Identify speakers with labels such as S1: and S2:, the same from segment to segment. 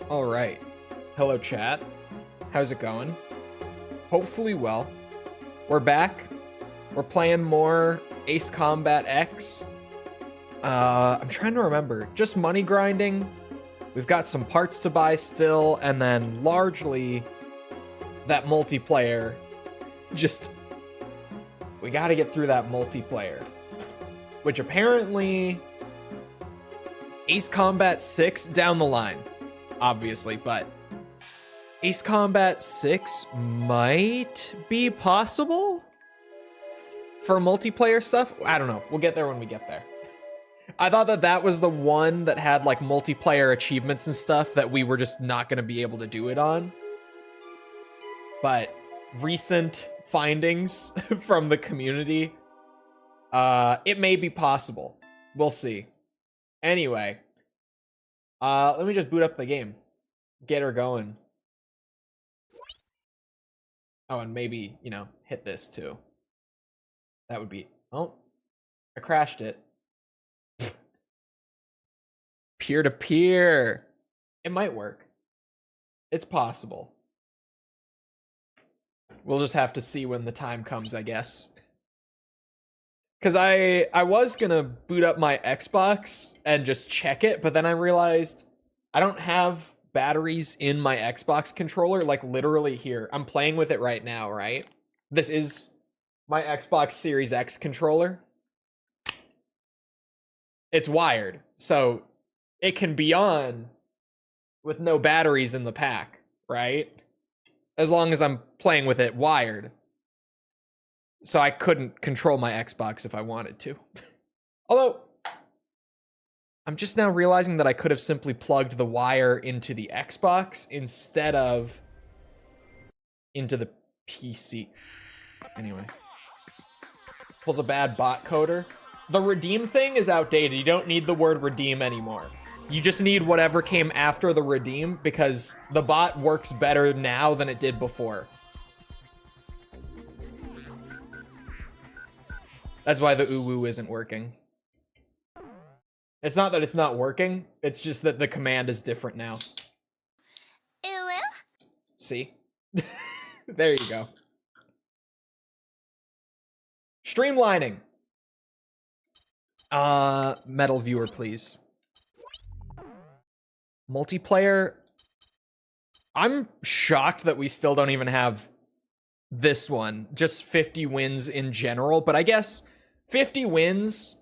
S1: All right. Hello, chat. How's it going? Hopefully well. We're back. We're playing more Ace Combat X. I'm trying to remember. Just money grinding. We've got some parts to buy still, and then largely that multiplayer. Just, we got to get through that multiplayer, which apparently Ace Combat 6 down the line, obviously, but Ace Combat 6 might be possible for multiplayer stuff. I don't know. We'll get there when we get there. I thought that that was the one that had like multiplayer achievements and stuff that we were just not going to be able to do it on. But recent findings from the community, it may be possible. We'll see. Anyway, let me just boot up the game. Get her going. Oh, and maybe, you know, hit this too. That would be... Oh, I crashed it. Peer-to-peer. It might work. It's possible. We'll just have to see when the time comes, I guess. Because I was going to boot up my Xbox and just check it, but then I realized I don't have batteries in my Xbox controller, like literally here. I'm playing with it right now, right? This is my Xbox Series X controller. It's wired, so it can be on with no batteries in the pack, right? As long as I'm playing with it wired. So I couldn't control my Xbox if I wanted to. Although, I'm just now realizing that I could have simply plugged the wire into the Xbox instead of into the PC. Anyway. Was a bad bot coder. The redeem thing is outdated. You don't need the word redeem anymore. You just need whatever came after the redeem because the bot works better now than it did before. That's why the uwu isn't working. It's not that it's not working, it's just that the command is different now. See? There you go. Streamlining. Metal viewer, please. Multiplayer. I'm shocked that we still don't even have this one. Just 50 wins in general, but I guess 50 wins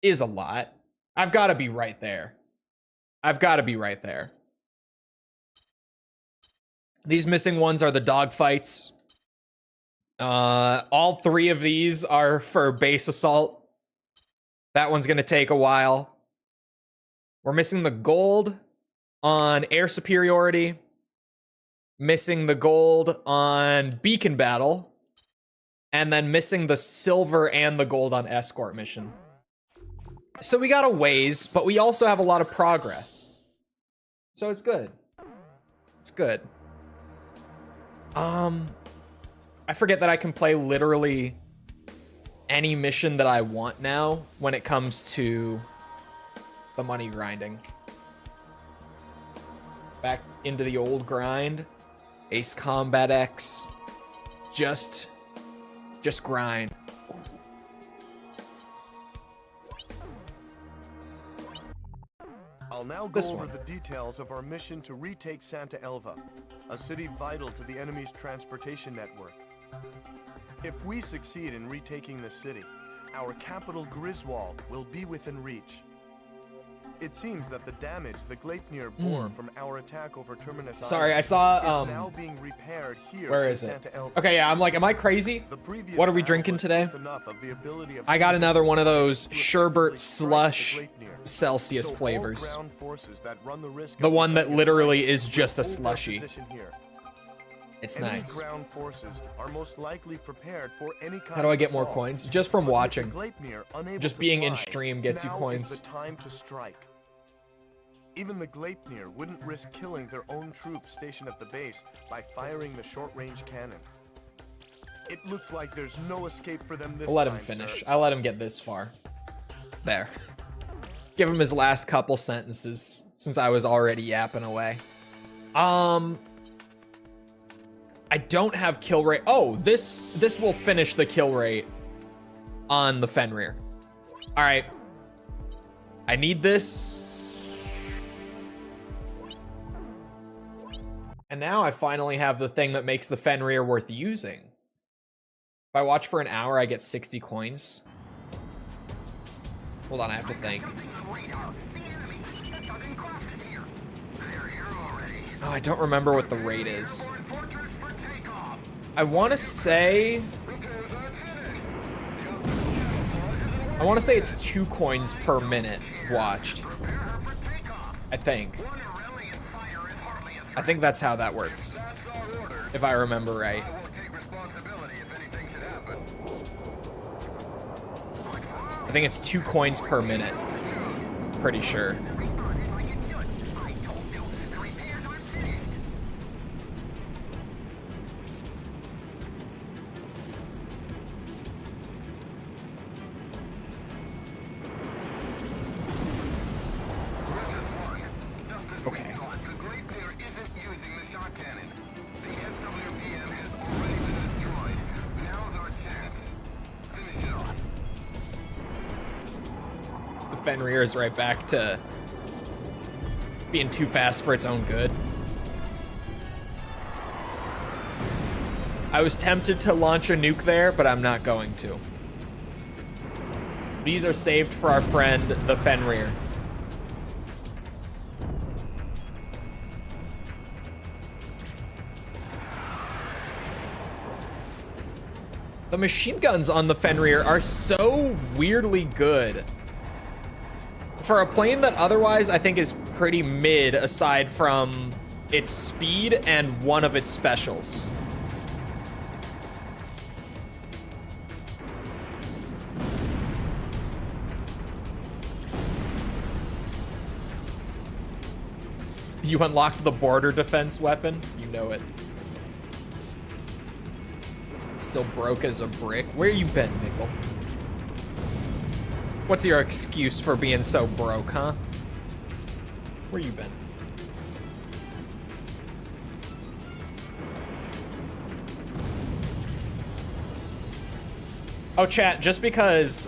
S1: is a lot. I've got to be right there. I've got to be right there. These missing ones are the dogfights. All three of these are for base assault. That one's going to take a while. We're missing the gold on air superiority. Missing the gold on beacon battle. And then missing the silver and the gold on escort mission. So we got a ways, but we also have a lot of progress. So it's good. It's good. I forget that I can play literally any mission that I want now when it comes to the money grinding. Back into the old grind. Ace Combat X. Just grind.
S2: I'll now go over the details of our mission to retake Santa Elva, a city vital to the enemy's transportation network. If we succeed in retaking the city, our capital Griswold will be within reach. It seems that the damage the Gleipnir bore from our attack over Terminus
S1: Sorry, I saw,
S2: is now being repaired here.
S1: Where is it? Okay, yeah, I'm like, am I crazy? What are we drinking today? I got another one of those sherbet slush Celsius flavors. The one that literally is just a slushy. It's nice. How do I get more coins? Just from watching. Just being in stream gets you coins.
S2: Even the Gleipnir wouldn't risk killing their own troops stationed at the base by firing the short-range cannon. It looks like there's no escape for them this time.
S1: I'll let him finish. I'll let him get this far. There. Give him his last couple sentences, since I was already yapping away. I don't have kill rate. Oh, this will finish the kill rate on the Fenrir. All right. I need this. And now I finally have the thing that makes the Fenrir worth using. If I watch for an hour, I get 60 coins. Hold on, I have to think. Oh, I don't remember what the rate is. I want to say it's 2 coins per minute watched. I think that's how that works, if I remember right. I think it's 2 coins per minute. Pretty sure. Okay. The Fenrir is right back to being too fast for its own good. I was tempted to launch a nuke there, but I'm not going to. These are saved for our friend, the Fenrir. The machine guns on the Fenrir are so weirdly good. For a plane that otherwise I think is pretty mid aside from its speed and one of its specials. You unlocked the border defense weapon? You know it. Still broke as a brick. Where you been, Nickel? What's your excuse for being so broke, huh? Where you been? Oh, chat, just because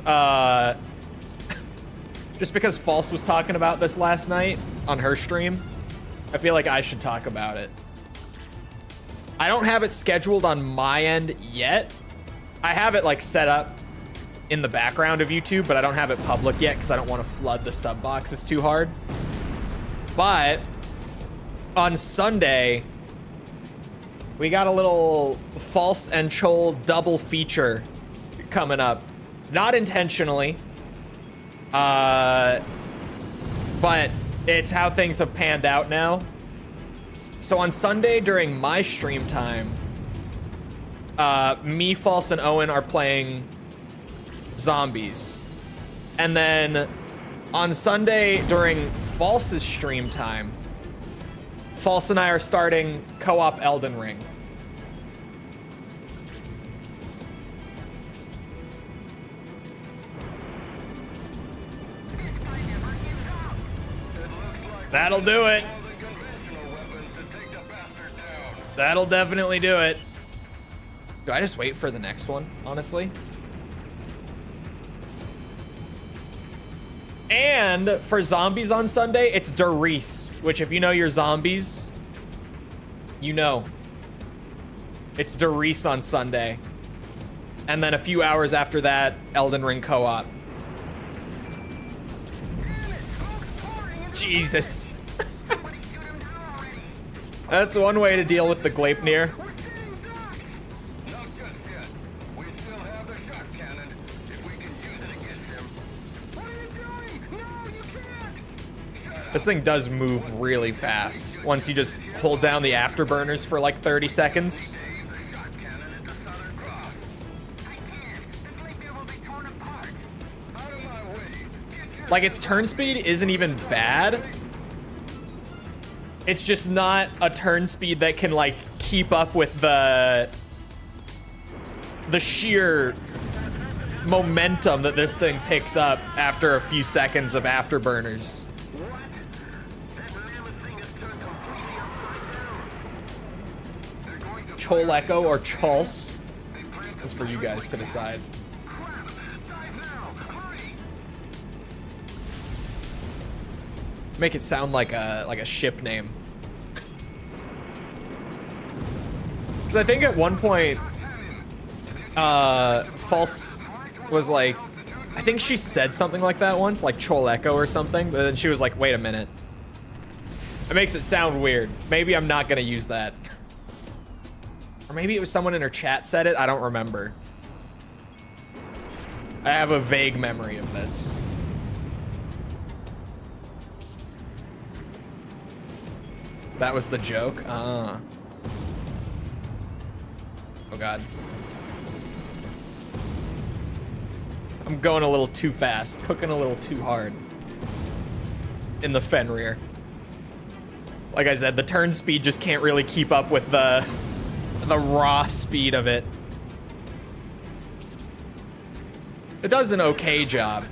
S1: False was talking about this last night on her stream, I feel like I should talk about it. I don't have it scheduled on my end yet. I have it like set up in the background of YouTube, but I don't have it public yet because I don't want to flood the sub boxes too hard. But on Sunday, we got a little False and Chole double feature coming up. Not intentionally, but it's how things have panned out now. So on Sunday during my stream time, me, False, and Owen are playing zombies. And then on Sunday during False's stream time, False and I are starting co-op Elden Ring. That'll do it. That'll definitely do it. Do I just wait for the next one, honestly? And for zombies on Sunday, it's Doris, which if you know your zombies, you know. It's Doris on Sunday. And then a few hours after that, Elden Ring co-op. Jesus. That's one way to deal with the Gleipnir. This thing does move really fast once you just hold down the afterburners for like 30 seconds. Like, its turn speed isn't even bad. It's just not a turn speed that can like keep up with the sheer momentum that this thing picks up after a few seconds of afterburners. Choleko or Chulse. That's for you guys to decide. Make it sound like a ship name. Because I think at one point, False was like, I think she said something like that once, like Choleko or something, but then she was like, wait a minute. It makes it sound weird. Maybe I'm not gonna use that. Or maybe it was someone in her chat said it, I don't remember. I have a vague memory of this. That was the joke? Ah. Oh god. I'm going a little too fast, cooking a little too hard. In the Fenrir. Like I said, the turn speed just can't really keep up with the raw speed of it. It does an okay job.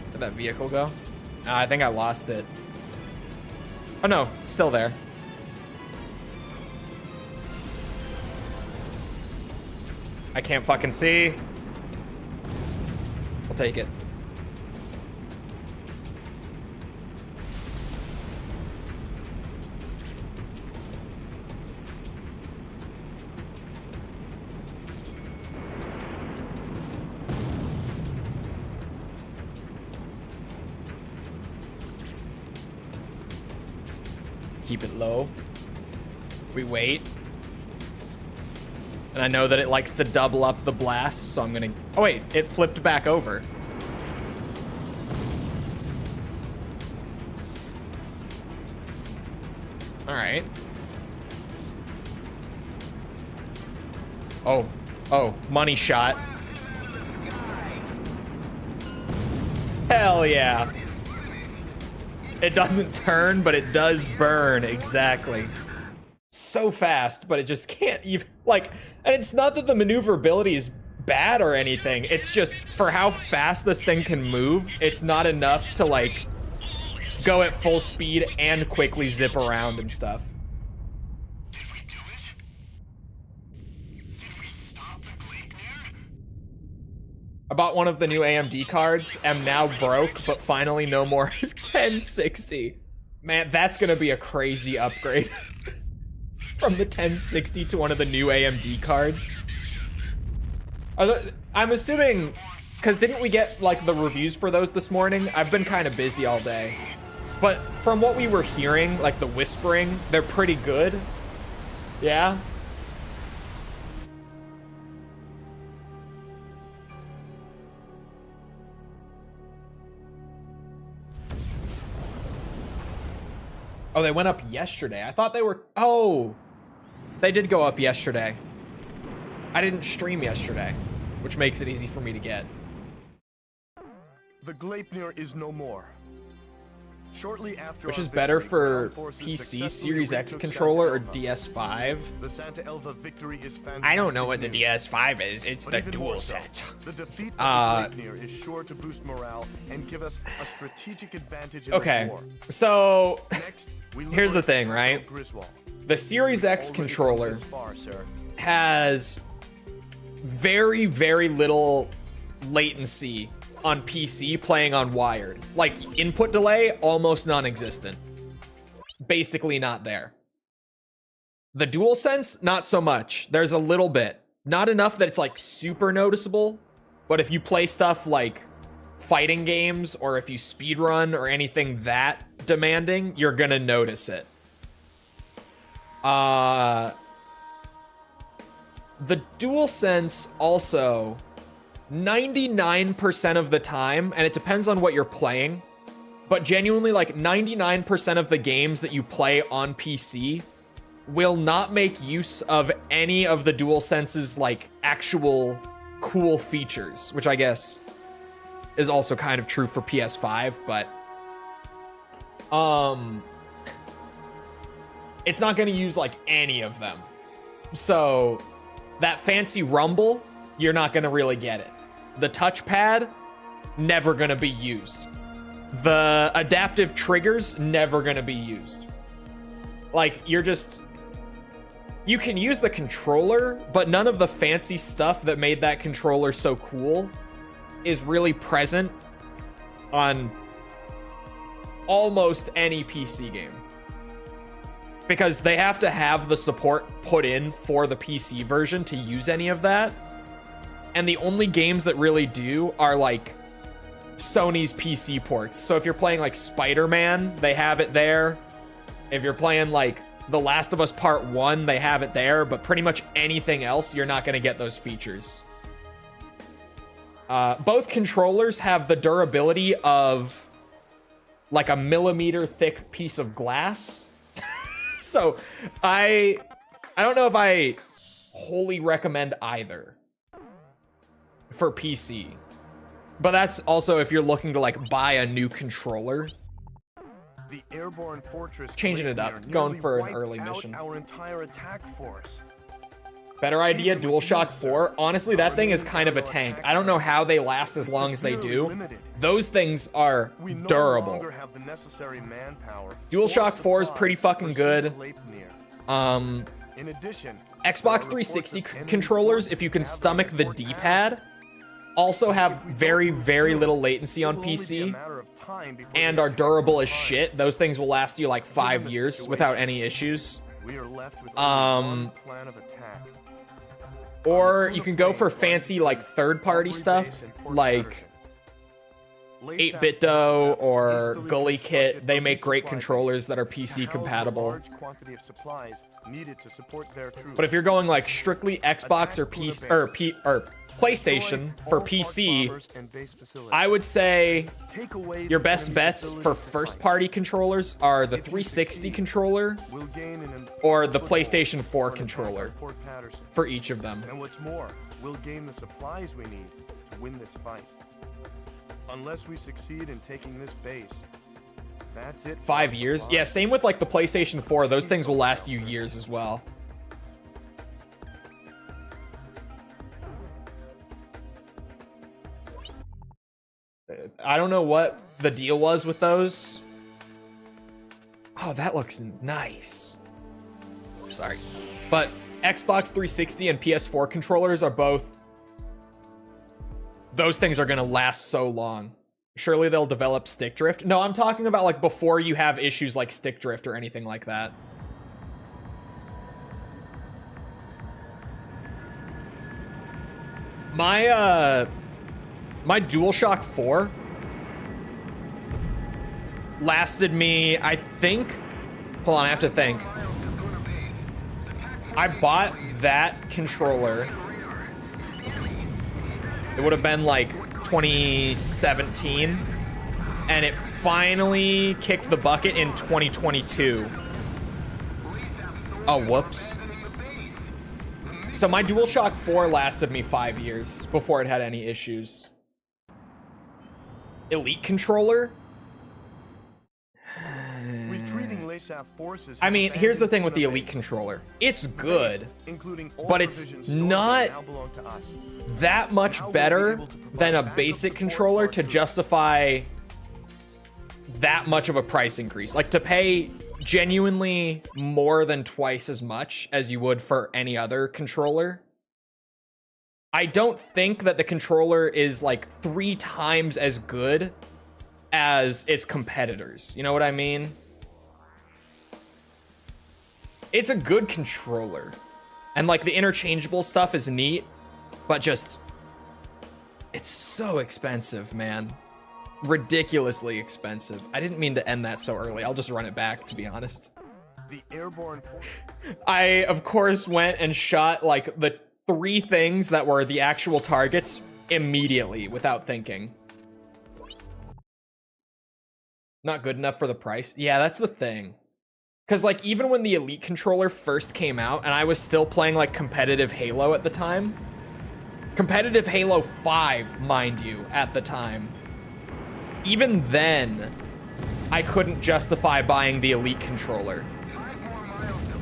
S1: Where'd that vehicle go? I think I lost it. Oh no, still there. I can't fucking see. I'll take it. Keep it low. We wait. And I know that it likes to double up the blasts, so I'm gonna... Oh wait, it flipped back over. Alright. Oh, money shot. Hell yeah. It doesn't turn, but it does burn, exactly. So fast, but it just can't even, like, and it's not that the maneuverability is bad or anything, it's just for how fast this thing can move, it's not enough to, like, go at full speed and quickly zip around and stuff.
S3: Did we do it? Did we stop the Gleipnir?
S1: I bought one of the new AMD cards, am now broke, but finally no more 1060. Man, that's gonna be a crazy upgrade. From the 1060 to one of the new AMD cards. I'm assuming, because didn't we get like the reviews for those this morning? I've been kind of busy all day. But from what we were hearing, like the whispering, they're pretty good. Yeah? Oh, they went up yesterday. I thought they were... Oh! They did go up yesterday. I didn't stream yesterday, which makes it easy for me to get.
S2: The Gleipnir is no more. Shortly after
S1: Which
S2: our
S1: is better
S2: victory,
S1: for
S2: ground forces
S1: PC,
S2: successfully
S1: Series X
S2: retook
S1: controller, or
S2: Santa Elva.
S1: DS5?
S2: The Santa Elva victory is fantastic.
S1: I don't know what the
S2: news.
S1: DS5 is. It's
S2: But
S1: the
S2: even more so,
S1: DualSense.
S2: the defeat of the Gleipnir is sure to boost morale and give us a strategic advantage in
S1: Okay,
S2: the war.
S1: so
S2: Next, we
S1: here's the
S2: liberate
S1: thing, right?
S2: Griswold.
S1: The Series X
S2: Already
S1: controller
S2: come this far, sir.
S1: has very, very little latency on PC playing on wired. Like, input delay, almost non-existent. Basically not there. The DualSense, not so much. There's a little bit. Not enough that it's, like, super noticeable, but if you play stuff like fighting games, or if you speedrun, or anything that demanding, you're gonna notice it. The DualSense also, 99% of the time, and it depends on what you're playing, but genuinely like 99% of the games that you play on PC will not make use of any of the DualSense's like actual cool features, which I guess is also kind of true for PS5, but it's not going to use like any of them. So that fancy rumble, you're not going to really get it. The touchpad, never going to be used. the adaptive triggers never gonna be used. Like, you can use the controller, but none of the fancy stuff that made that controller so cool is really present on almost any PC game. Because they have to have the support put in for the PC version to use any of that. And the only games that really do are like Sony's PC ports. So if you're playing like Spider-Man, they have it there. If you're playing like The Last of Us Part 1, they have it there. But pretty much anything else, you're not going to get those features. Both controllers have the durability of like a millimeter thick piece of glass. So I don't know if I wholly recommend either for PC. But that's also if you're looking to like buy a new controller.
S2: The airborne fortress
S1: changing it up, going for an early mission.
S2: Our entire attack force.
S1: Better idea, DualShock 4. Honestly, that thing is kind of a tank. I don't know how they last as long as they do. Those things are durable. DualShock 4 is pretty fucking good. Xbox 360 controllers, if you can stomach the D-pad, also have very, very little latency on PC and are durable as shit. Those things will last you like 5 years without any issues. Or you can go for fancy like third-party stuff like 8BitDo or Gully Kit. They make great controllers that are PC compatible. But if you're going like strictly Xbox or PlayStation for PC, I would say your best bets for first-party controllers are the 360 controller or the PlayStation 4 controller for each of them.
S2: And what's more, we'll gain the supplies we need to win this fight. Unless we succeed in taking this base, that's it.
S1: 5 years? Yeah, same with like the PlayStation 4. Those things will last you years as well. I don't know what the deal was with those. Oh, that looks nice. Sorry. But Xbox 360 and PS4 controllers are both... Those things are going to last so long. Surely they'll develop stick drift. No, I'm talking about like before you have issues like stick drift or anything like that. My DualShock 4 lasted me, I think... Hold on, I have to think. I bought that controller. It would have been like 2017. And it finally kicked the bucket in 2022. Oh, whoops. So my DualShock 4 lasted me 5 years before it had any issues. Elite controller? I mean, here's the thing with the Elite controller. It's good, but it's not that much better than a basic controller to justify that much of a price increase. Like, to pay genuinely more than twice as much as you would for any other controller. I don't think that the controller is like 3 times as good as its competitors. You know what I mean? It's a good controller. And like the interchangeable stuff is neat, but just... it's so expensive, man. Ridiculously expensive. I didn't mean to end that so early. I'll just run it back, to be honest.
S2: The airborne...
S1: I, of course, went and shot like the 3 things that were the actual targets immediately without thinking. Not good enough for the price? Yeah, that's the thing. Because, like, even when the Elite controller first came out, and I was still playing, like, competitive Halo at the time. Competitive Halo 5, mind you, at the time. Even then, I couldn't justify buying the Elite controller.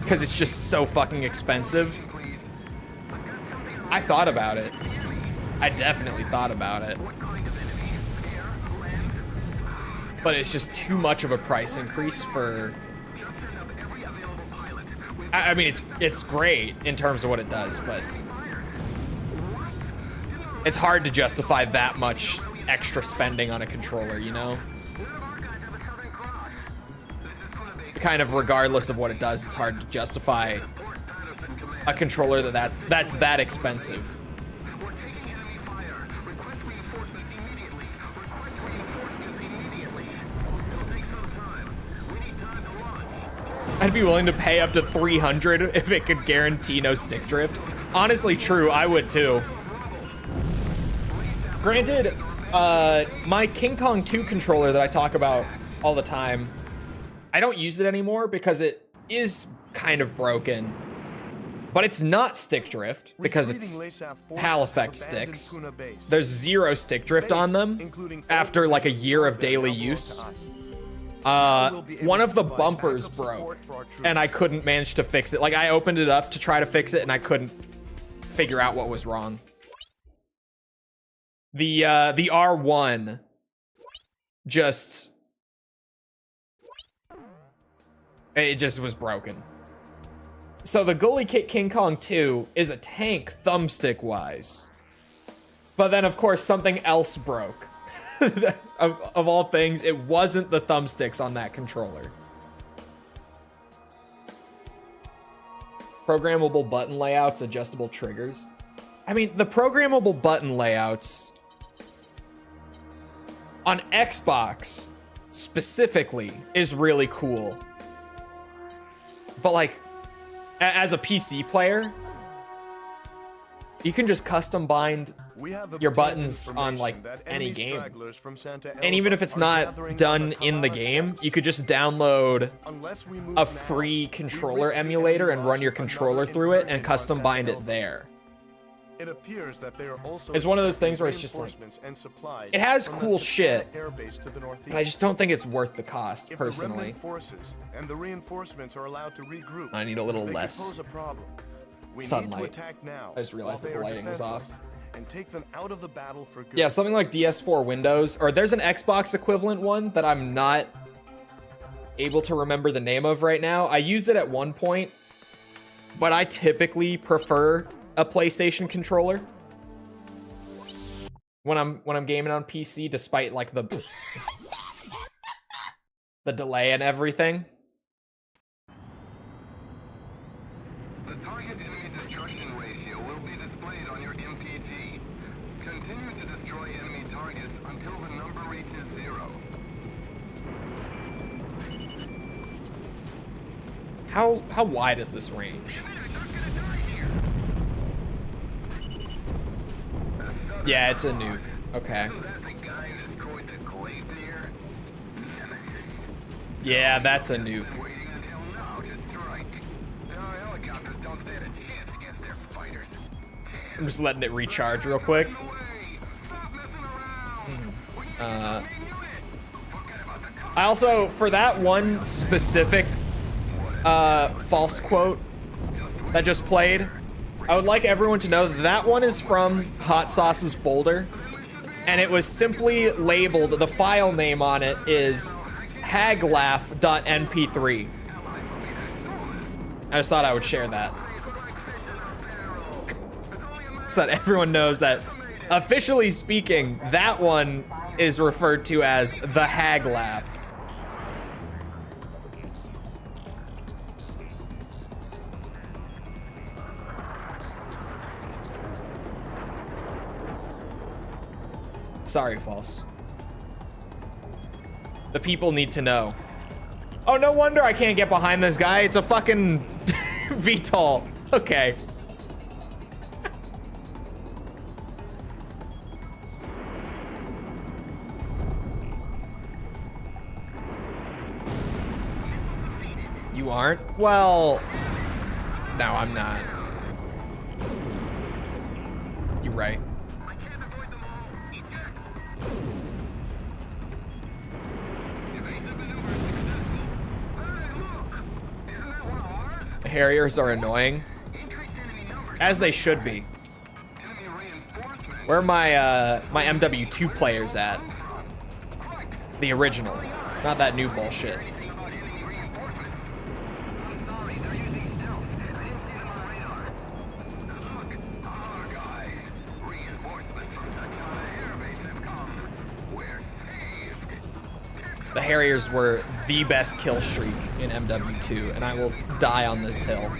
S1: Because it's just so fucking expensive. I thought about it. I definitely thought about it. but it's just too much of a price increase for... I mean, it's great in terms of what it does, but it's hard to justify that much extra spending on a controller, you know? Kind of regardless of what it does, it's hard to justify a controller that's that expensive. I'd be willing to pay up to $300 if it could guarantee no stick drift. Honestly, true, I would too. Granted, my King Kong 2 controller that I talk about all the time, I don't use it anymore because it is kind of broken. But it's not stick drift because it's Hal effect sticks. There's 0 stick drift on them after like a year of daily use. One of the bumpers broke and I couldn't manage to fix it. Like, I opened it up to try to fix it and I couldn't figure out what was wrong. The R1 just... It just was broken. So the Gully Kit King Kong 2 is a tank thumbstick-wise. But then, of course, something else broke. of all things, it wasn't the thumbsticks on that controller. Programmable button layouts, adjustable triggers. I mean, the programmable button layouts on Xbox specifically is really cool. But like, as a PC player, you can just custom bind your buttons on like any game. And even if it's not done in the game, you could just download a free controller emulator and run your controller through it and custom bind it there.
S2: It appears that they are also
S1: it's one of those things where it's just like, it has cool shit, but I just don't think it's worth the cost, personally.
S2: And the reinforcements are allowed to regroup,
S1: I need a little less sunlight.
S2: Now,
S1: I just realized that the lighting was off.
S2: And take them out of the battle for good.
S1: Yeah, something like DS4 Windows, or there's an Xbox equivalent one that I'm not able to remember the name of right now. I used it at one point, but I typically prefer a PlayStation controller when I'm gaming on PC, despite like the delay and everything.
S4: The target enemy destruction ratio will be displayed on your MPG. Continue to destroy enemy targets until the number reaches 0.
S1: How wide is this range? Yeah, it's a nuke. Okay. Yeah, that's a nuke. I'm just letting it recharge real quick. I also, for that one specific false quote that just played, I would like everyone to know that one is from Hot Sauce's folder, and it was simply labeled, the file name on it is haglaugh.mp3. I just thought I would share that, so that everyone knows that, officially speaking, that one is referred to as the hag laugh. Sorry, false. The people need to know. Oh, no wonder I can't get behind this guy. It's a fucking VTOL. Okay. You aren't? Well, no, I'm not. You're right. Harriers are annoying, as they should be. Where are my my MW2 players at? The original, not that new bullshit. The Harriers were the best kill streak in MW2, and I will die on this hill.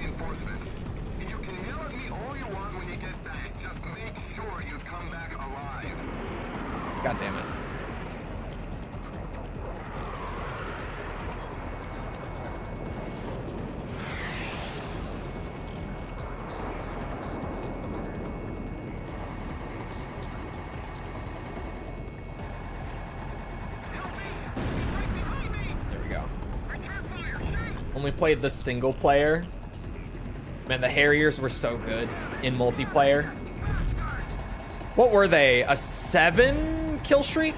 S1: God damn it. Only played the single player. Man, the Harriers were so good in multiplayer. What were they? A 7 kill streak?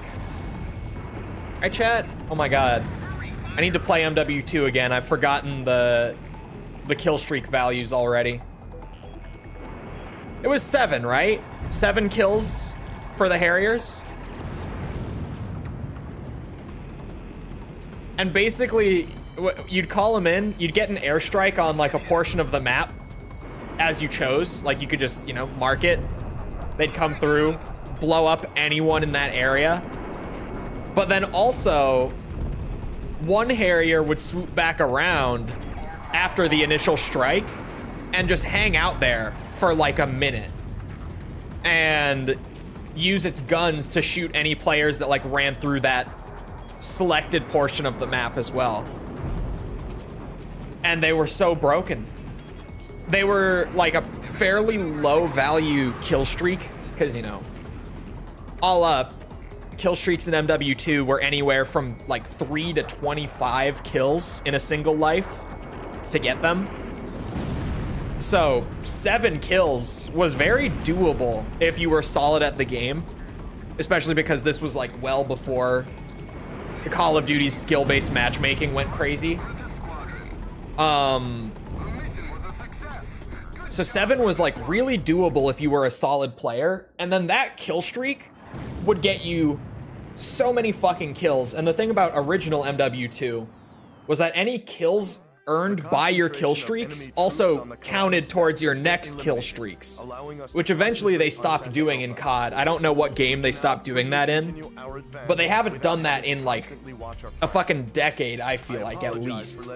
S1: Right, chat? Oh my god. I need to play MW2 again. I've forgotten the kill streak values already. It was 7, right? 7 kills for the Harriers. And basically, you'd call them in, you'd get an airstrike on like a portion of the map as you chose. Like you could just, you know, mark it. They'd come through, blow up anyone in that area. But then also, one Harrier would swoop back around after the initial strike and just hang out there for like a minute and use its guns to shoot any players that like ran through that selected portion of the map as well. And they were so broken. They were like a fairly low value kill streak because, you know, all up, kill streaks in MW2 were anywhere from like 3 to 25 kills in a single life to get them. So 7 kills was very doable if you were solid at the game, especially because this was like well before Call of Duty's skill-based matchmaking went crazy. So 7 was like really doable if you were a solid player, and then that kill streak would get you so many fucking kills. And the thing about original MW2 was that any kills earned by your kill streaks also counted towards your next kill streaks, which eventually they stopped doing in COD. I don't know what game they stopped doing that in, but they haven't done that in like a fucking decade, I feel like, at least.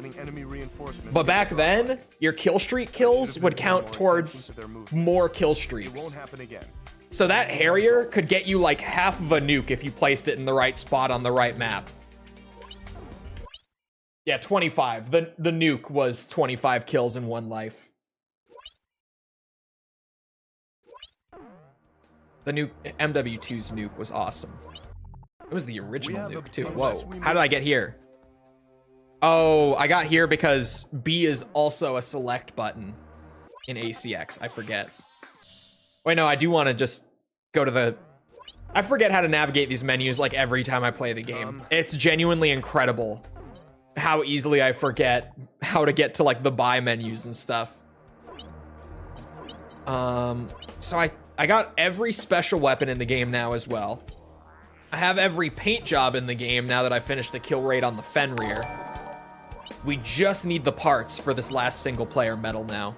S1: But back then, your kill streak kills would count towards more kill streaks. So that Harrier could get you like half of a nuke if you placed it in the right spot on the right map. Yeah, 25. The nuke was 25 kills in one life. The nuke, MW2's nuke was awesome. It was the original nuke too. Whoa, how did I get here? Oh, I got here because B is also a select button in ACX. I forget. Wait, no, I do want to just go to the... I forget how to navigate these menus like every time I play the game. It's genuinely incredible how easily I forget how to get to like the buy menus and stuff. So I got every special weapon in the game now as well. I have every paint job in the game now that I finished the kill rate on the Fenrir. We just need the parts for this last single player medal now.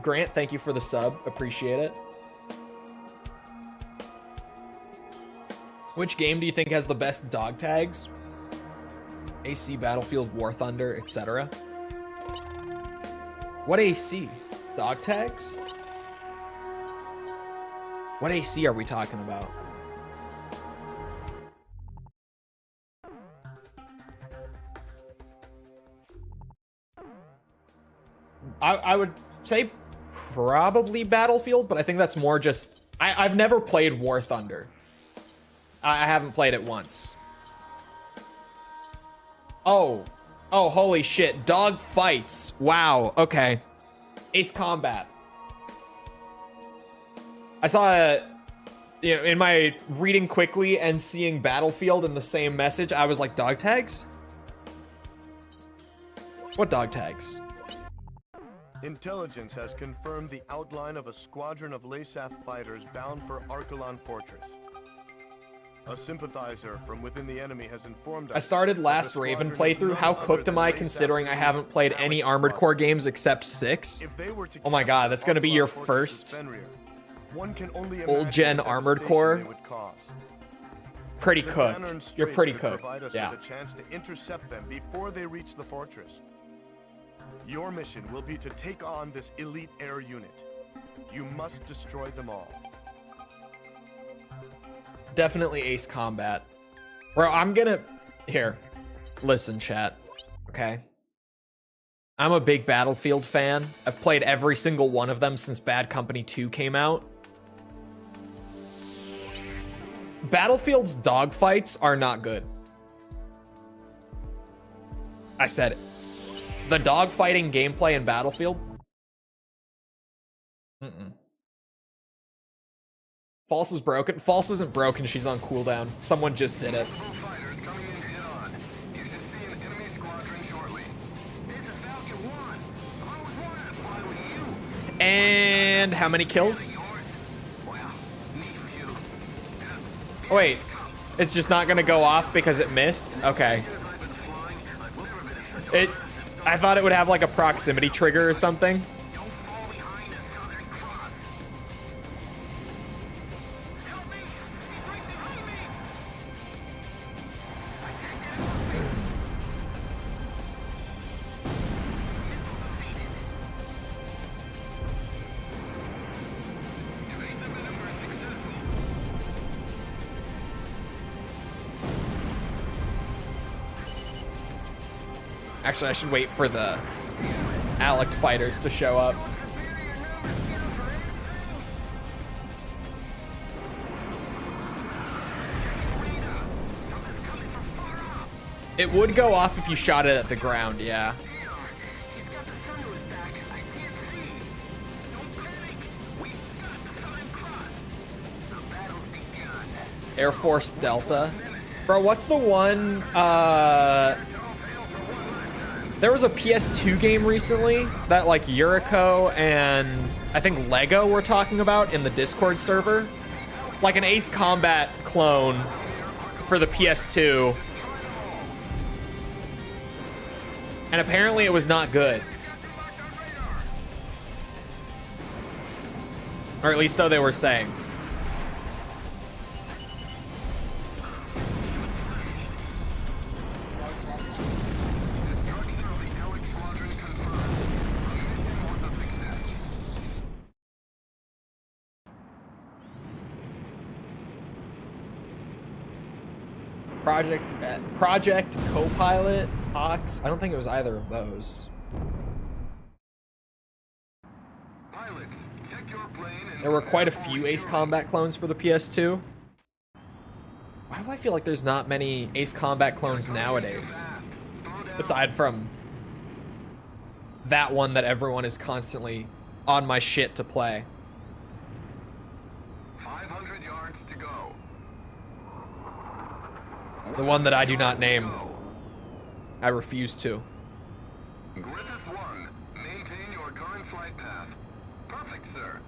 S1: Grant, thank you for the sub. Appreciate it. Which game do you think has the best dog tags? AC, Battlefield, War Thunder, etc. What AC? Dog tags? What AC are we talking about? I would say probably Battlefield, but I think that's more just... I've never played War Thunder. I haven't played it once. Oh, holy shit. Dogfights. Wow. Okay. Ace Combat. I saw, you know, in my reading quickly and seeing Battlefield in the same message, I was like, dog tags? What dog tags?
S2: Intelligence has confirmed the outline of a squadron of Lasath fighters bound for Archelon Fortress. A sympathizer from within the enemy has informed us.
S1: I started last
S2: that the
S1: Raven
S2: squadron is
S1: playthrough.
S2: none
S1: How
S2: other
S1: cooked
S2: than
S1: am I
S2: Blaze
S1: considering I
S2: Absolute
S1: haven't played
S2: Alex
S1: any Armored Core
S2: Squadron.
S1: games except 6?
S2: If they were to
S1: Oh my god, that's gonna be your
S2: capture Archelon
S1: first
S2: Fortress's Fenrir, one can only
S1: old
S2: imagine
S1: gen
S2: the
S1: Armored
S2: devastation
S1: Core.
S2: they would cause.
S1: Pretty
S2: The
S1: cooked.
S2: Banner and
S1: You're
S2: Strait
S1: pretty
S2: could
S1: cooked.
S2: provide us
S1: Yeah.
S2: with a chance to intercept them before they reach the fortress. Your mission will be to take on this elite air unit. You must destroy them all.
S1: Definitely Ace Combat. Bro, I'm gonna... Here. Listen, chat. Okay? I'm a big Battlefield fan. I've played every single one of them since Bad Company 2 came out. Battlefield's dogfights are not good. I said it. The dogfighting gameplay in Battlefield? False is broken. False isn't broken. She's on cooldown. Someone just did it.
S4: Multiple fighters coming in head-on. You should see an enemy squadron shortly. It's a Falcon 1. I was wanted to fly with you.
S1: And how many kills?
S4: Well, me for you.
S1: Oh, wait. It's just not gonna go off because it missed? Okay.
S4: I've been flying. I've never been
S1: I thought it would have like a proximity trigger or something.
S4: Don't fall behind the Southern Cross. Help me! He's right behind me! I can't get off me! Evasive maneuver successful.
S1: Actually, I should wait for the Alec fighters to show up. It would go off if you shot it at the ground, yeah. Air Force Delta. Bro, what's the one, there was a PS2 game recently that like Yuriko and I think Lego were talking about in the Discord server. Like an Ace Combat clone for the PS2. And apparently it was not good. Or at least so they were saying. Project Copilot, Ox. I don't think it was either of those.
S4: Pilot, check your plane and
S1: There were quite a few Ace Combat clones for the PS2. Why do I feel like there's not many Ace Combat clones nowadays? Aside from that one that everyone is constantly on my shit to play.
S4: 500 yards to go.
S1: The one that I do not name. I refuse to.
S4: Griffith 1, maintain your current flight path. Perfect, sir.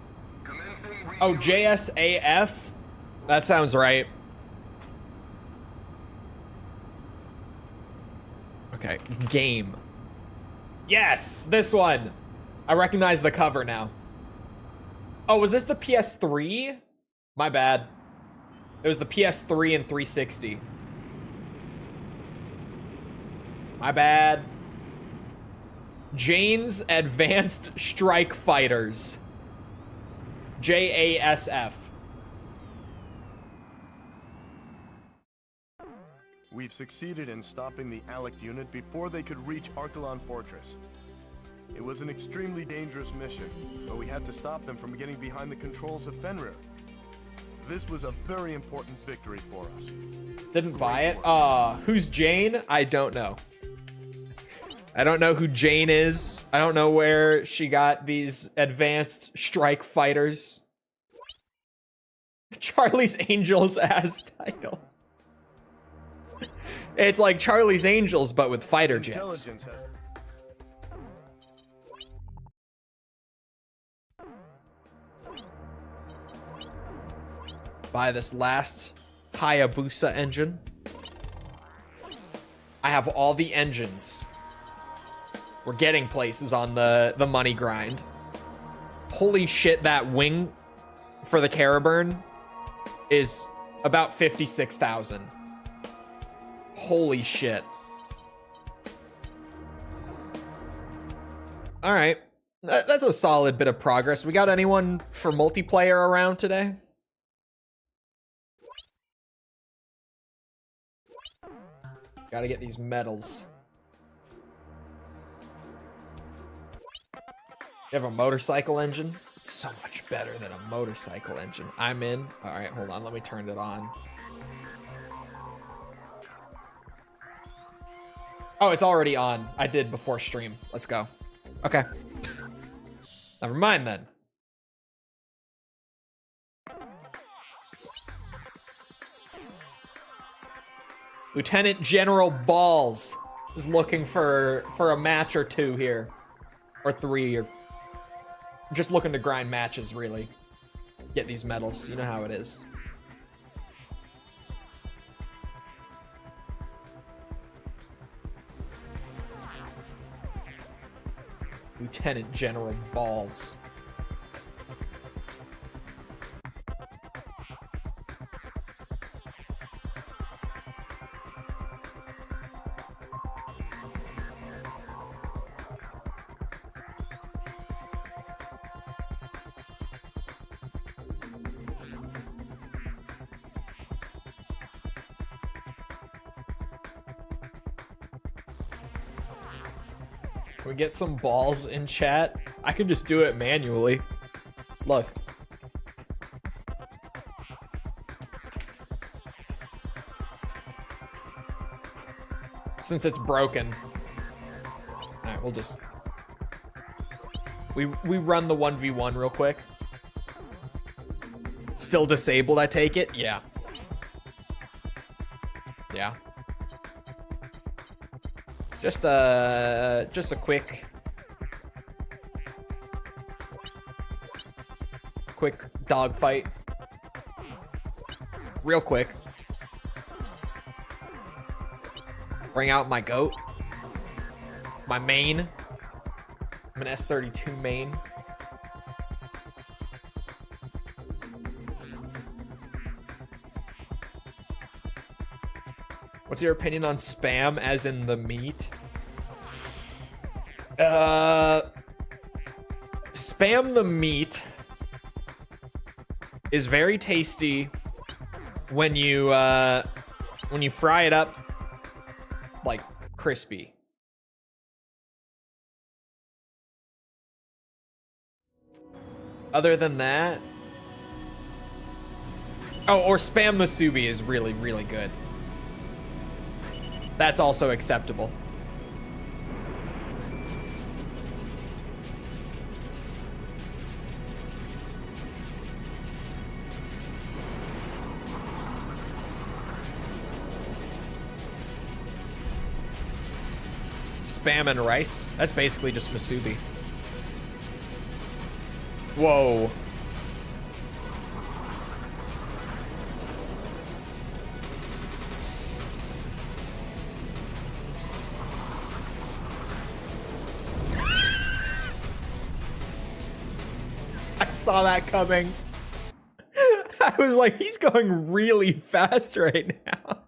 S4: Commencing
S1: Oh, JSAF? That sounds right. Okay, game. Yes, this one. I recognize the cover now. Oh, was this the PS3? My bad. It was the PS3 and 360. My bad. Jane's Advanced Strike Fighters. JASF.
S2: We've succeeded in stopping the Alec unit before they could reach Archelon Fortress. It was an extremely dangerous mission, but we had to stop them from getting behind the controls of Fenrir. This was a very important victory for us.
S1: Didn't buy it. Who's Jane? I don't know. I don't know who Jane is. I don't know where she got these advanced strike fighters. Charlie's Angels ass title. It's like Charlie's Angels, but with fighter jets.
S2: Intelligence has
S1: Buy this last Hayabusa engine. I have all the engines. We're getting places on the money grind. Holy shit, that wing for the Caraburn is about 56,000. Holy shit. All right. That's a solid bit of progress. We got anyone for multiplayer around today? Gotta get these medals. You have a motorcycle engine? So much better than a motorcycle engine. I'm in. All right, hold on. Let me turn it on. Oh, it's already on. I did before stream. Let's go. Okay. Never mind then. Lieutenant General Balls is looking for a match or two here. Or three, or just looking to grind matches, really. Get these medals. You know how it is. Lieutenant General Balls. Can we get some balls in chat? I can just do it manually. Look. Since it's broken. Alright, we'll just... We run the 1v1 real quick. Still disabled, I take it? Yeah. Yeah. Just a quick dogfight. Real quick. Bring out my goat. My main. I'm an S32 main. What's your opinion on spam as in the meat? Spam the meat is very tasty when you fry it up like crispy. Other than that, oh, or spam musubi is really, really good. That's also acceptable. Spam and rice? That's basically just musubi. Whoa. I saw that coming. I was like, he's going really fast right now.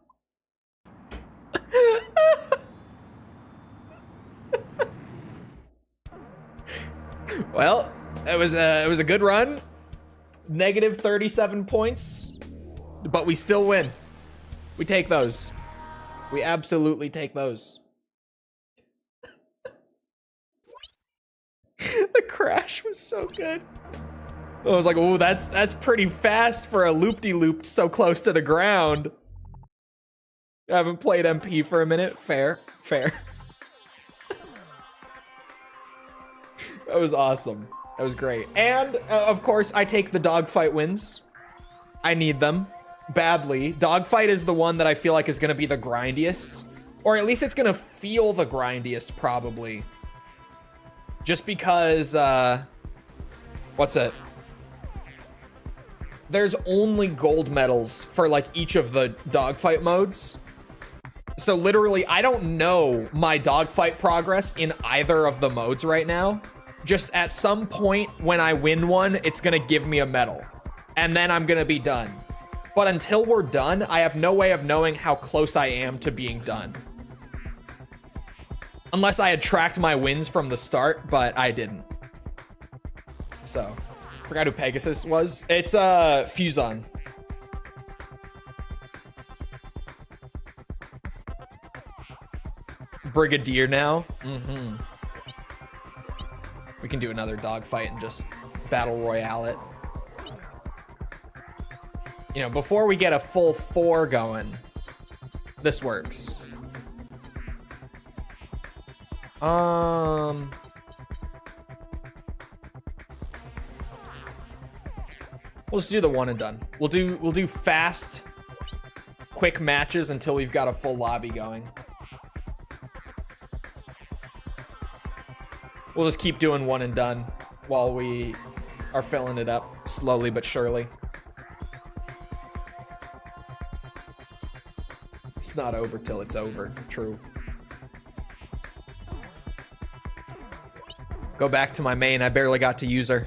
S1: Well, it was a good run. Negative 37 points, but we still win. We take those. We absolutely take those. The crash was so good. I was like, oh, that's pretty fast for a loop-de-loop so close to the ground. I haven't played MP for a minute. Fair, fair. That was awesome. That was great. And, of course, I take the dogfight wins. I need them badly. Dogfight is the one that I feel like is going to be the grindiest. Or at least it's going to feel the grindiest, probably. Just because, what's it? there's only gold medals for like each of the dogfight modes. So literally, I don't know my dogfight progress in either of the modes right now. Just at some point when I win one, it's gonna give me a medal. And then I'm gonna be done. But until we're done, I have no way of knowing how close I am to being done. Unless I had tracked my wins from the start, but I didn't. So, forgot who Pegasus was. It's Fuson. Brigadier now. We can do another dogfight and just battle royale it. You know, before we get a full 4 going, this works. We'll just do the one and done. We'll do fast, quick matches until we've got a full lobby going. We'll just keep doing one and done while we are filling it up slowly but surely. It's not over till it's over. True. Go back to my main. I barely got to use her.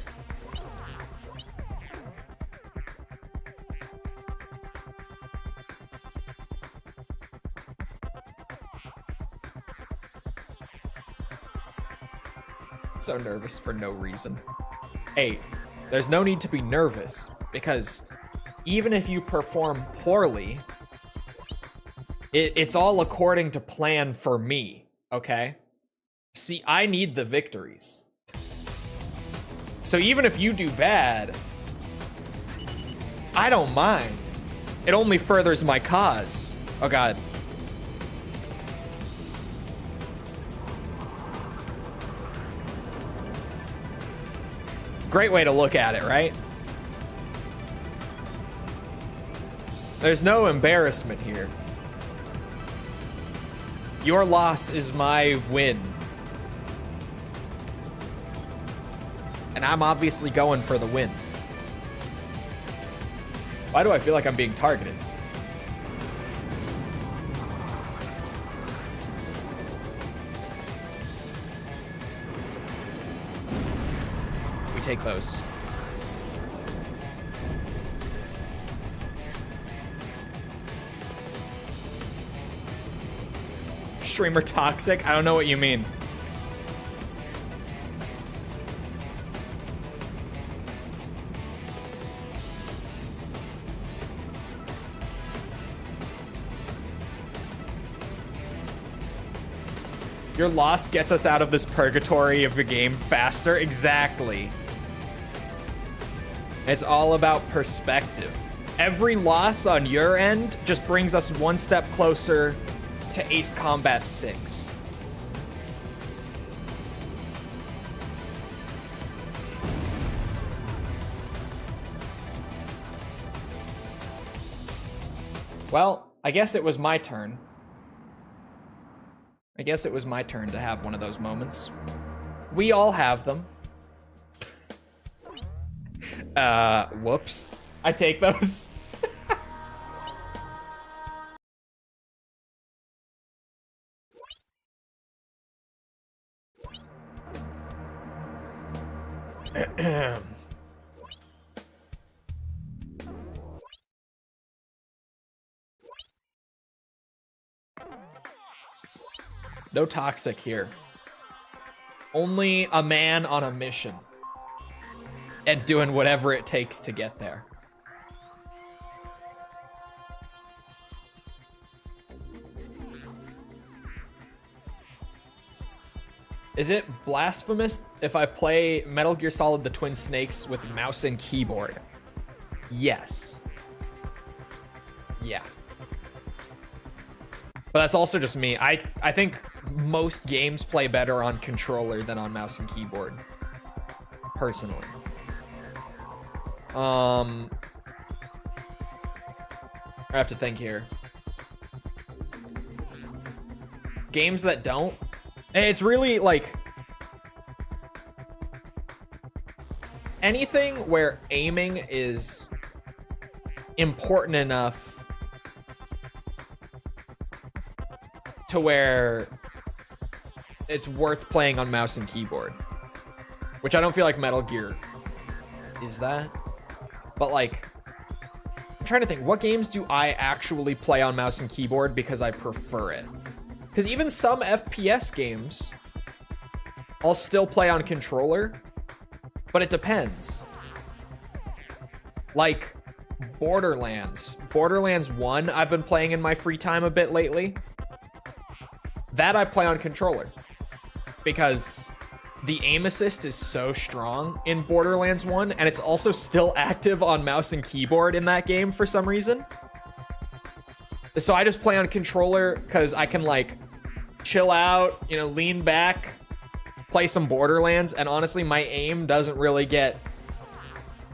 S1: So nervous for no reason. Hey, there's no need to be nervous, because even if you perform poorly, it's all according to plan for me, okay? See, I need the victories. So even if you do bad, I don't mind. It only furthers my cause. Oh god. Great way to look at it, right? There's no embarrassment here. Your loss is my win. And I'm obviously going for the win. Why do I feel like I'm being targeted? We take those. Streamer toxic? I don't know what you mean. Your loss gets us out of this purgatory of the game faster. Exactly. It's all about perspective. Every loss on your end just brings us one step closer to Ace Combat 6. Well, I guess it was my turn. I guess it was my turn to have one of those moments. We all have them. Whoops. I take those. No toxic here. Only a man on a mission. And doing whatever it takes to get there. Is it blasphemous if I play Metal Gear Solid The Twin Snakes with mouse and keyboard? Yes. Yeah. But that's also just me. I think most games play better on controller than on mouse and keyboard. Personally. I have to think here. Games that don't? It's really like anything where aiming is important enough to where it's worth playing on mouse and keyboard, which I don't feel like Metal Gear is that. But like, I'm trying to think, what games do I actually play on mouse and keyboard because I prefer it? Because even some FPS games I'll still play on controller, but it depends. Like Borderlands 1 I've been playing in my free time a bit lately. That I play on controller because the aim assist is so strong in Borderlands 1, and it's also still active on mouse and keyboard in that game for some reason. So I just play on controller because I can like chill out, you know, lean back, play some Borderlands, and honestly my aim doesn't really get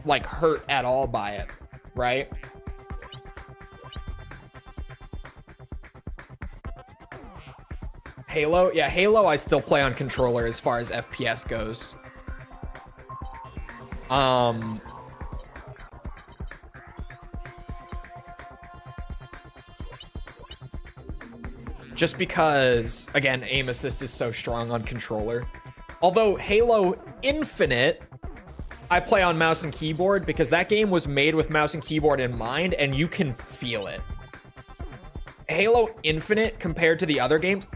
S1: like hurt at all by it, right? Halo? Yeah, Halo I still play on controller as far as FPS goes. Just because, again, aim assist is so strong on controller. Although Halo Infinite, I play on mouse and keyboard because that game was made with mouse and keyboard in mind, and you can feel it. Halo Infinite compared to the other games,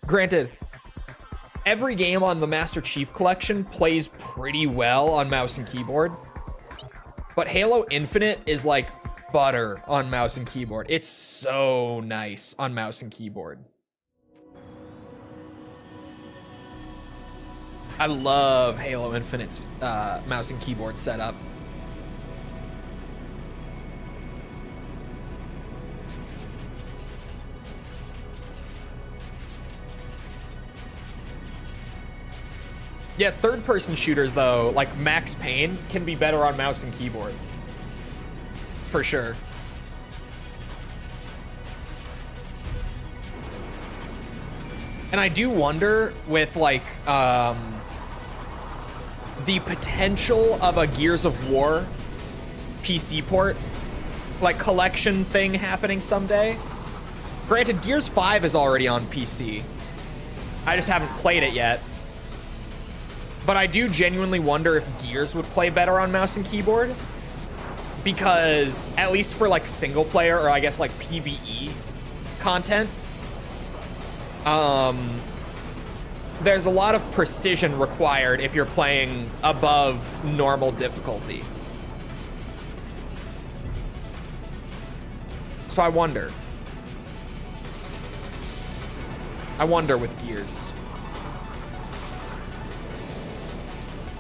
S1: granted, every game on the Master Chief Collection plays pretty well on mouse and keyboard, but Halo Infinite is like butter on mouse and keyboard. It's so nice on mouse and keyboard. I love Halo Infinite's mouse and keyboard setup. Yeah, third-person shooters, though, like Max Payne, can be better on mouse and keyboard. For sure. And I do wonder with, like, the potential of a Gears of War PC port, like, collection thing happening someday. Granted, Gears 5 is already on PC. I just haven't played it yet. But I do genuinely wonder if Gears would play better on mouse and keyboard. Because, at least for like single player, or I guess like PvE content, there's a lot of precision required if you're playing above normal difficulty. So I wonder with Gears.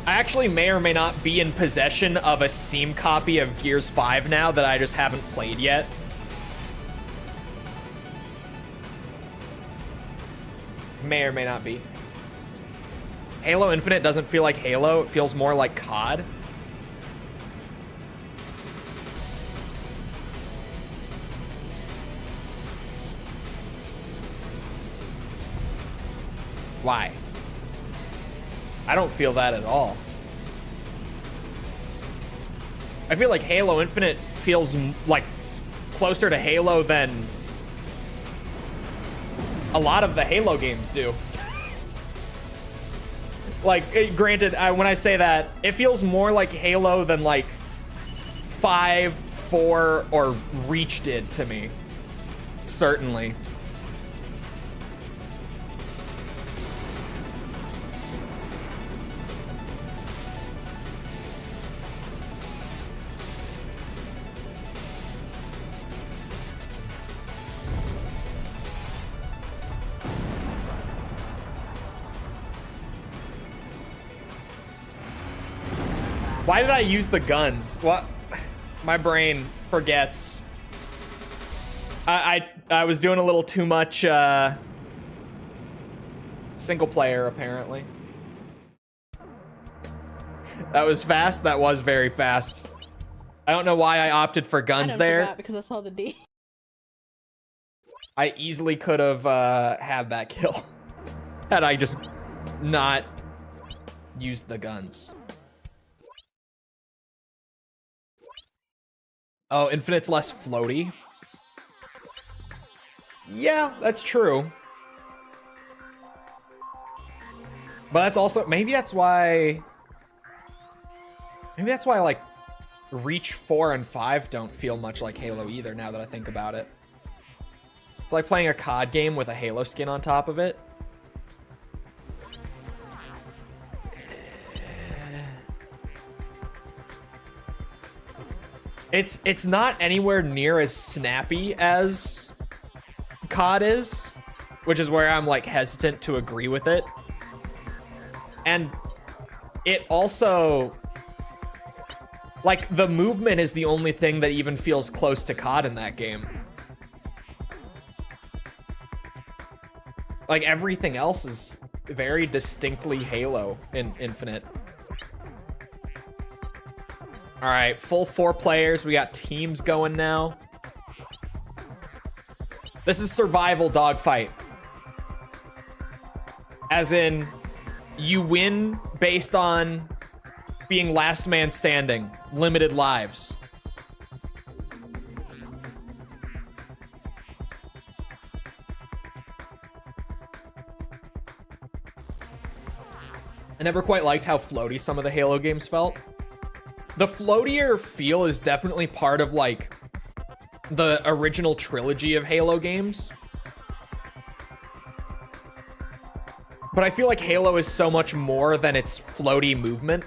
S1: I actually may or may not be in possession of a Steam copy of Gears 5 now that I just haven't played yet. May or may not be. Halo Infinite doesn't feel like Halo. It feels more like COD. Why? I don't feel that at all. I feel like Halo Infinite feels like closer to Halo than a lot of the Halo games do. Like, granted, when I say that, it feels more like Halo than like 5, 4, or Reach did to me. Certainly. Why did I use the guns? What? My brain forgets. I was doing a little too much single player, apparently. That was fast. That was very fast. I don't know why I opted for guns there.
S5: Because I saw the D.
S1: I easily could have had that kill had I just not used the guns. Oh, Infinite's less floaty. Yeah, that's true. But that's also, maybe that's why like Reach 4 and 5 don't feel much like Halo either, now that I think about it. It's like playing a COD game with a Halo skin on top of it. It's not anywhere near as snappy as COD is, which is where I'm like hesitant to agree with it. And it also, like, the movement is the only thing that even feels close to COD in that game. Like, everything else is very distinctly Halo in Infinite. All right, full 4 players. We got teams going now. This is survival dogfight. As in, you win based on being last man standing, limited lives. I never quite liked how floaty some of the Halo games felt. The floatier feel is definitely part of, like, the original trilogy of Halo games. But I feel like Halo is so much more than its floaty movement.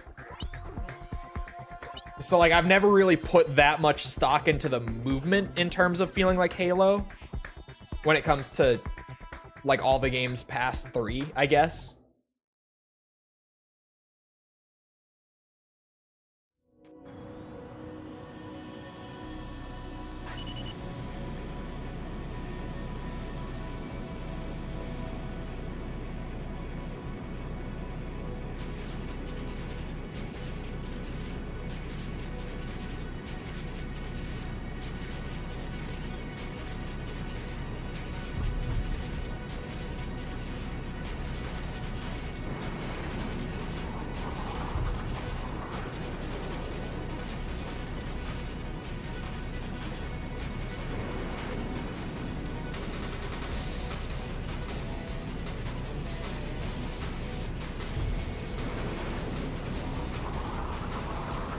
S1: So, like, I've never really put that much stock into the movement in terms of feeling like Halo when it comes to, like, all the games past 3, I guess.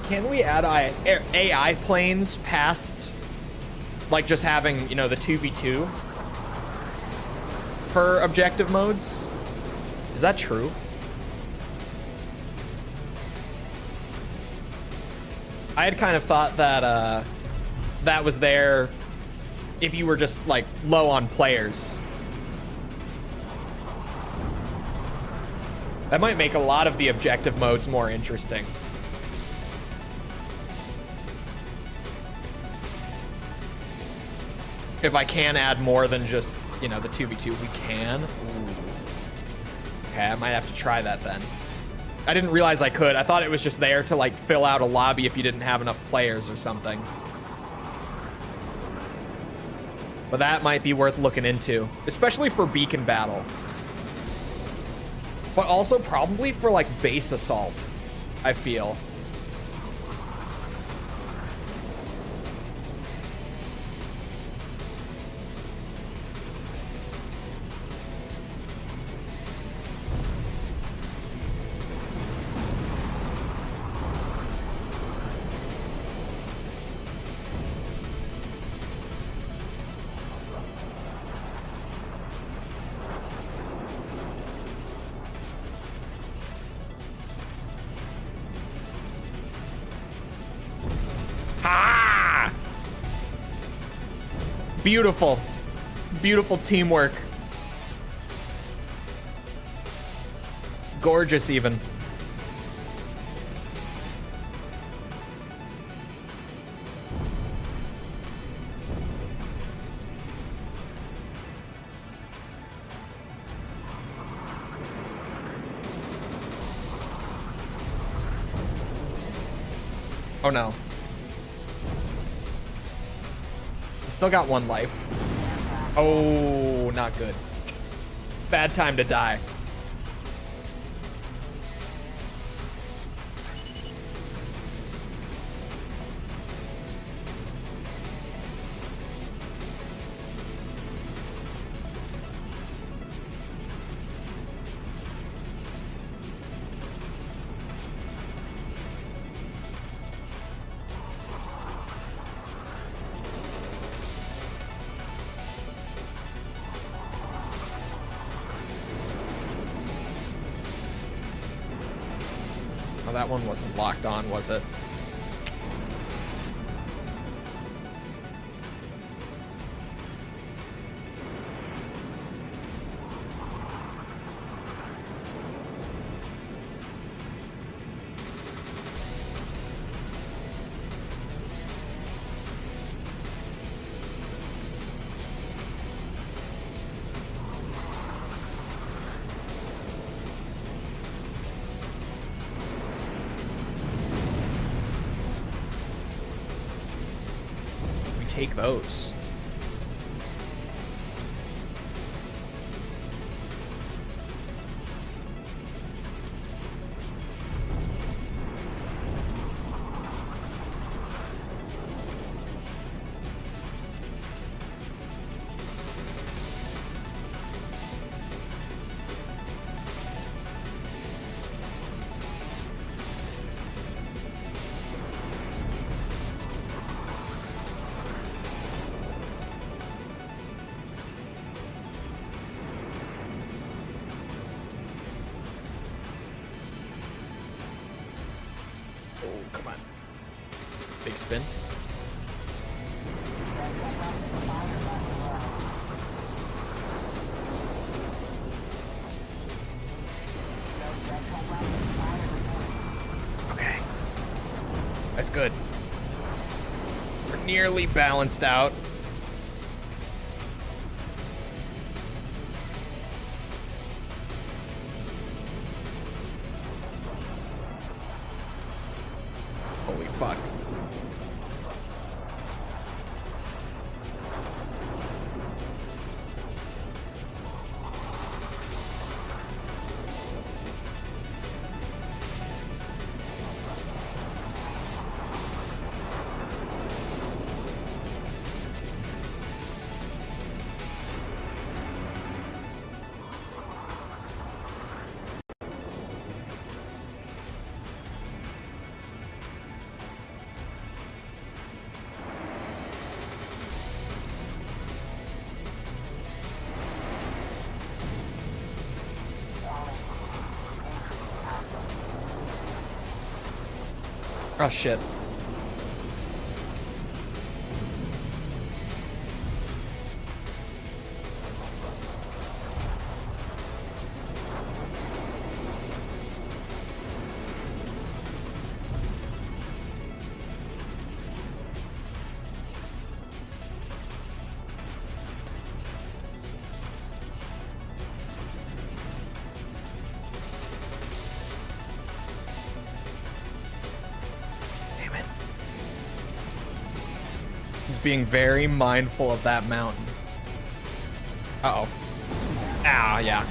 S1: Can we add AI planes past, like, just having, you know, the 2v2 for objective modes? Is that true? I had kind of thought that that was there if you were just, like, low on players. That might make a lot of the objective modes more interesting. If I can add more than just, you know, the 2v2, we can. Ooh. Okay, I might have to try that then. I didn't realize I could. I thought it was just there to, like, fill out a lobby if you didn't have enough players or something. But that might be worth looking into, especially for beacon battle. But also probably for, like, base assault, I feel. Beautiful. Beautiful teamwork. Gorgeous, even. Oh no. Still got 1 life. Oh, not good. Bad time to die. Oh, that one wasn't locked on, was it? Take those. Big spin. Okay. That's good. We're nearly balanced out. Holy fuck. Oh shit. Being very mindful of that mountain. Uh-oh. Ah, yeah.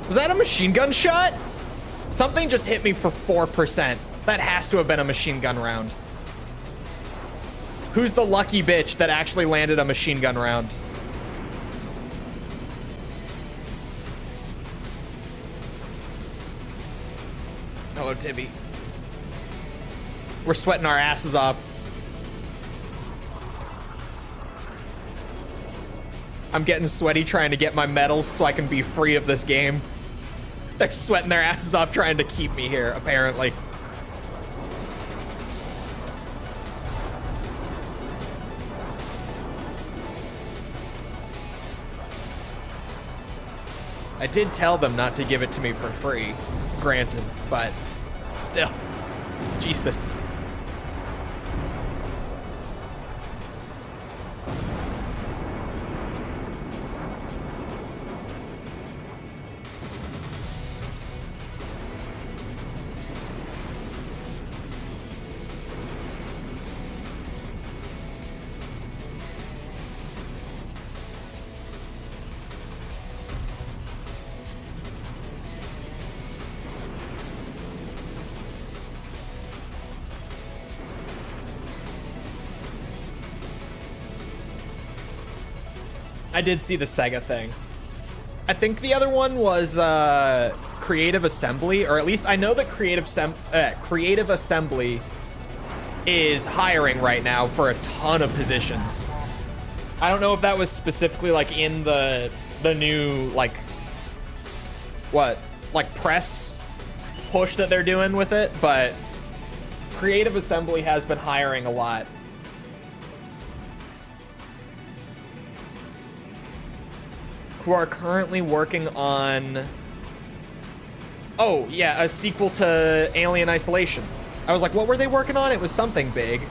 S1: Was that a machine gun shot? Something just hit me for 4%. That has to have been a machine gun round. Who's the lucky bitch that actually landed a machine gun round? Hello, Tibby. We're sweating our asses off. I'm getting sweaty trying to get my medals so I can be free of this game. They're sweating their asses off trying to keep me here, apparently. I did tell them not to give it to me for free, granted, but still, Jesus. I did see the Sega thing. I think the other one was Creative Assembly, or at least I know that Creative Assembly is hiring right now for a ton of positions. I don't know if that was specifically like in the new like press push that they're doing with it, but Creative Assembly has been hiring a lot. Who are currently working on, oh yeah, a sequel to Alien Isolation. I was like, what were they working on? It was something big.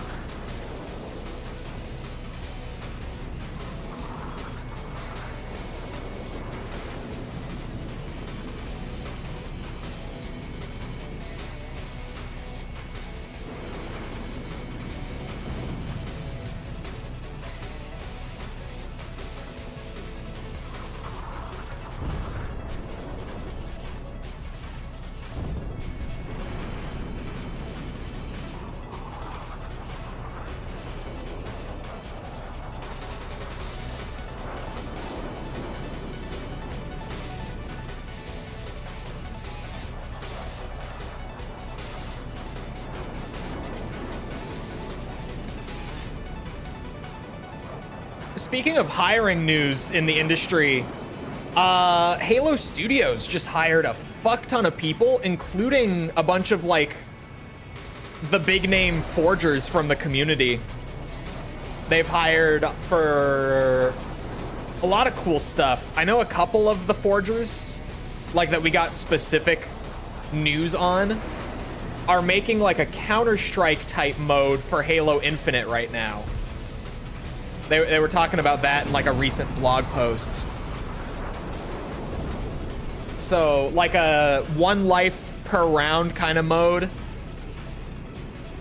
S1: Speaking of hiring news in the industry, Halo Studios just hired a fuck ton of people, including a bunch of like the big name forgers from the community. They've hired for a lot of cool stuff. I know a couple of the forgers, like that we got specific news on, are making like a Counter-Strike type mode for Halo Infinite right now. They were talking about that in like a recent blog post. So like a 1 life per round kind of mode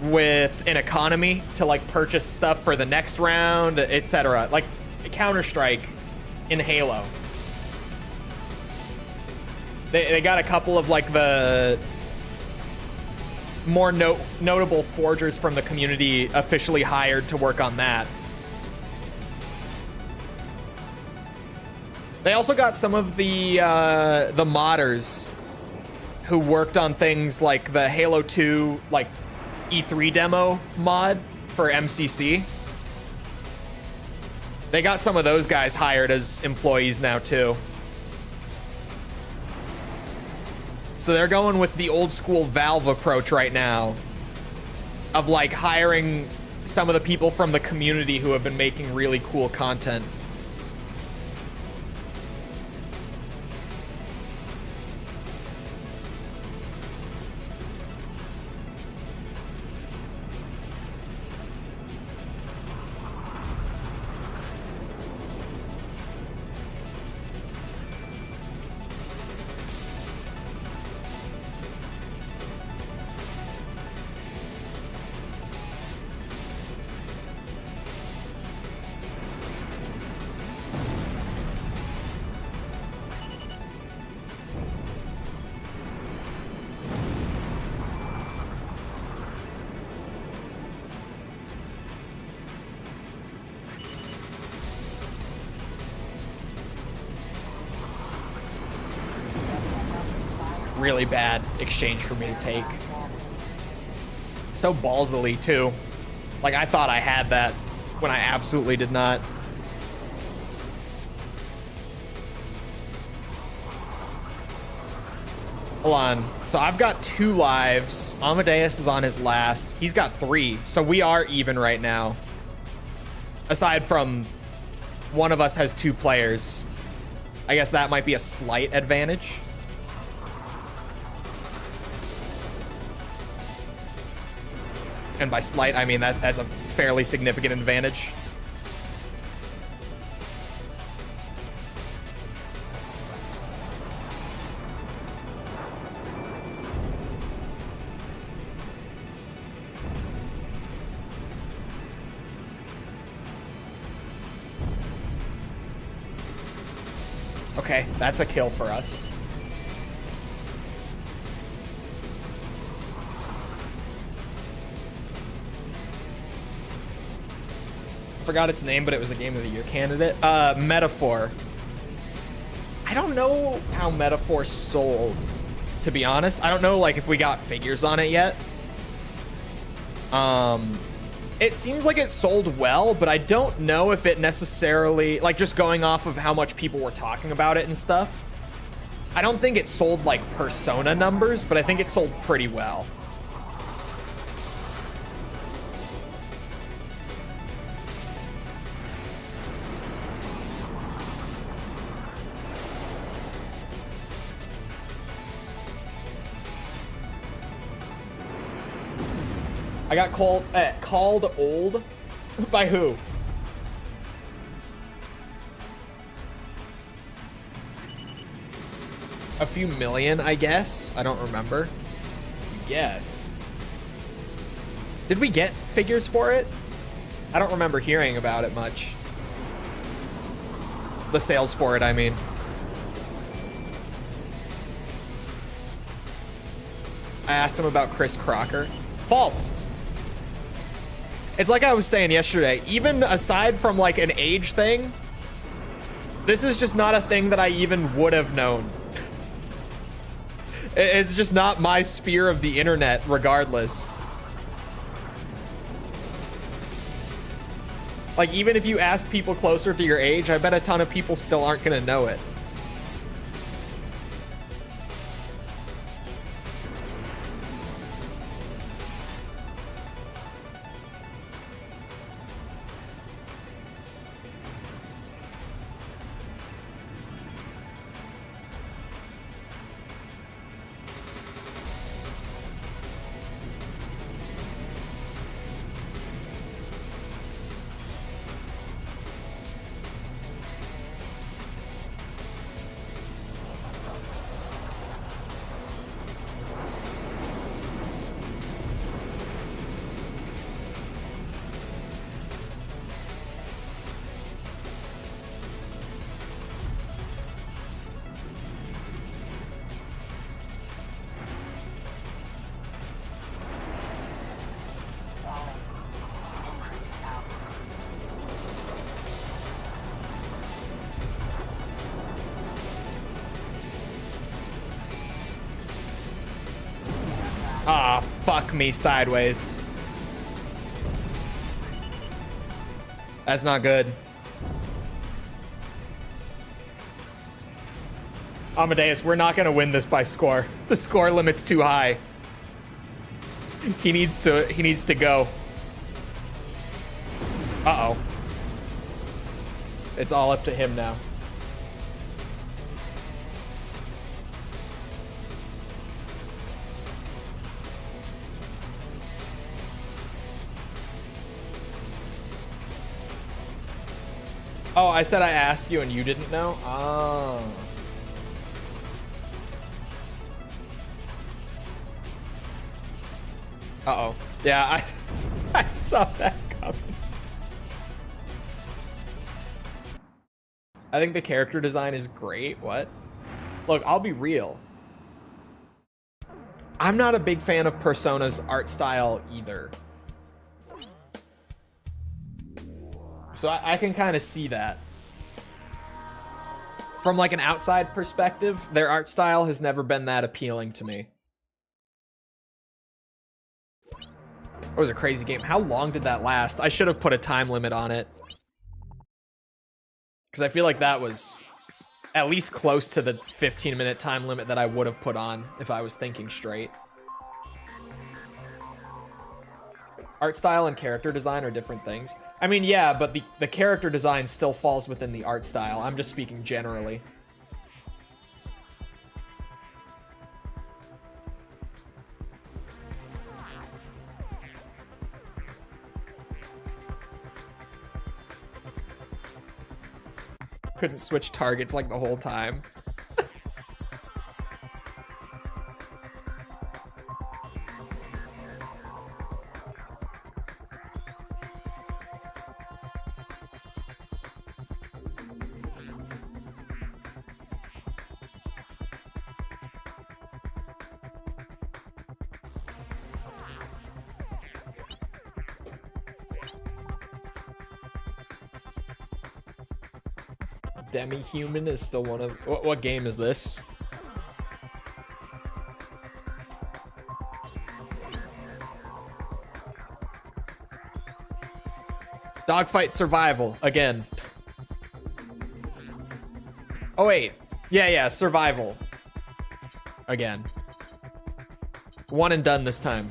S1: with an economy to like purchase stuff for the next round, etc. Like Counter-Strike in Halo. They got a couple of like the more notable forgers from the community officially hired to work on that. They also got some of the modders who worked on things like the Halo 2 like E3 demo mod for MCC. They got some of those guys hired as employees now too. So they're going with the old school Valve approach right now of like hiring some of the people from the community who have been making really cool content. Really bad exchange for me to take. So ballsily too. Like I thought I had that when I absolutely did not. Hold on. So I've got 2 lives. Amadeus is on his last. He's got 3. So we are even right now. Aside from one of us has 2 players. I guess that might be a slight advantage. And by slight, I mean that's a fairly significant advantage. Okay, that's a kill for us. Forgot its name, but it was a Game of the Year candidate. Metaphor. I don't know how Metaphor sold, to be honest. I don't know like if we got figures on it yet. It seems like it sold well, but I don't know if it necessarily, like just going off of how much people were talking about it and stuff. I don't think it sold like Persona numbers, but I think it sold pretty well. I got called old by who? A few million, I guess. I don't remember. Yes. Did we get figures for it? I don't remember hearing about it much. The sales for it, I mean. I asked him about Chris Crocker. False. It's like I was saying yesterday, even aside from like an age thing, this is just not a thing that I even would have known. It's just not my sphere of the internet regardless. Like even if you ask people closer to your age, I bet a ton of people still aren't gonna know it. Ah, fuck me sideways. That's not good. Amadeus, we're not gonna win this by score. The score limit's too high. He needs to go. Uh-oh. It's all up to him now. Oh, I said I asked you and you didn't know? Oh. Uh-oh. Yeah, I saw that coming. I think the character design is great. What? Look, I'll be real. I'm not a big fan of Persona's art style either. So I can kind of see that. From like an outside perspective, their art style has never been that appealing to me. It was a crazy game. How long did that last? I should have put a time limit on it. Because I feel like that was at least close to the 15-minute time limit that I would have put on if I was thinking straight. Art style and character design are different things. I mean, yeah, but the character design still falls within the art style. I'm just speaking generally. Couldn't switch targets like the whole time. Demi-human is still one of... What game is this? Dogfight survival, again. Oh, wait. Yeah, survival. Again. One and done this time.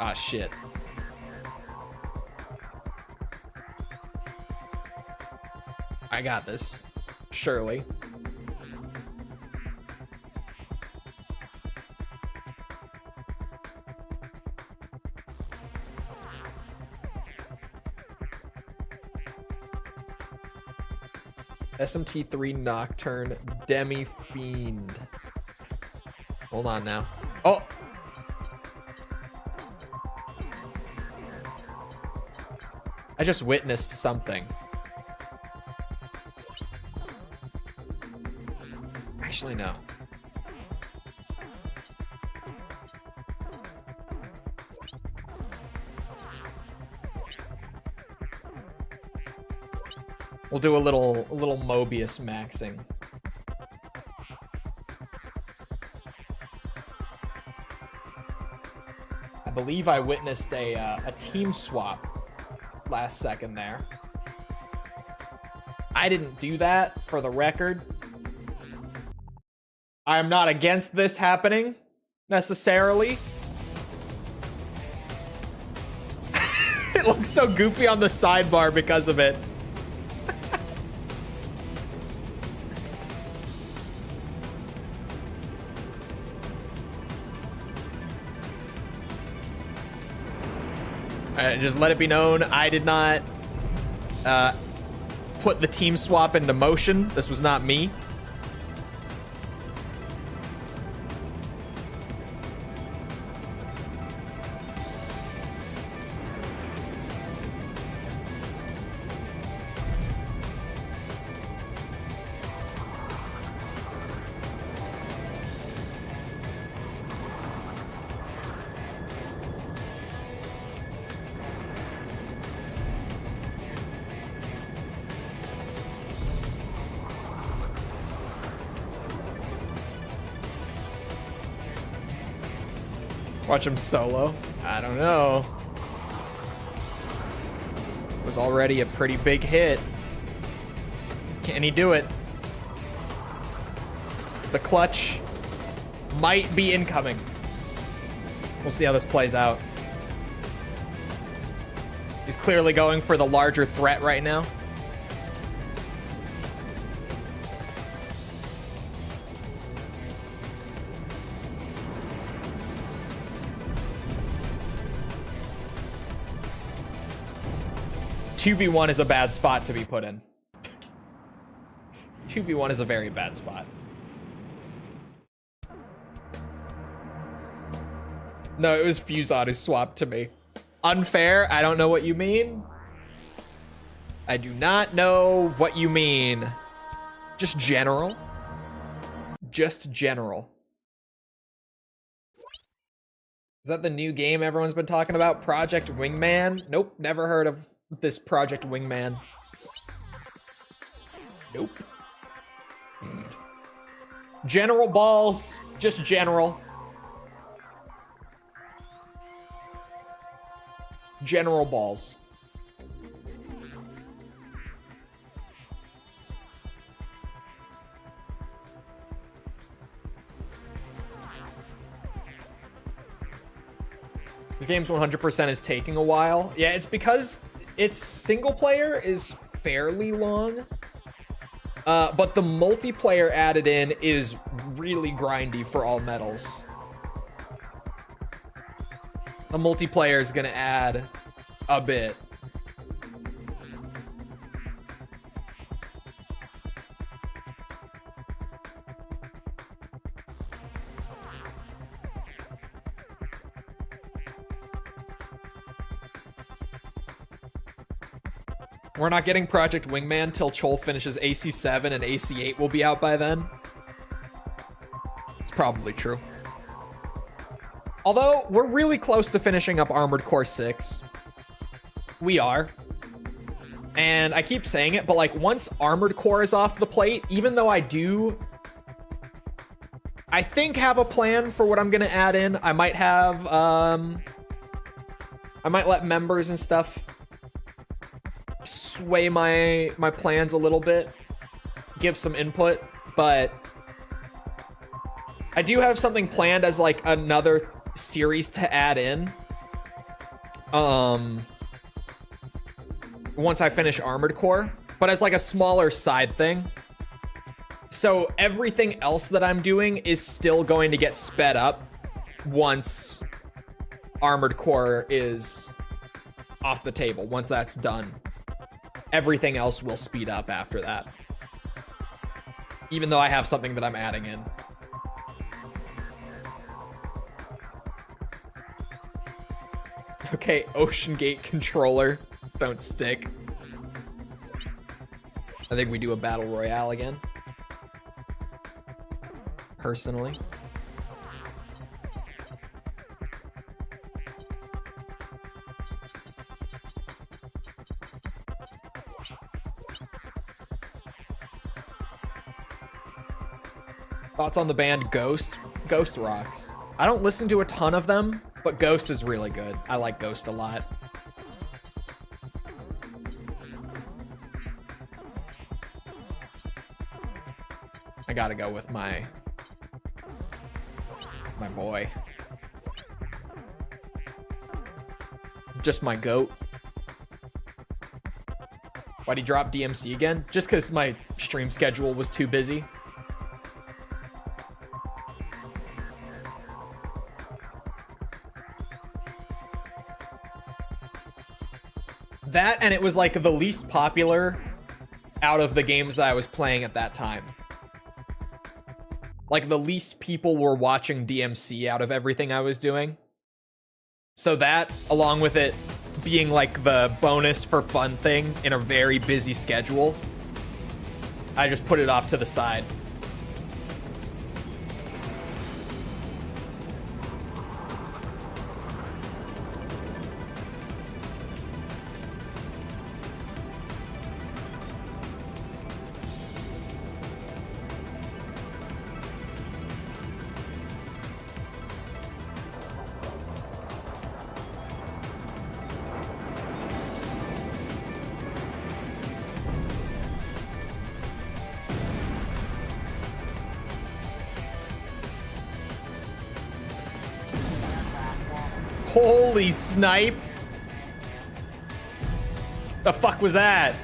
S1: Ah, shit. I got this. Surely. SMT3 Nocturne Demi Fiend. Hold on now. Oh! I just witnessed something. Actually, no. We'll do a little Mobius maxing. I believe I witnessed a team swap last second there. I didn't do that, for the record. I am not against this happening, necessarily. It looks so goofy on the sidebar because of it. Just let it be known, I did not put the team swap into motion. This was not me. Watch him solo. I don't know. It was already a pretty big hit. Can he do it? The clutch might be incoming. We'll see how this plays out. He's clearly going for the larger threat right now. Two v one is a bad spot to be put in. 2v1 is a very bad spot. No, it was Fuson who swapped to me. Unfair? I don't know what you mean. I do not know what you mean. Just general. Just general. Is that the new game everyone's been talking about? Project Wingman? Nope, never heard of this Project Wingman. Nope. General balls. Just general. General balls. This game's 100% is taking a while. Yeah, it's because its single player is fairly long. But the multiplayer added in is really grindy for all metals. The multiplayer is gonna add a bit. We're not getting Project Wingman till Chole finishes AC7 and AC8 will be out by then. probably true. Although, we're really close to finishing up Armored Core 6. We are. And I keep saying it, but like once Armored Core is off the plate, even though I do, I think have a plan for what I'm gonna add in. I might have, I might let members and stuff sway my plans a little bit, give some input, but I do have something planned as like another series to add in. Once I finish Armored Core, but as like a smaller side thing. So everything else that I'm doing is still going to get sped up once Armored Core is off the table. Once that's done, everything else will speed up after that. Even though I have something that I'm adding in. Okay, Ocean Gate controller. Don't stick. I think we do a battle royale again. Personally. Thoughts on the band Ghost? Ghost rocks. I don't listen to a ton of them, but Ghost is really good. I like Ghost a lot. I gotta go with my boy. Just my goat. Why'd he drop DMC again? Just because my stream schedule was too busy. That, and it was like the least popular out of the games that I was playing at that time. Like the least people were watching DMC out of everything I was doing. So that, along with it being like the bonus for fun thing in a very busy schedule, I just put it off to the side. Holy snipe. The fuck was that?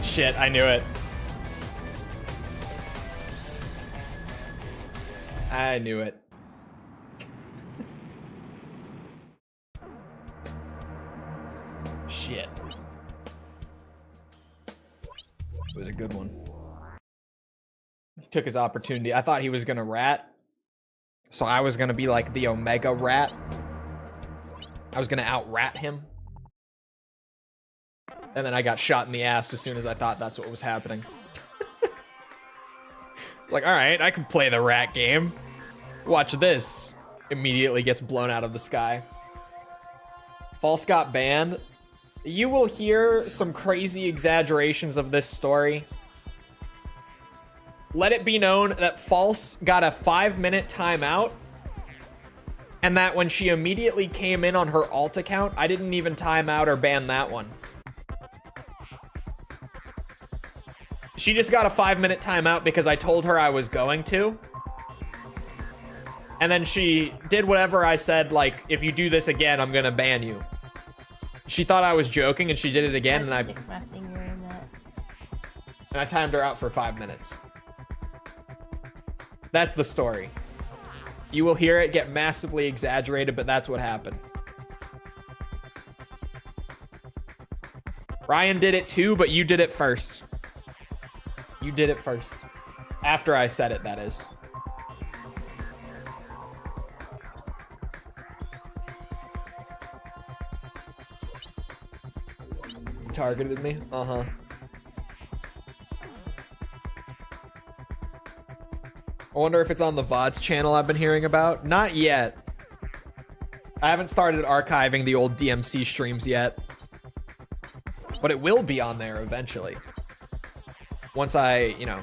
S1: Shit, I knew it. I knew it. Shit. It was a good one. He took his opportunity. I thought he was gonna rat. So I was gonna be like the Omega rat. I was gonna out-rat him. And then I got shot in the ass as soon as I thought that's what was happening. It's like, alright, I can play the rat game. Watch this. Immediately gets blown out of the sky. False got banned. You will hear some crazy exaggerations of this story. Let it be known that False got a 5-minute timeout, and that when she immediately came in on her alt account, I didn't even time out or ban that one. She just got a 5-minute timeout because I told her I was going to. And then she did whatever I said, like, if you do this again, I'm gonna ban you. She thought I was joking and she did it again, and I timed her out for 5 minutes. That's the story. You will hear it get massively exaggerated, but that's what happened. Ryan did it too, but you did it first. You did it first. After I said it, that is. Targeted me? Uh-huh. I wonder if it's on the VODs channel I've been hearing about. Not yet. I haven't started archiving the old DMC streams yet. But it will be on there eventually. Once I, you know,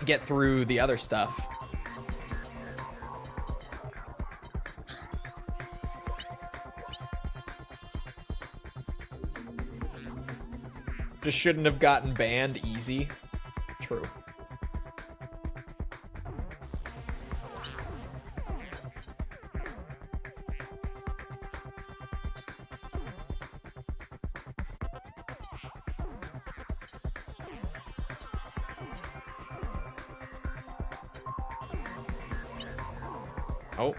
S1: get through the other stuff. Just shouldn't have gotten banned easy. True. Oh.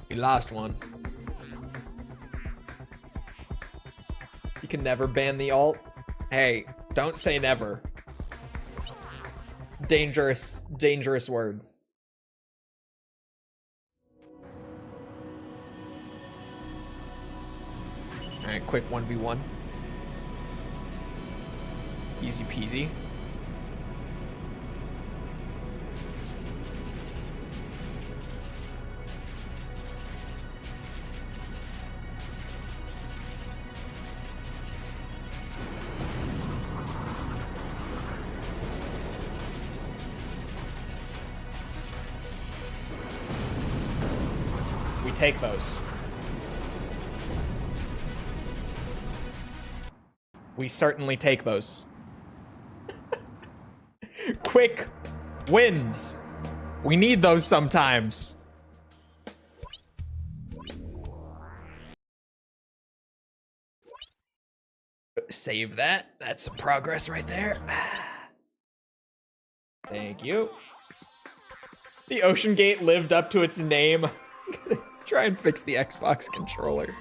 S1: We lost one. You can never ban the alt. Hey, don't say never. Dangerous, dangerous word. Alright, quick 1v1. Easy peasy. Take those. We certainly take those. Quick wins. We need those sometimes. Save that. That's some progress right there. Thank you. The Ocean Gate lived up to its name. Try and fix the Xbox controller.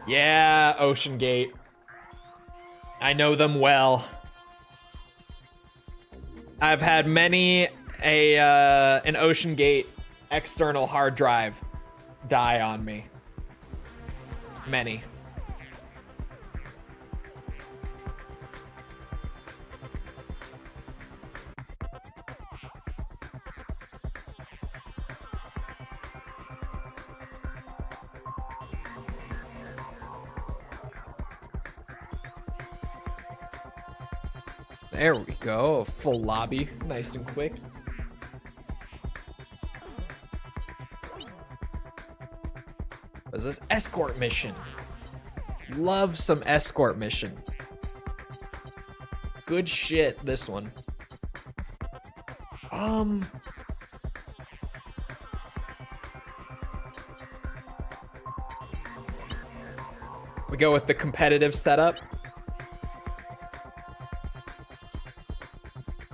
S1: Yeah, Ocean Gate. I know them well. I've had many an Ocean Gate external hard drive die on me. Many. There we go, a full lobby, nice and quick. What is this? Escort mission. Love some escort mission. Good shit, this one. We go with the competitive setup.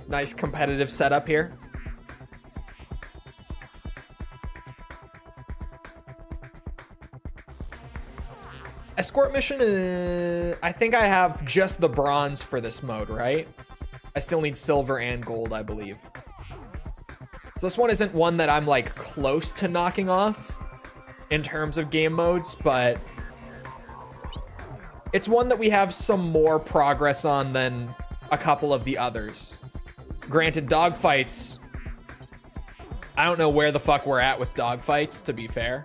S1: Nice competitive setup here. Escort mission, I think I have just the bronze for this mode, right? I still need silver and gold, I believe. So this one isn't one that I'm like close to knocking off in terms of game modes, but it's one that we have some more progress on than a couple of the others. Granted, dogfights, I don't know where the fuck we're at with dogfights, to be fair.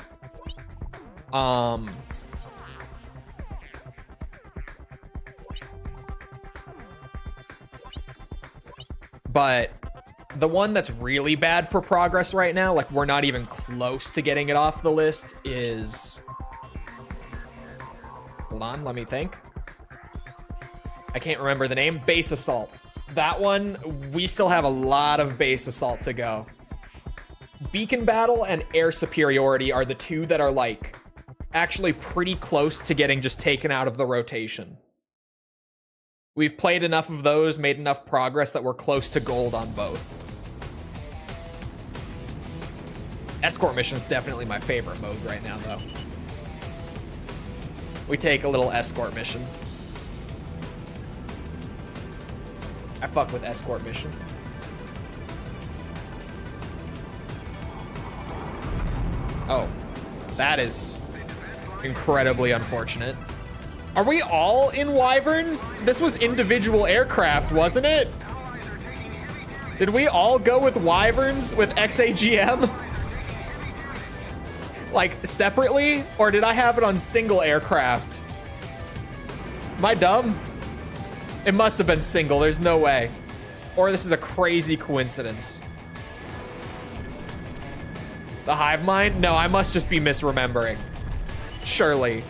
S1: But the one that's really bad for progress right now, like we're not even close to getting it off the list, is... Hold on, let me think. I can't remember the name. Base Assault. That one, we still have a lot of Base Assault to go. Beacon Battle and Air Superiority are the two that are like actually pretty close to getting just taken out of the rotation. We've played enough of those, made enough progress that we're close to gold on both. Escort mission's definitely my favorite mode right now, though. We take a little escort mission. I fuck with escort mission. Oh, that is incredibly unfortunate. Are we all in Wyverns? This was individual aircraft, wasn't it? Did we all go with Wyverns with XAGM? Like, separately? Or did I have it on single aircraft? Am I dumb? It must have been single, there's no way. Or this is a crazy coincidence. The hive mind? No, I must just be misremembering. Surely.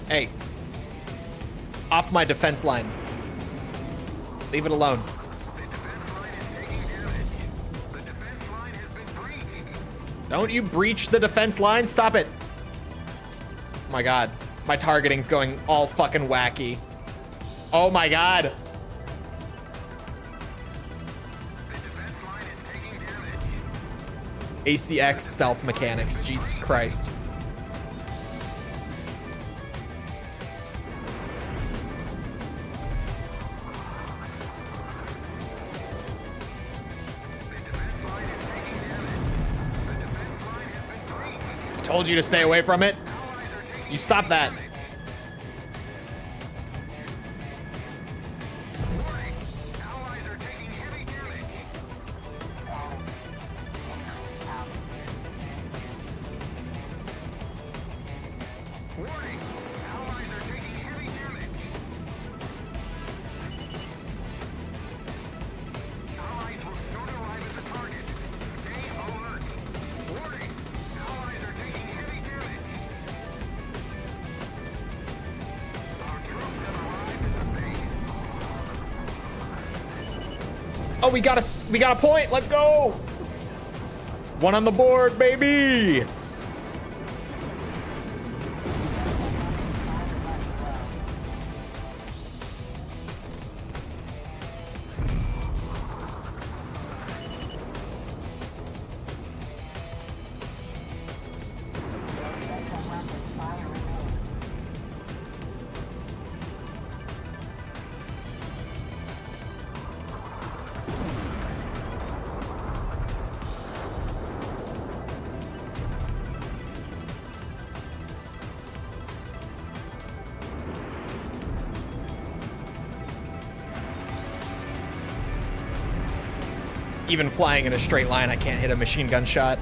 S1: Hey, off my defense line. Leave it alone. Don't you breach the defense line? Stop it. Oh my God, my targeting's going all fucking wacky. Oh my God. ACX stealth mechanics, Jesus Christ. Told you to stay away from it. You stop that. Oh, we got a point. Let's go. One on the board, baby. Even flying in a straight line, I can't hit a machine gun shot.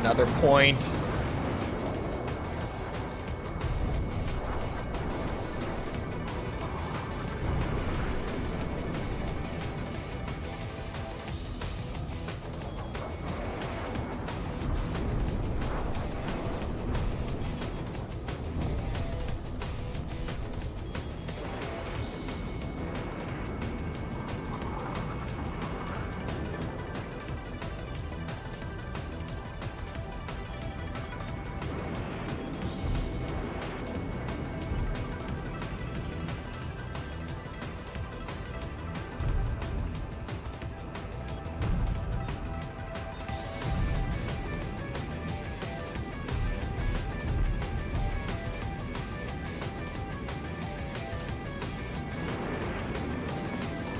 S1: Another point.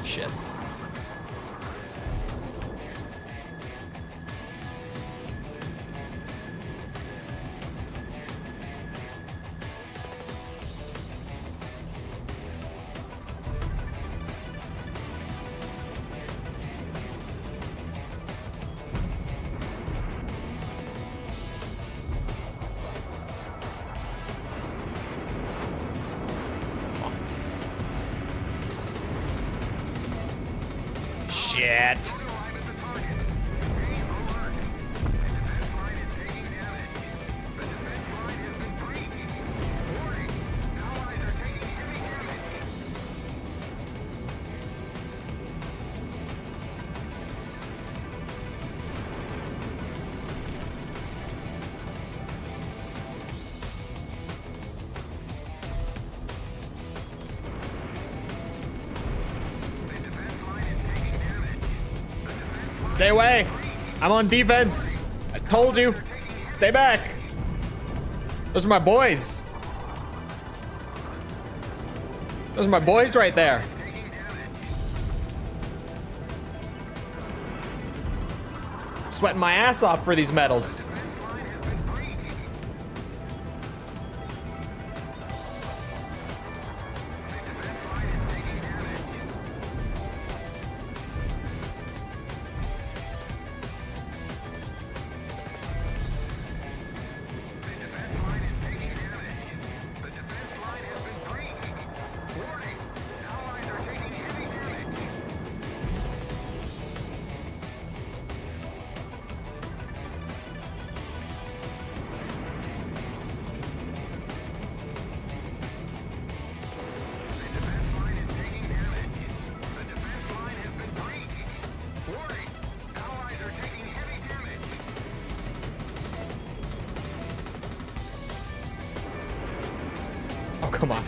S1: Shit. Shit. Stay away. I'm on defense. I told you. Stay back. Those are my boys. Those are my boys right there. Sweating my ass off for these medals. Oh, come on.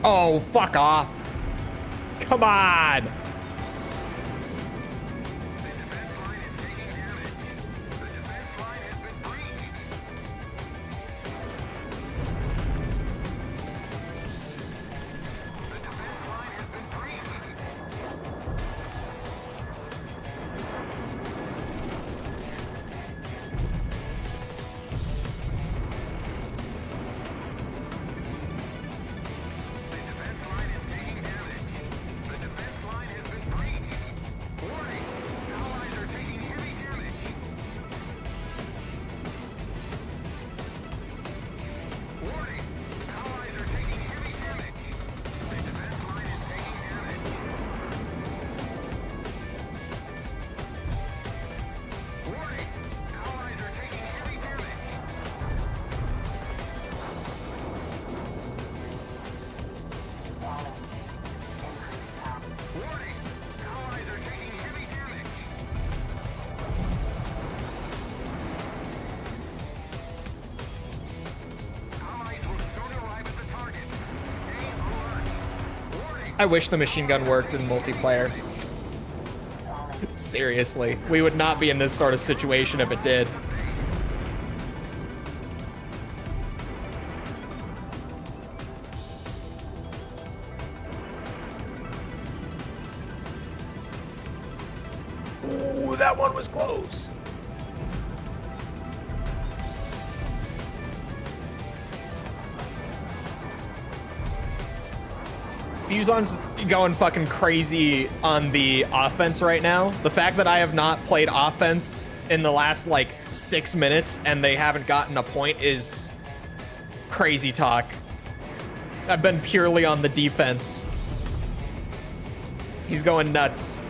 S1: Oh, fuck off. Come on. I wish the machine gun worked in multiplayer. Seriously, we would not be in this sort of situation if it did. Ooh, that one was close. Fuzon's going fucking crazy on the offense right now. The fact that I have not played offense in the last like 6 minutes and they haven't gotten a point is crazy talk. I've been purely on the defense. He's going nuts.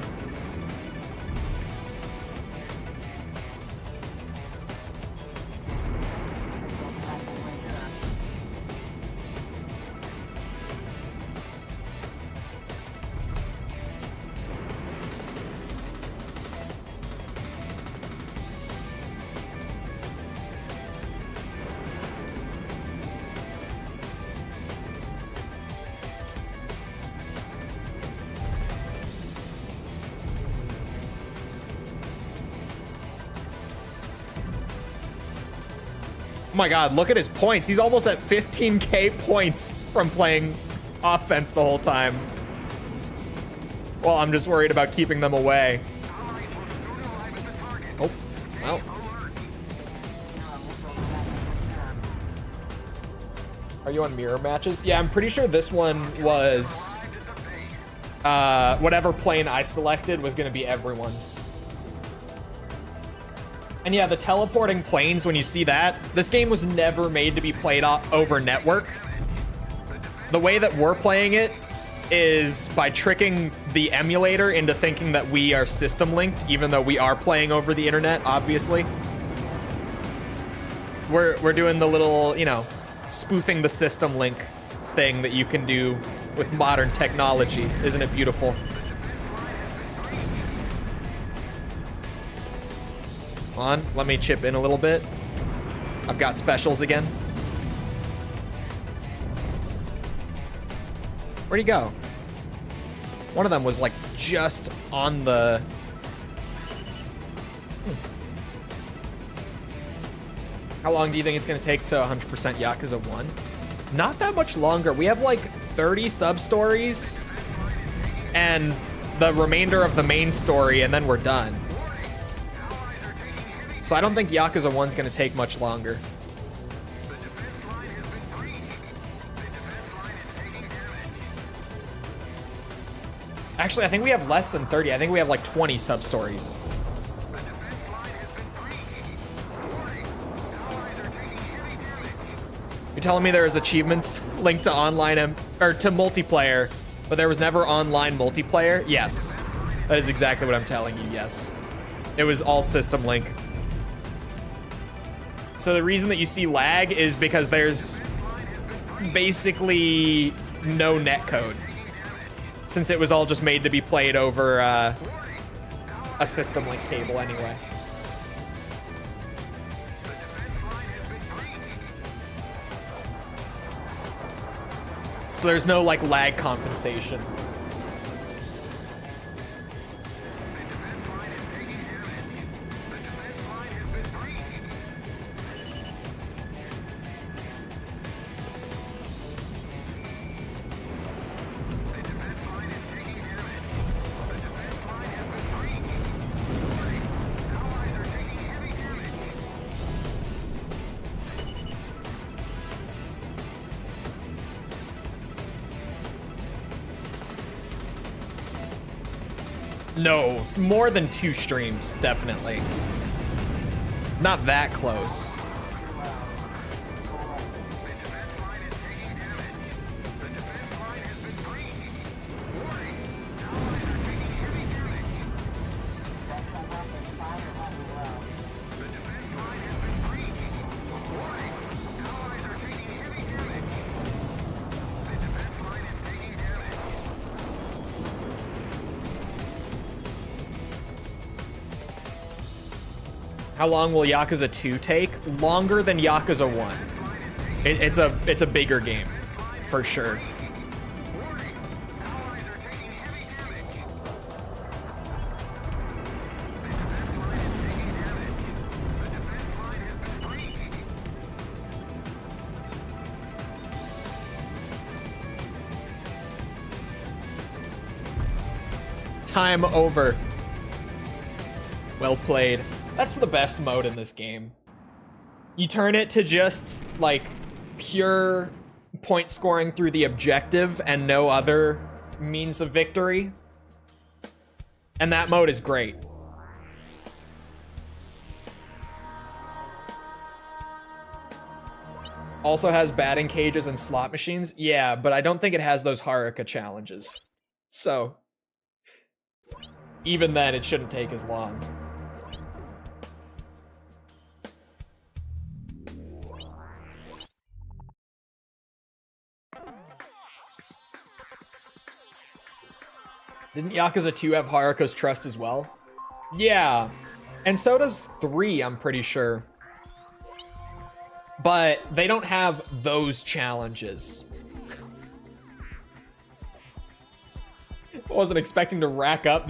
S1: Oh my god, look at his points. He's almost at 15k points from playing offense the whole time. Well, I'm just worried about keeping them away. Oh, well. Are you on mirror matches? Yeah, I'm pretty sure this one was... whatever plane I selected was gonna be everyone's. And yeah, the teleporting planes, when you see that, this game was never made to be played over network. The way that we're playing it is by tricking the emulator into thinking that we are system linked, even though we are playing over the internet, obviously. We're doing the little, you know, spoofing the system link thing that you can do with modern technology. Isn't it beautiful? On, let me chip in a little bit. I've got specials again. Where'd he go? One of them was like just on the... How long do you think it's gonna take to 100% Yakuza 1? Not that much longer. We have like 30 sub-stories and the remainder of the main story, and then we're done. So I don't think Yakuza 1's gonna take much longer. Actually, I think we have less than 30. I think we have like 20 sub-stories. You're telling me there was achievements linked to online or to multiplayer, but there was never online multiplayer? Yes. That is exactly what I'm telling you, yes. It was all system link. So the reason that you see lag is because there's basically no netcode, since it was all just made to be played over a system link cable anyway. So there's no like lag compensation. No, more than 2 streams, definitely. Not that close. How long will Yakuza 2 take? Longer than Yakuza 1. It's a bigger game, for sure. time over. Well played. That's the best mode in this game. You turn it to just, like, pure point scoring through the objective and no other means of victory. And that mode is great. Also has batting cages and slot machines. Yeah, but I don't think it has those Haruka challenges. So, even then, it shouldn't take as long. Didn't Yakuza 2 have Haruka's trust as well? Yeah, and so does 3, I'm pretty sure. But they don't have those challenges. I wasn't expecting to rack up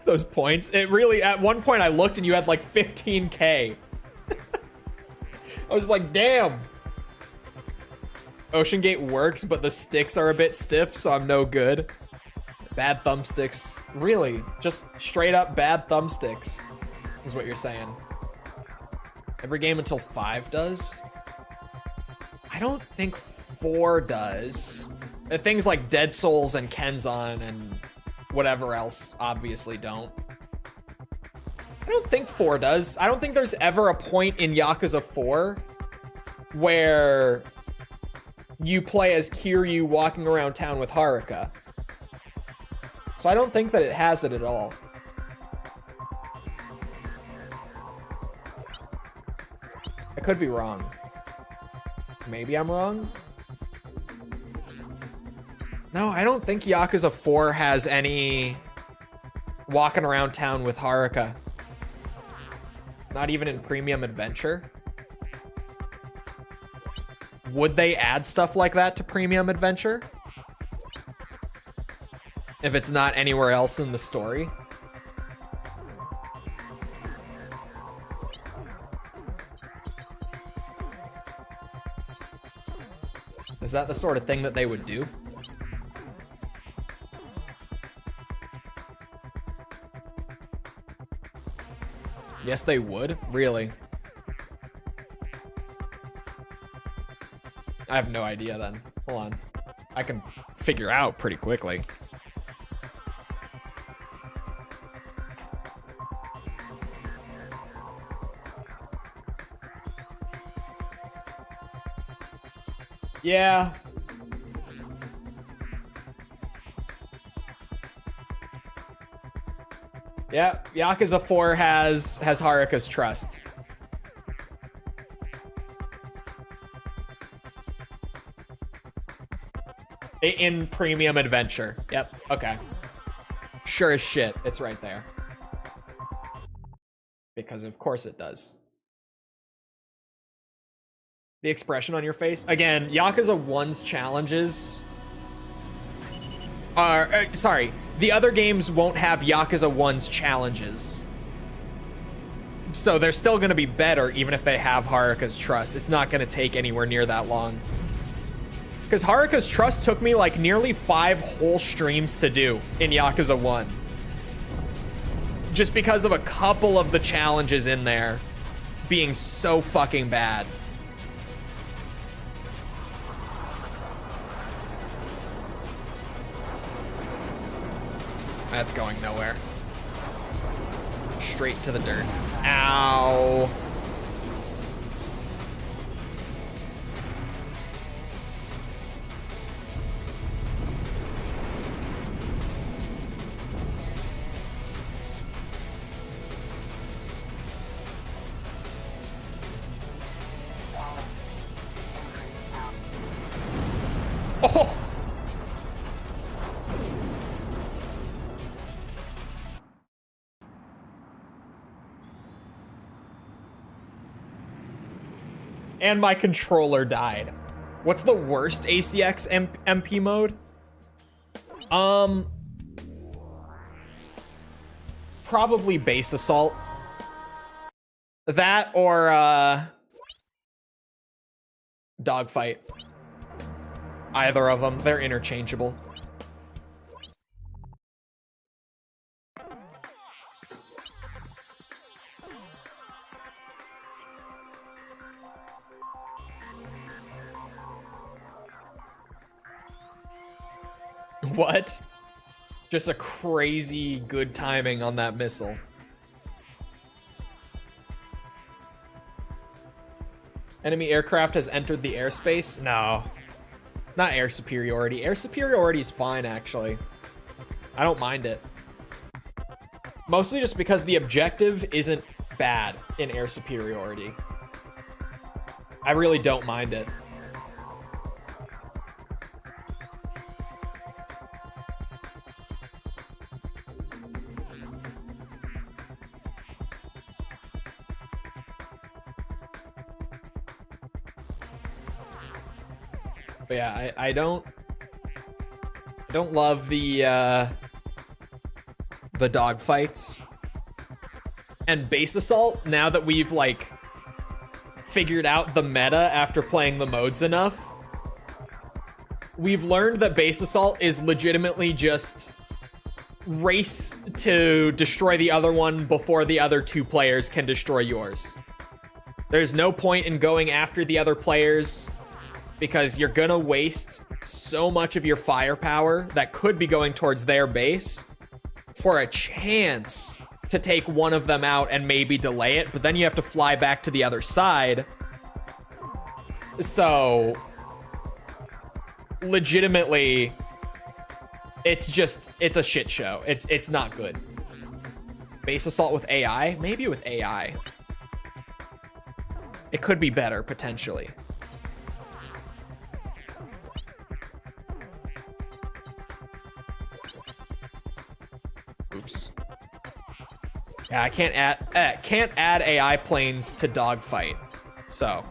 S1: those points. It really, at one point I looked and you had like 15K. I was like, damn. Ocean Gate works, but the sticks are a bit stiff, so I'm no good. Bad thumbsticks. Really, just straight up bad thumbsticks is what you're saying. Every game until 5 does? I don't think 4 does. Things like Dead Souls and Kenzan and whatever else obviously don't. I don't think 4 does. I don't think there's ever a point in Yakuza 4 where you play as Kiryu walking around town with Haruka. So I don't think that it has it at all. I could be wrong. Maybe I'm wrong? No, I don't think Yakuza 4 has any walking around town with Haruka. Not even in Premium Adventure. Would they add stuff like that to Premium Adventure? If it's not anywhere else in the story? Is that the sort of thing that they would do? Yes, they would? Really? I have no idea then. Hold on. I can figure out pretty quickly. Yeah. Yeah, Yakuza 4 has Haruka's trust. In Premium Adventure. Yep, okay. Sure as shit, it's right there. Because of course it does. The expression on your face. Again, Yakuza 1's challenges are... sorry, the other games won't have Yakuza 1's challenges. So they're still going to be better even if they have Haruka's trust. It's not going to take anywhere near that long. Because Haruka's trust took me like nearly 5 whole streams to do in Yakuza 1. Just because of a couple of the challenges in there being so fucking bad. That's going nowhere. Straight to the dirt. Ow. Oh! And my controller died. What's the worst ACX MP mode? Probably base assault. That or dogfight. Either of them, they're interchangeable. What? Just a crazy good timing on that missile. Enemy aircraft has entered the airspace? No. Not air superiority. Air superiority is fine, actually. I don't mind it. Mostly just because the objective isn't bad in air superiority. I really don't mind it. But yeah, I don't love the dogfights. And base assault, now that we've like figured out the meta after playing the modes enough, we've learned that base assault is legitimately just race to destroy the other one before the other two players can destroy yours. There's no point in going after the other players because you're gonna waste so much of your firepower that could be going towards their base for a chance to take one of them out and maybe delay it, but then you have to fly back to the other side. So legitimately, it's a shit show. It's not good. Base assault with AI? Maybe with AI. It could be better, potentially. Oops. Yeah, I can't add AI planes to dogfight. So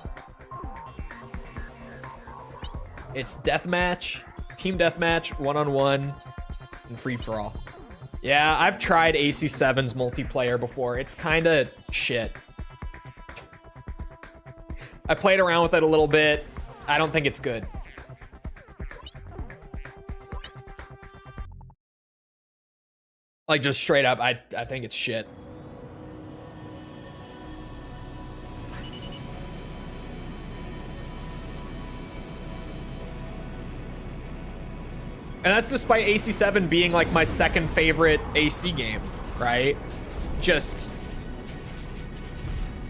S1: it's deathmatch, team deathmatch, one-on-one, and free-for-all. Yeah, I've tried AC7's multiplayer before. It's kind of shit. I played around with it a little bit. I don't think it's good. Like, just straight up, I think it's shit. And that's despite AC7 being like my second favorite AC game, right? Just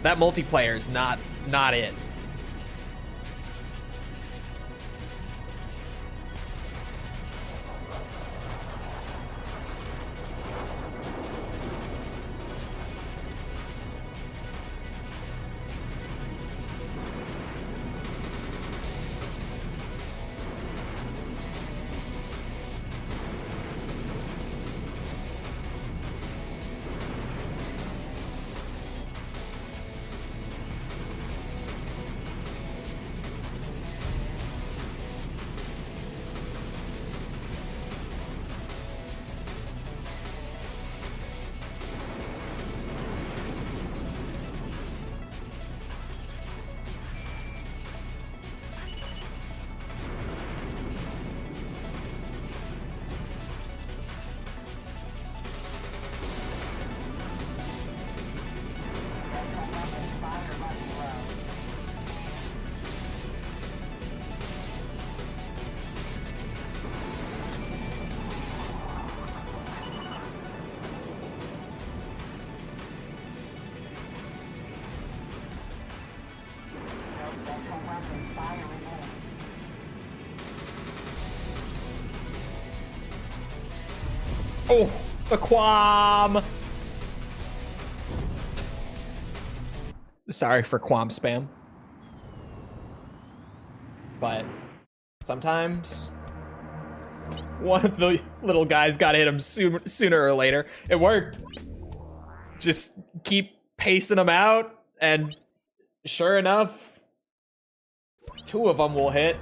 S1: that multiplayer is not it. Oh, the Quam. Sorry for Quam spam. But sometimes one of the little guys got to hit him sooner or later. It worked. Just keep pacing them out, and sure enough, two of them will hit.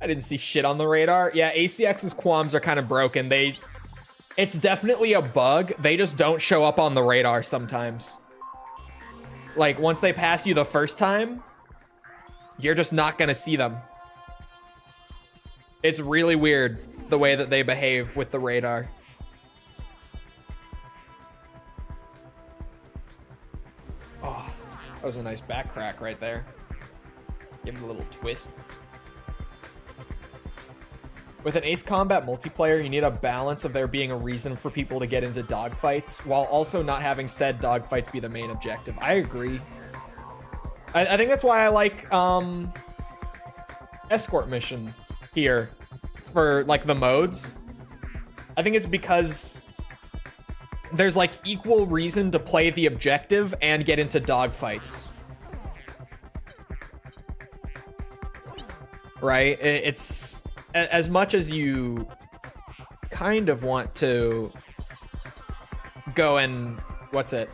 S1: I didn't see shit on the radar. Yeah, ACX's quams are kind of broken. It's definitely a bug. They just don't show up on the radar sometimes. Like, once they pass you the first time, you're just not gonna see them. It's really weird the way that they behave with the radar. Oh, that was a nice back crack right there. Give him a little twist. With an Ace Combat multiplayer, you need a balance of there being a reason for people to get into dogfights, while also not having said dogfights be the main objective. I agree. I think that's why I like Escort mission here for like the modes. I think it's because there's like equal reason to play the objective and get into dogfights. Right? It's as much as you kind of want to go and what's it?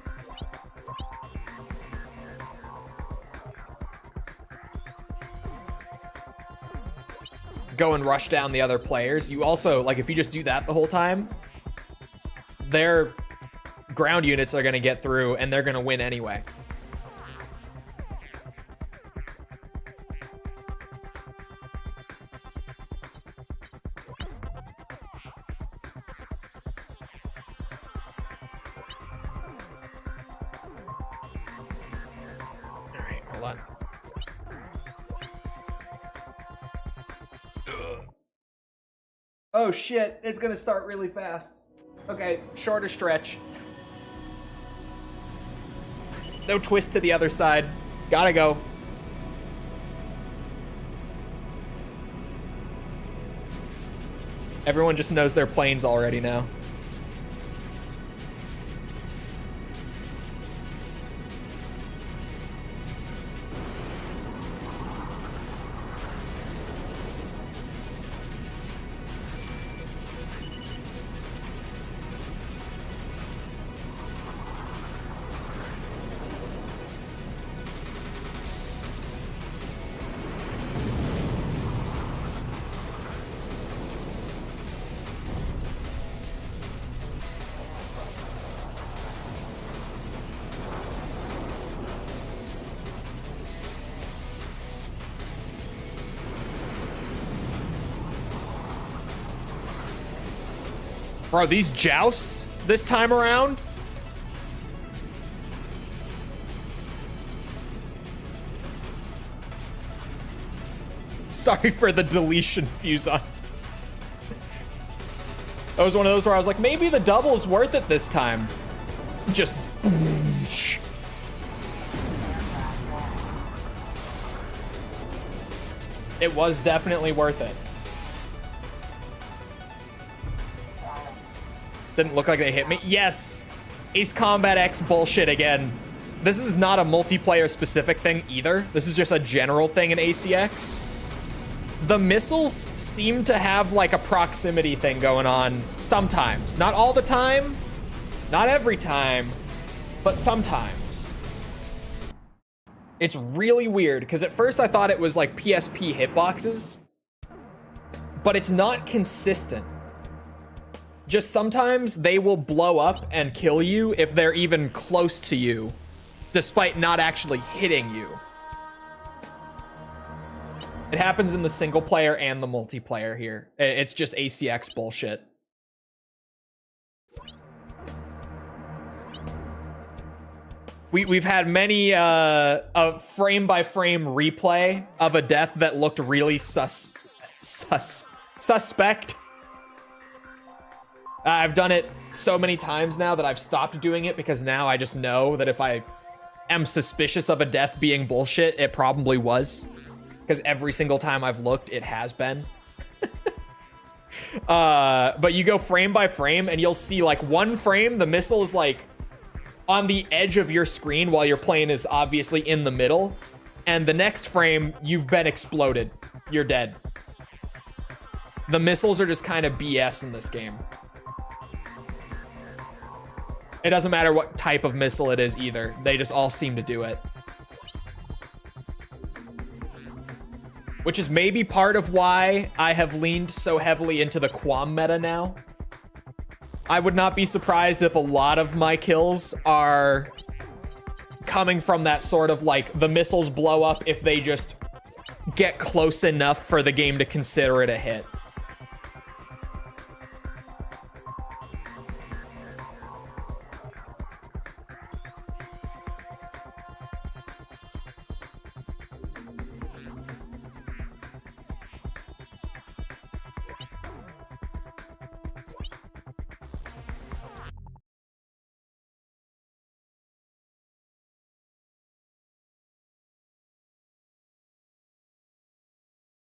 S1: Go and rush down the other players. You also, like, if you just do that the whole time, their ground units are going to get through and they're going to win anyway. All right, hold on. Oh shit, it's gonna start really fast. Okay, shorter stretch. No twist to the other side. Gotta go. Everyone just knows their planes already now. Bro, these jousts this time around? Sorry for the deletion, Fuson. That was one of those where I was like, maybe the double's worth it this time. Just... It was definitely worth it. Didn't look like they hit me. Yes! Ace Combat X bullshit again. This is not a multiplayer specific thing either. This is just a general thing in ACX. The missiles seem to have like a proximity thing going on sometimes. Not all the time, not every time, but sometimes. It's really weird because at first I thought it was like PSP hitboxes, but it's not consistent. Just sometimes they will blow up and kill you if they're even close to you, despite not actually hitting you. It happens in the single player and the multiplayer here. It's just ACX bullshit. We've had many a frame by frame replay of a death that looked really suspect. I've done it so many times now that I've stopped doing it because now I just know that if I am suspicious of a death being bullshit, it probably was. Because every single time I've looked, it has been. But you go frame by frame and you'll see like one frame, the missile is like on the edge of your screen while your plane is obviously in the middle. And the next frame, you've been exploded. You're dead. The missiles are just kind of BS in this game. It doesn't matter what type of missile it is either. They just all seem to do it. Which is maybe part of why I have leaned so heavily into the Quam meta now. I would not be surprised if a lot of my kills are coming from that sort of like the missiles blow up if they just get close enough for the game to consider it a hit.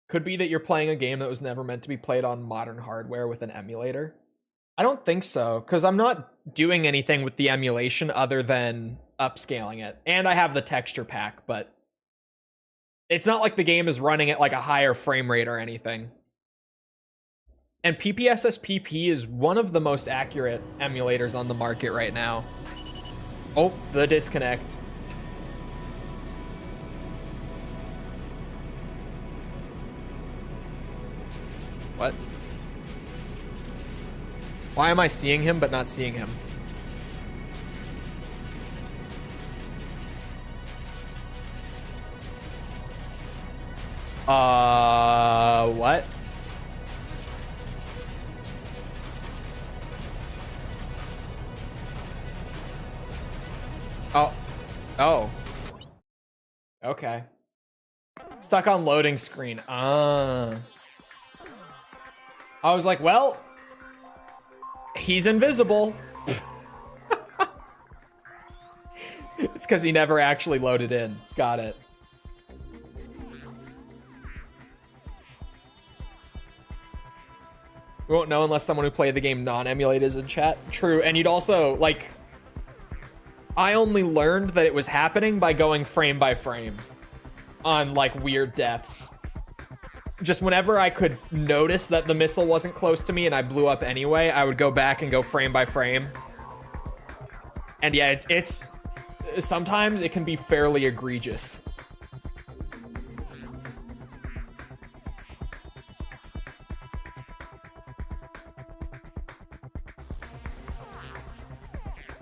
S1: Could be that you're playing a game that was never meant to be played on modern hardware with an emulator. I don't think so, because I'm not doing anything with the emulation other than upscaling it. And I have the texture pack, but it's not like the game is running at like a higher frame rate or anything. And PPSSPP is one of the most accurate emulators on the market right now. Oh, the disconnect. What? Why am I seeing him but not seeing him? What? Oh. Okay. Stuck on loading screen. I was like, well, he's invisible. It's because he never actually loaded in. Got it. We won't know unless someone who played the game non-emulated is in chat. True, and you'd also, like, I only learned that it was happening by going frame by frame on, like, weird deaths. Just whenever I could notice that the missile wasn't close to me and I blew up anyway, I would go back and go frame by frame. And yeah, it's sometimes it can be fairly egregious.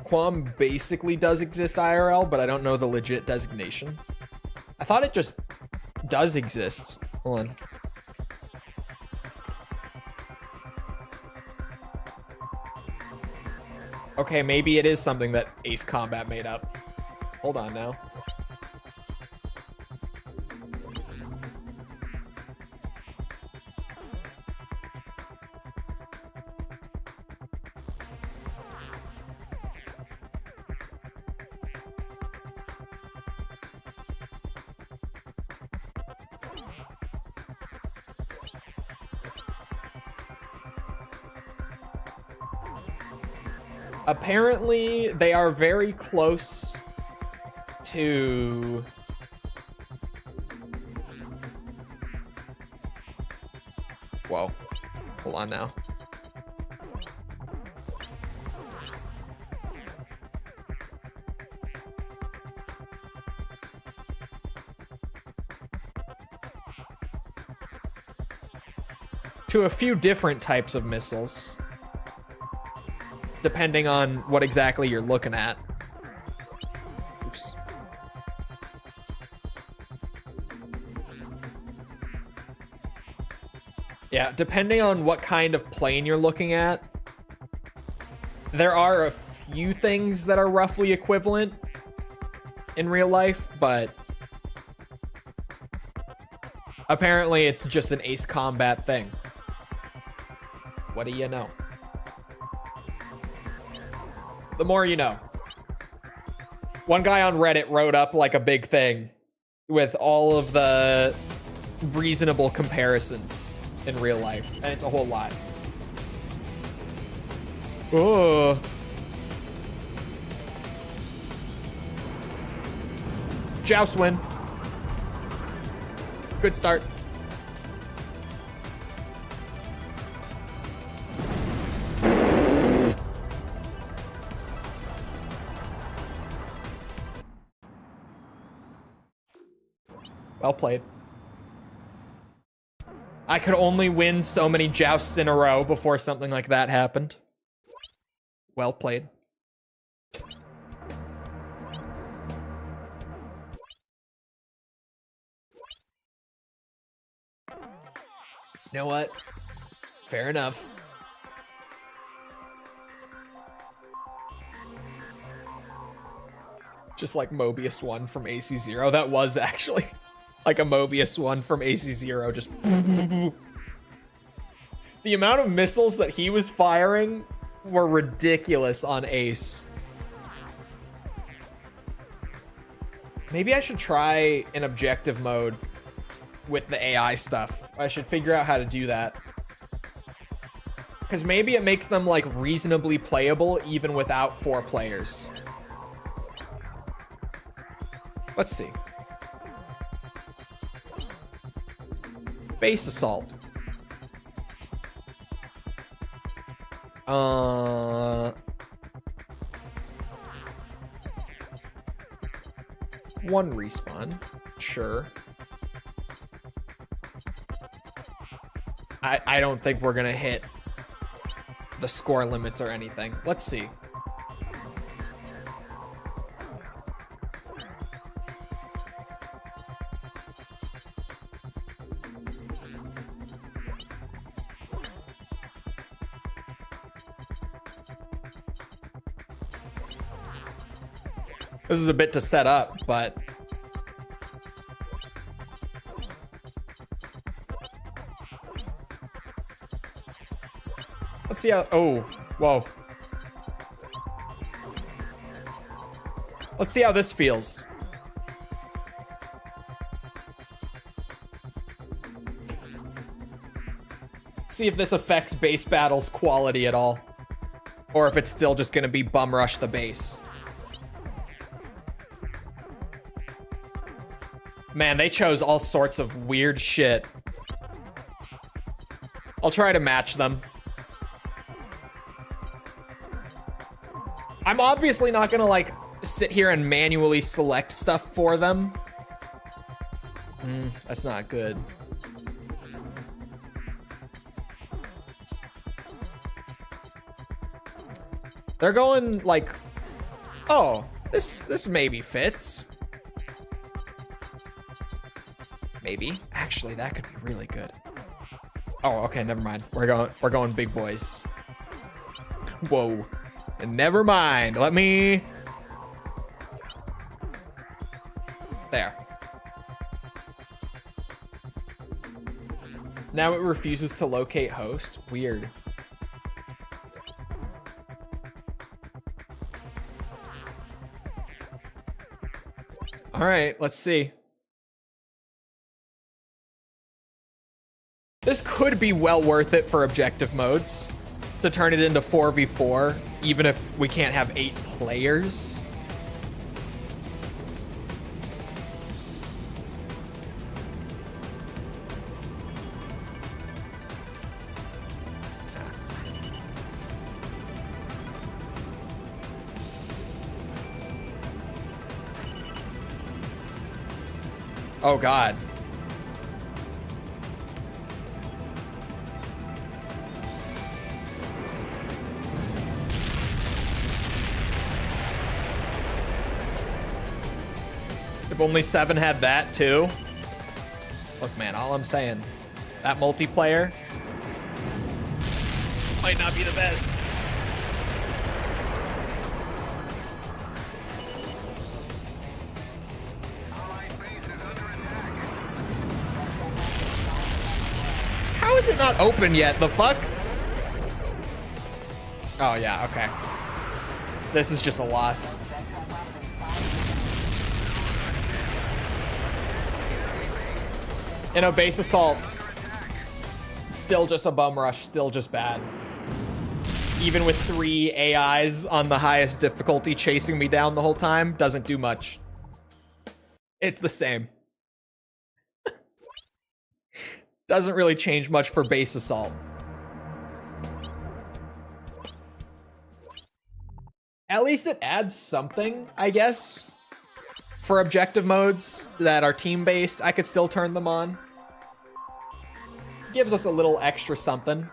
S1: Quam basically does exist IRL, but I don't know the legit designation. I thought it just does exist. Hold on. Okay, maybe it is something that Ace Combat made up. Hold on now. Apparently, they are very close to... Whoa. Hold on now. To a few different types of missiles, depending on what exactly you're looking at. Oops. Yeah, depending on what kind of plane you're looking at, there are a few things that are roughly equivalent in real life, but apparently it's just an Ace Combat thing. What do you know? The more you know. One guy on Reddit wrote up like a big thing with all of the reasonable comparisons in real life, and it's a whole lot. Oh. Joust win. Good start. Well played. I could only win so many jousts in a row before something like that happened. Well played. You know what? Fair enough. Just like Mobius 1 from AC0. That was actually like a Mobius 1 from AC0. Just... The amount of missiles that he was firing were ridiculous on Ace. Maybe I should try an objective mode with the AI stuff. I should figure out how to do that. Because maybe it makes them like reasonably playable even without 4 players. Let's see. Base assault. One respawn. Sure. I don't think we're gonna hit the score limits or anything. Let's see. This is a bit to set up, but let's see how. Oh, whoa. Let's see how this feels. See if this affects base battles quality at all, or if it's still just gonna be bum rush the base. Man, they chose all sorts of weird shit. I'll try to match them. I'm obviously not gonna like sit here and manually select stuff for them. That's not good. They're going like, oh, this maybe fits. Maybe. Actually, that could be really good. Oh, okay, never mind. We're going big boys. Whoa. Never mind. Let me. There. Now it refuses to locate host. Weird. All right, let's see. This could be well worth it for objective modes to turn it into 4v4, even if we can't have 8 players. Oh God. If only 7 had that too. Look, man, all I'm saying, that multiplayer might not be the best. How is it not open yet? The fuck? Oh yeah, okay. This is just a loss. You know, base assault, still just a bum rush, still just bad. Even with 3 AIs on the highest difficulty chasing me down the whole time, doesn't do much. It's the same. Doesn't really change much for base assault. At least it adds something, I guess. For objective modes that are team-based, I could still turn them on. Gives us a little extra something.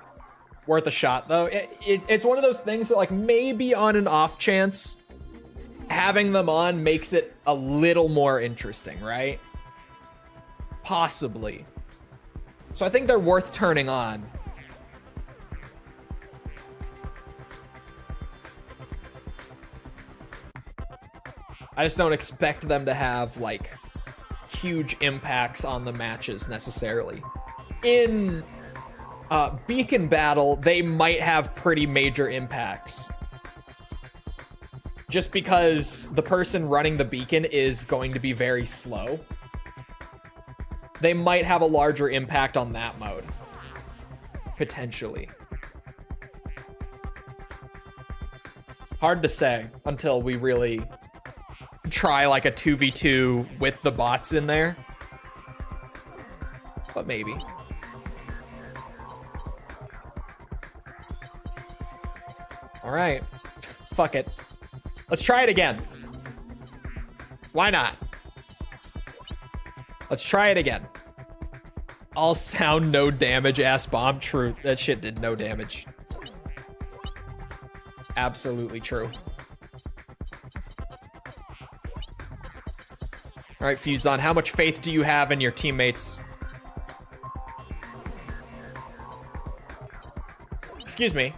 S1: Worth a shot, though. It's one of those things that, like, maybe on an off chance, having them on makes it a little more interesting, right? Possibly. So I think they're worth turning on. I just don't expect them to have, like, huge impacts on the matches necessarily. In Beacon Battle, they might have pretty major impacts. Just because the person running the beacon is going to be very slow. they might have a larger impact on that mode. Potentially. Hard to say until we really try like a 2v2 with the bots in there. But maybe. All right. Fuck it. Let's try it again. Why not? Let's try it again. All sound, no damage, ass bomb. True. That shit did no damage. Absolutely true. All right, Fuzon, how much faith do you have in your teammates? Excuse me.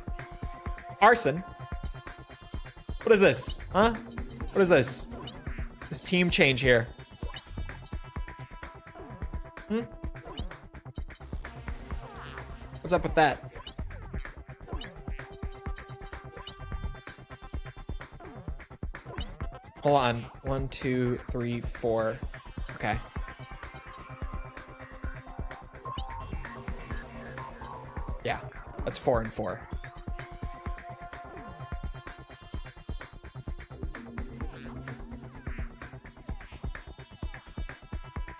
S1: Arson? What is this? Huh? What is this? This team change here. What's up with that? Hold on. 1, 2, 3, 4. Okay. Yeah, that's 4 and 4.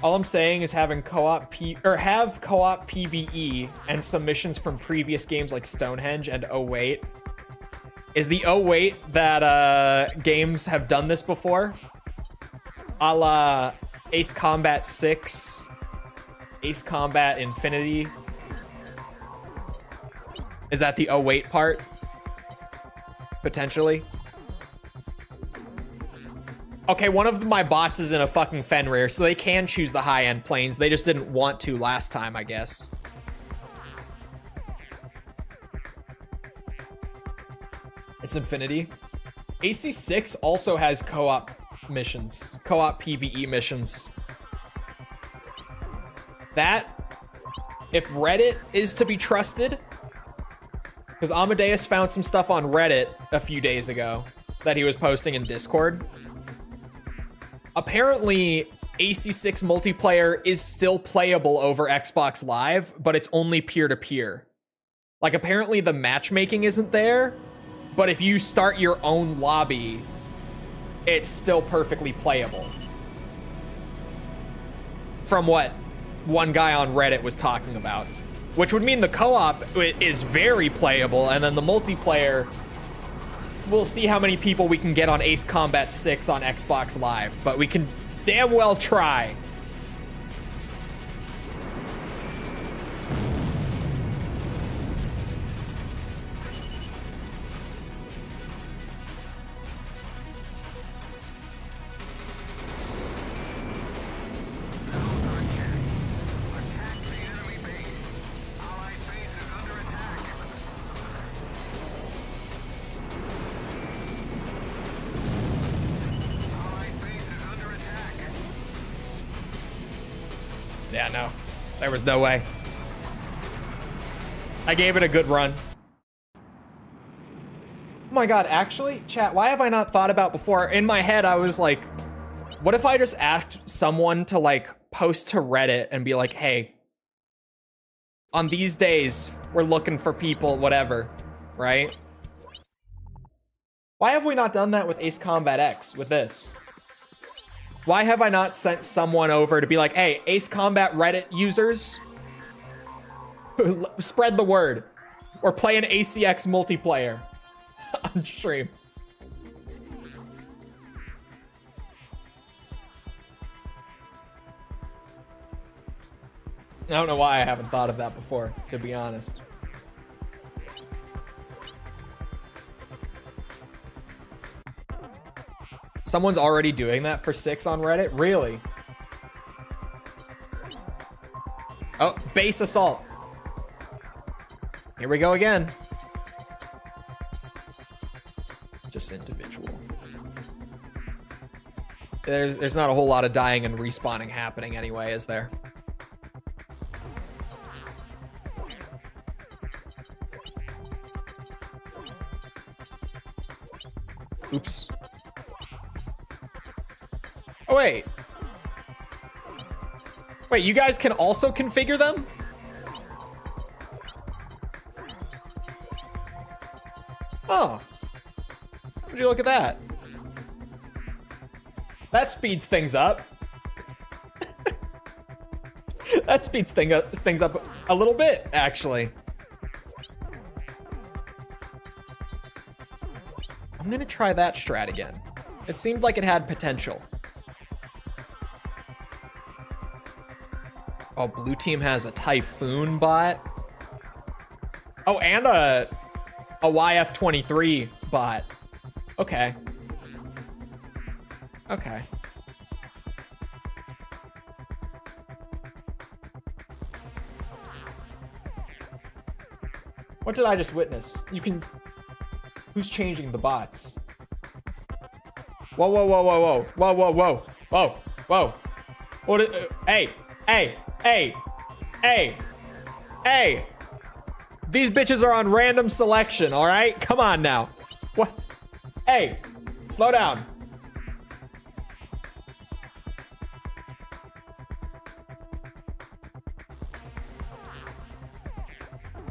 S1: All I'm saying is having co-op have co-op PvE and submissions from previous games like Stonehenge and Oh Wait. Is the Oh Wait that games have done this before? A la Ace Combat 6, Ace Combat Infinity. Is that the Oh Wait part? Potentially. Okay, one of my bots is in a fucking Fenrir, so they can choose the high-end planes. They just didn't want to last time, I guess. It's Infinity. AC6 also has co-op missions, co-op PvE missions. That, if Reddit is to be trusted, because Amadeus found some stuff on Reddit a few days ago that he was posting in Discord. Apparently, AC6 multiplayer is still playable over Xbox Live, but it's only peer-to-peer. Like, apparently the matchmaking isn't there, but if you start your own lobby, it's still perfectly playable. From what one guy on Reddit was talking about. Which would mean the co-op is very playable, and then the multiplayer, we'll see how many people we can get on Ace Combat 6 on Xbox Live, but we can damn well try. Yeah, no. There was no way. I gave it a good run. Oh my god, actually, chat, why have I not thought about before? In my head, I was like, what if I just asked someone to, like, post to Reddit and be like, hey, on these days, we're looking for people, whatever, right? Why have we not done that with Ace Combat X, with this? Why have I not sent someone over to be like, hey, Ace Combat Reddit users, spread the word, or play an ACX multiplayer on stream? I don't know why I haven't thought of that before, to be honest. Someone's already doing that for 6 on Reddit? Really? Oh, base assault. Here we go again. Just individual. There's not a whole lot of dying and respawning happening anyway, is there? Oops. Oh, wait. Wait, you guys can also configure them? Oh. Would you look at that? That speeds things up. That speeds things up a little bit, actually. I'm gonna try that strat again. It seemed like it had potential. Oh, blue team has a Typhoon bot. Oh, and a YF-23 bot. Okay. Okay. What did I just witness? You can... Who's changing the bots? Whoa, whoa, whoa, whoa, whoa. Whoa, whoa, whoa. Whoa, whoa. What is... hey, hey, hey, hey, hey. These bitches are on random selection, all right? Come on now. What? Hey, slow down.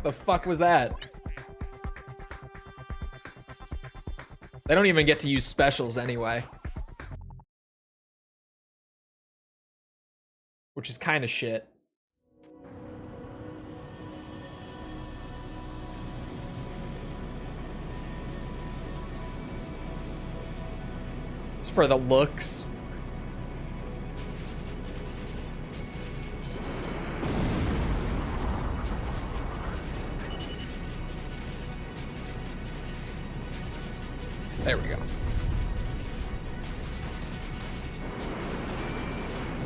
S1: The fuck was that? They don't even get to use specials anyway. Which is kind of shit. It's for the looks. There we go.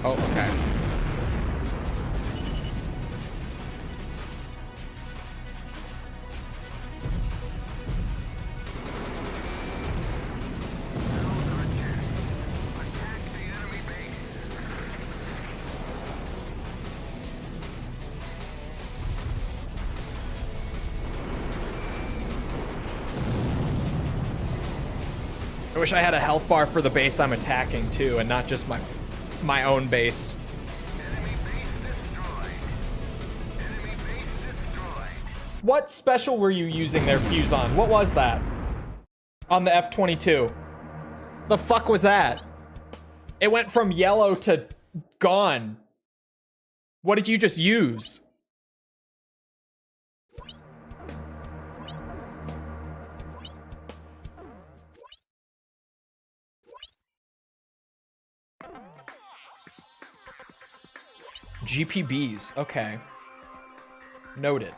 S1: Oh, okay. I wish I had a health bar for the base I'm attacking too, and not just my own base. What special were you using their fuse on? What was that? On the F-22. The fuck was that? It went from yellow to gone. What did you just use? GPBs, okay. Noted.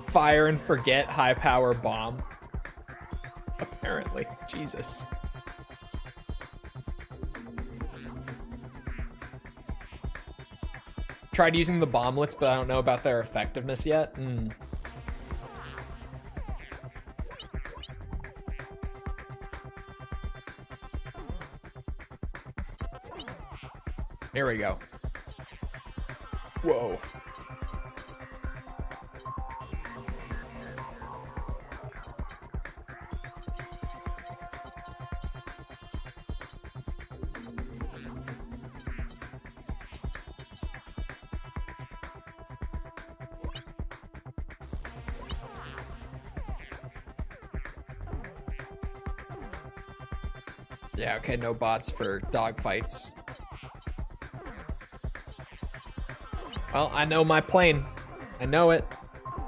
S1: Fire and forget high power bomb. Apparently. Jesus. Tried using the bomblets, but I don't know about their effectiveness yet. Here we go. Whoa. Yeah, okay, no bots for dogfights. Well, I know my plane. I know it.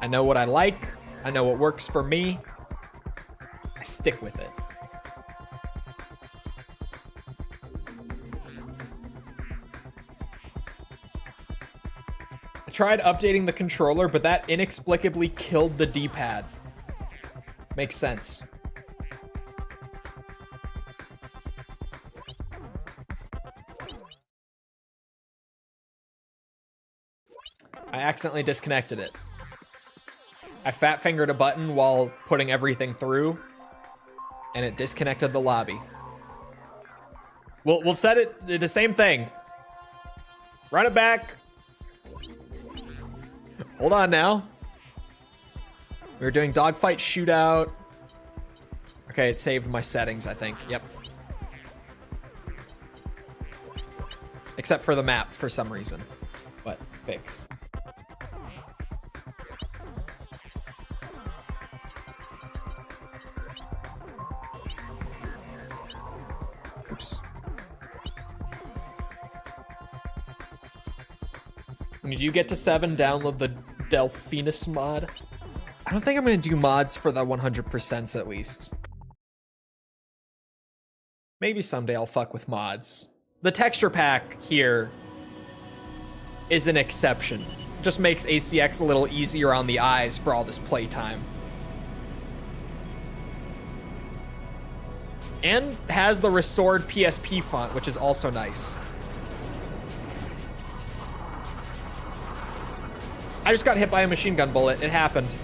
S1: I know what I like. I know what works for me. I stick with it. I tried updating the controller, but that inexplicably killed the D-pad. Makes sense. I accidentally disconnected it. I fat fingered a button while putting everything through, and it disconnected the lobby. We'll set it the same thing. Run it back. Hold on now. We were doing dogfight shootout. Okay, it saved my settings, I think. Yep. Except for the map for some reason, but fixed. Oops. When you get to 7, download the Delphinus mod. I don't think I'm gonna do mods for the 100% at least. Maybe someday I'll fuck with mods. The texture pack here is an exception. Just makes ACX a little easier on the eyes for all this playtime. And has the restored PSP font, which is also nice. I just got hit by a machine gun bullet. It happened.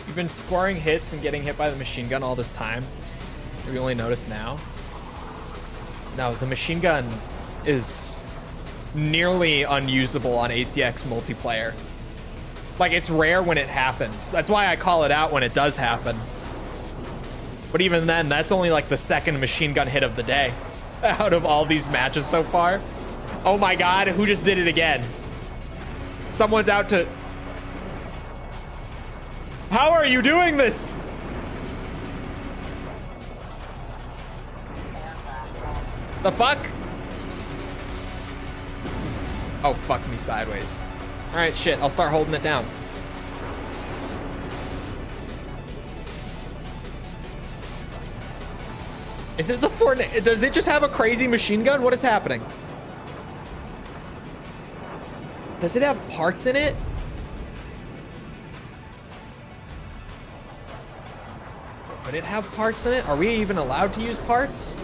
S1: You've been scoring hits and getting hit by the machine gun all this time. We only noticed now. No, the machine gun is nearly unusable on ACX multiplayer. Like, it's rare when it happens. That's why I call it out when it does happen. But even then, that's only like the second machine gun hit of the day out of all these matches so far. Oh my God, who just did it again? Someone's out to... How are you doing this? The fuck? Oh, fuck me sideways. All right, shit, I'll start holding it down. Is it the Fortnite? Does it just have a crazy machine gun? What is happening? Does it have parts in it? Could it have parts in it? Are we even allowed to use parts?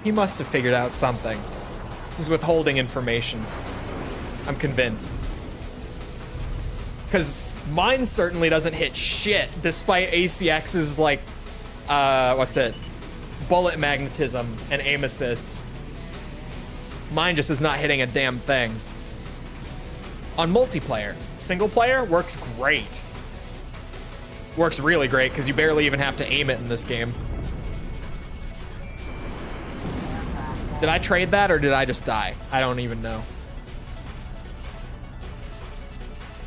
S1: He must have figured out something. He's withholding information. I'm convinced. Because mine certainly doesn't hit shit, despite ACX's, like, what's it? Bullet magnetism and aim assist. Mine just is not hitting a damn thing. on multiplayer. Single player works great. Works really great because you barely even have to aim it in this game. Did I trade that or did I just die? I don't even know.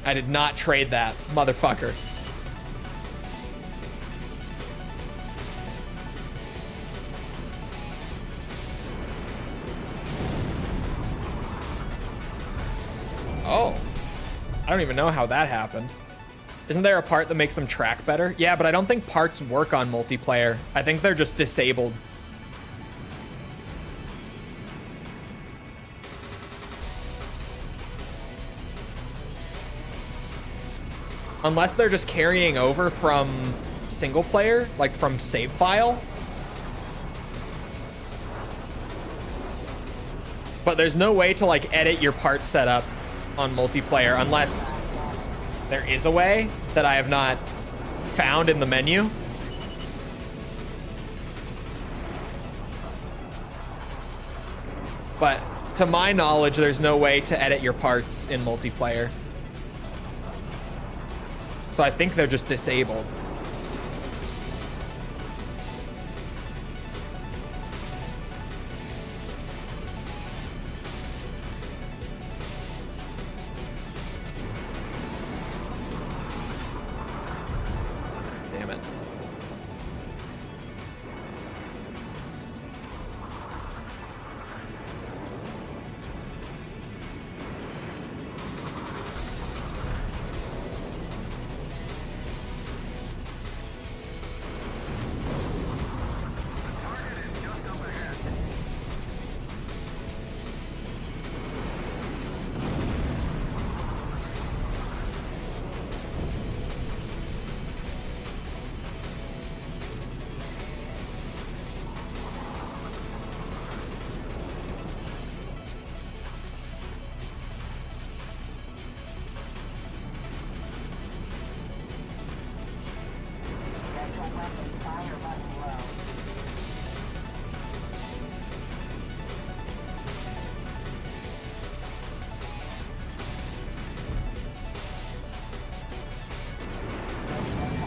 S1: I did not trade that, motherfucker. Oh. I don't even know how that happened. Isn't there a part that makes them track better? Yeah, but I don't think parts work on multiplayer. I think they're just disabled. Unless they're just carrying over from single player, like from save file. But there's no way to like edit your part setup on multiplayer unless there is a way that I have not found in the menu. But to my knowledge, there's no way to edit your parts in multiplayer. So I think they're just disabled. Damn it.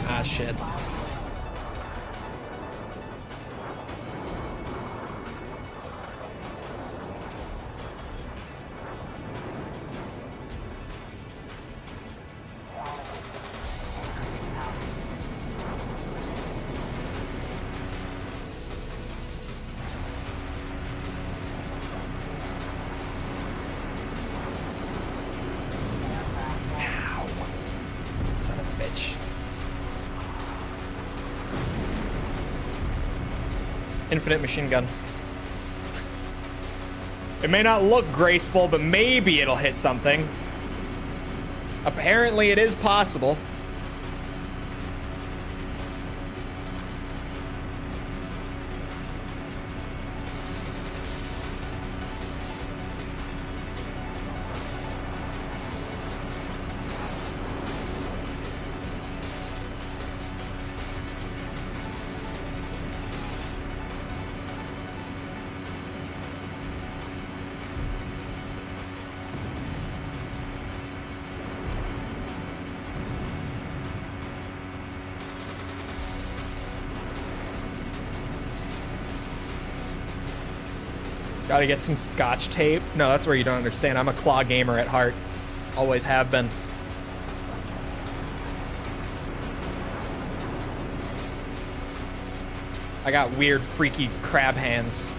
S1: Ah, shit. Ow. Son of a bitch. Infinite machine gun. It may not look graceful, but maybe it'll hit something. Apparently it is possible. Gotta get some scotch tape. No, that's where you don't understand. I'm a claw gamer at heart. Always have been. I got weird, freaky crab hands.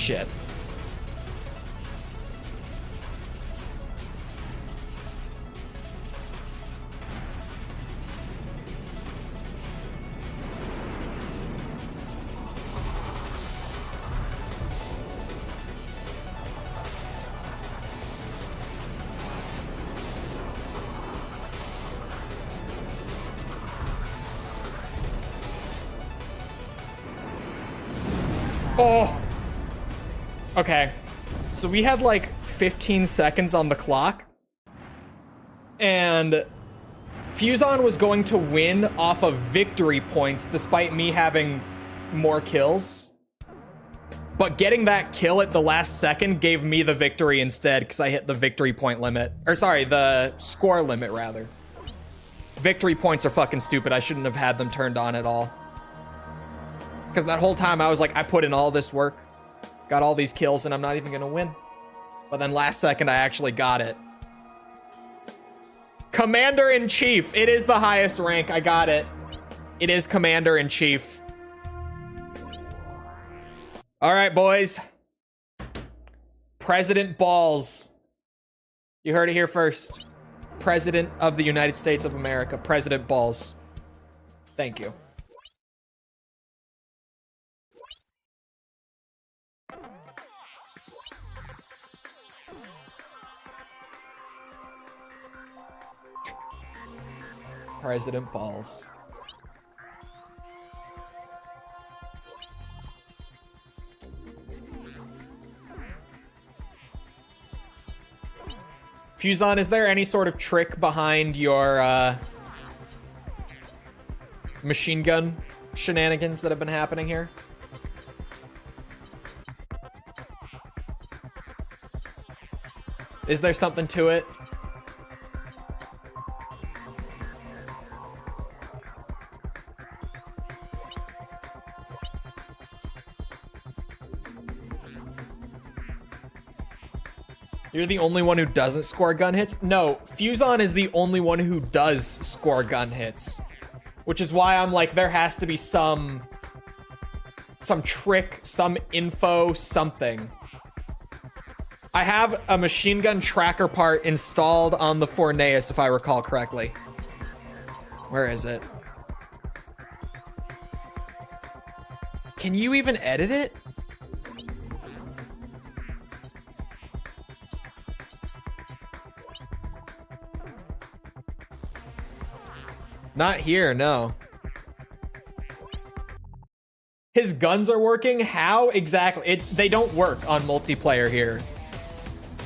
S1: Shit. Oh. Okay. So we had like 15 seconds on the clock. And Fuson was going to win off of victory points despite me having more kills. But getting that kill at the last second gave me the victory instead because I hit the victory point limit. Or sorry, the score limit rather. Victory points are fucking stupid. I shouldn't have had them turned on at all. Because that whole time I was like, I put in all this work, got all these kills, and I'm not even gonna win. But then last second I actually got it. Commander-in-Chief. It is the highest rank. I got it. It is Commander-in-Chief. All right, boys. President Balls. You heard it here first. President of the United States of America. President Balls. Thank you. President Balls. Fuson, is there any sort of trick behind your machine gun shenanigans that have been happening here? Is there something to it? You're the only one who doesn't score gun hits? No, Fuson is the only one who does score gun hits. Which is why I'm like, there has to be some trick, some info, something. I have a machine gun tracker part installed on the Forneus, if I recall correctly. Where is it? Can you even edit it? Not here, no. His guns are working? How exactly? They don't work on multiplayer here.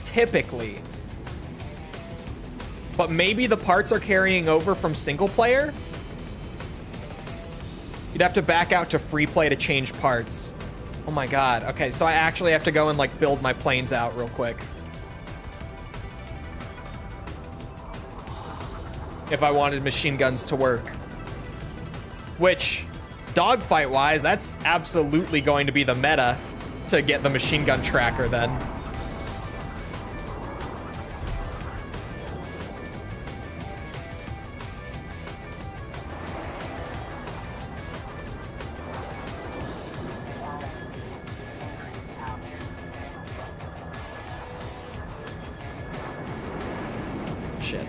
S1: Typically. But maybe the parts are carrying over from single player? You'd have to back out to free play to change parts. Oh my god. Okay, so I actually have to go and like build my planes out real quick. If I wanted machine guns to work. Which, dogfight-wise, that's absolutely going to be the meta to get the machine gun tracker then. Shit.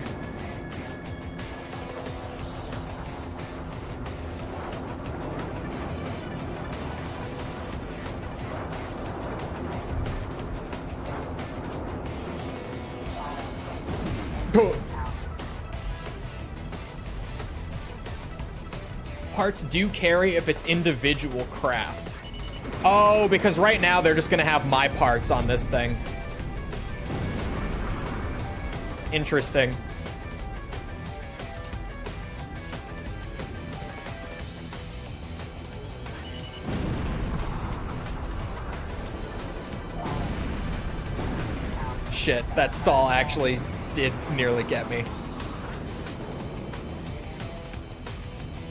S1: Parts do carry if it's individual craft. Oh, because right now they're just gonna have my parts on this thing. Interesting. Shit, that stall actually did nearly get me.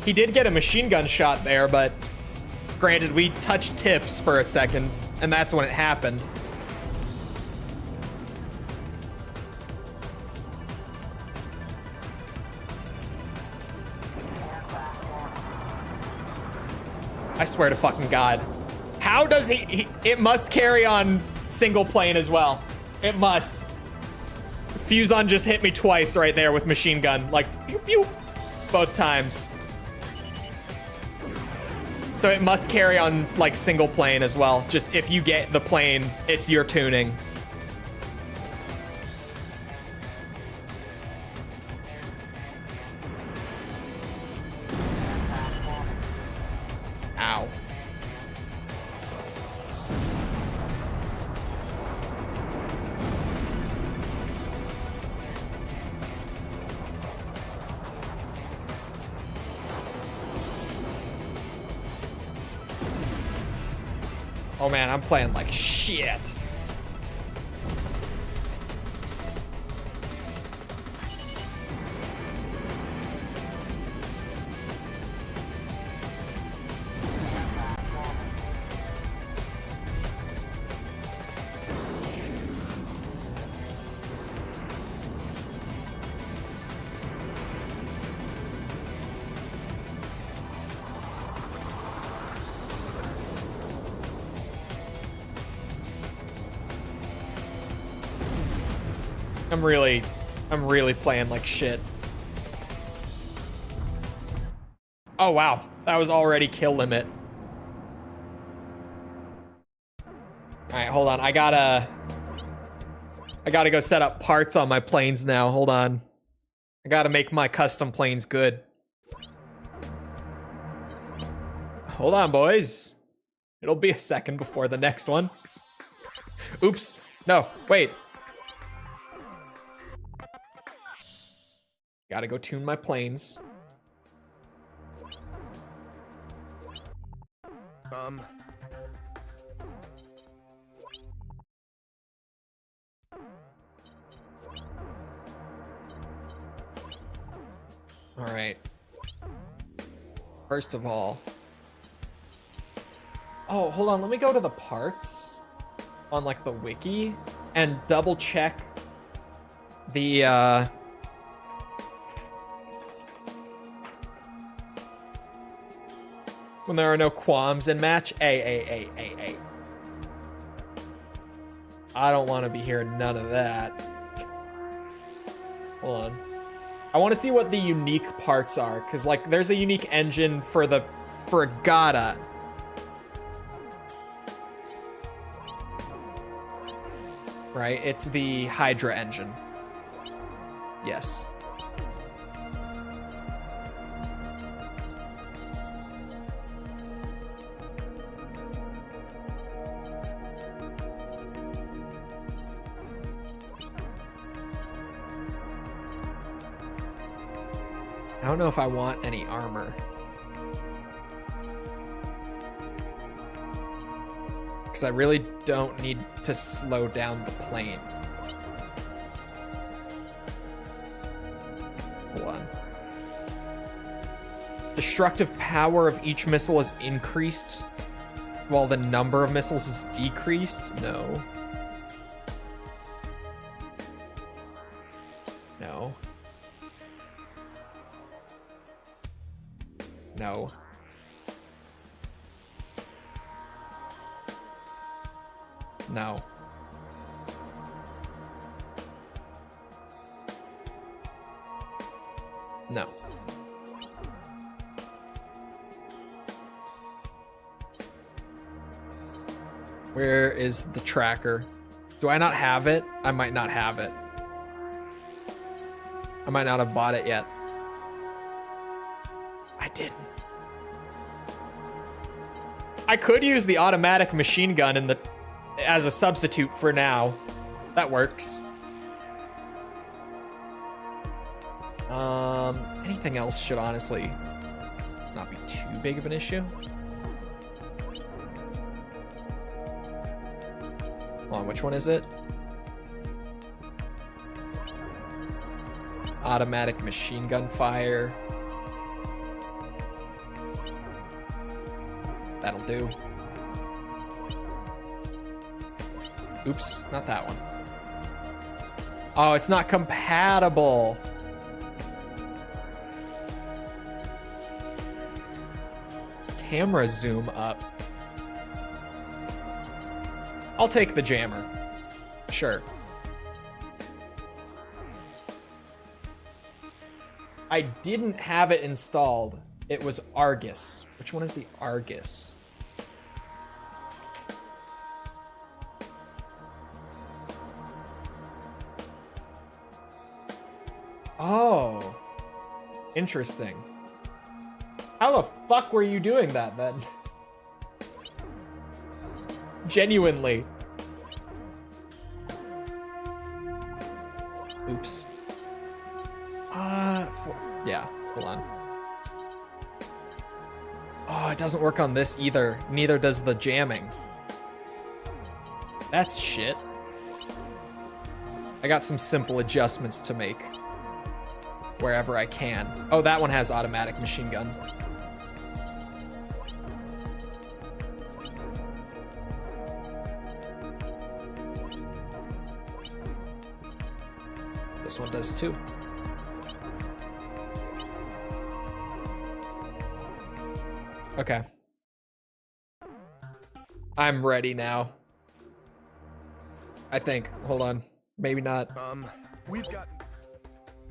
S1: He did get a machine gun shot there, but granted, we touched tips for a second, and that's when it happened. I swear to fucking God. How does he it must carry on single plane as well. It must. Fuson just hit me twice right there with machine gun. Like, pew, pew, both times. So it must carry on, like, single plane as well. Just if you get the plane, it's your tuning. Ow. Oh man, I'm playing like shit. I'm really playing like shit. Oh wow, that was already kill limit. All right, hold on. I gotta go set up parts on my planes now. Hold on. I gotta make my custom planes good. Hold on, boys. It'll be a second before the next one. Oops. No, wait. Gotta go tune my planes. All right. First of all. Oh, hold on. Let me go to the parts on like the wiki and double check the when there are no qualms in match. Hey. I don't want to be hearing none of that. Hold on. I want to see what the unique parts are, because like there's a unique engine for the Fragata. Right? It's the Hydra engine. Yes. I don't know if I want any armor. Because I really don't need to slow down the plane. Hold on. Destructive power of each missile is increased while the number of missiles is decreased? No. No. No. No. No. Where is the tracker? Do I not have it? I might not have it. I might not have bought it yet. I didn't. I could use the automatic machine gun in the as a substitute for now. That works. Anything else should honestly not be too big of an issue. Hold on, which one is it? Automatic machine gun fire. That'll do. Oops, not that one. Oh, it's not compatible. Camera zoom up. I'll take the jammer. Sure. I didn't have it installed. It was Argus. Which one is the Argus? Oh. Interesting. How the fuck were you doing that then? Genuinely. Oops. Yeah, hold on. Oh, it doesn't work on this either. Neither does the jamming. That's shit. I got some simple adjustments to make wherever I can. Oh, that one has automatic machine gun. This one does too. Okay. I'm ready now. I think. Hold on. Maybe not.
S2: We've got...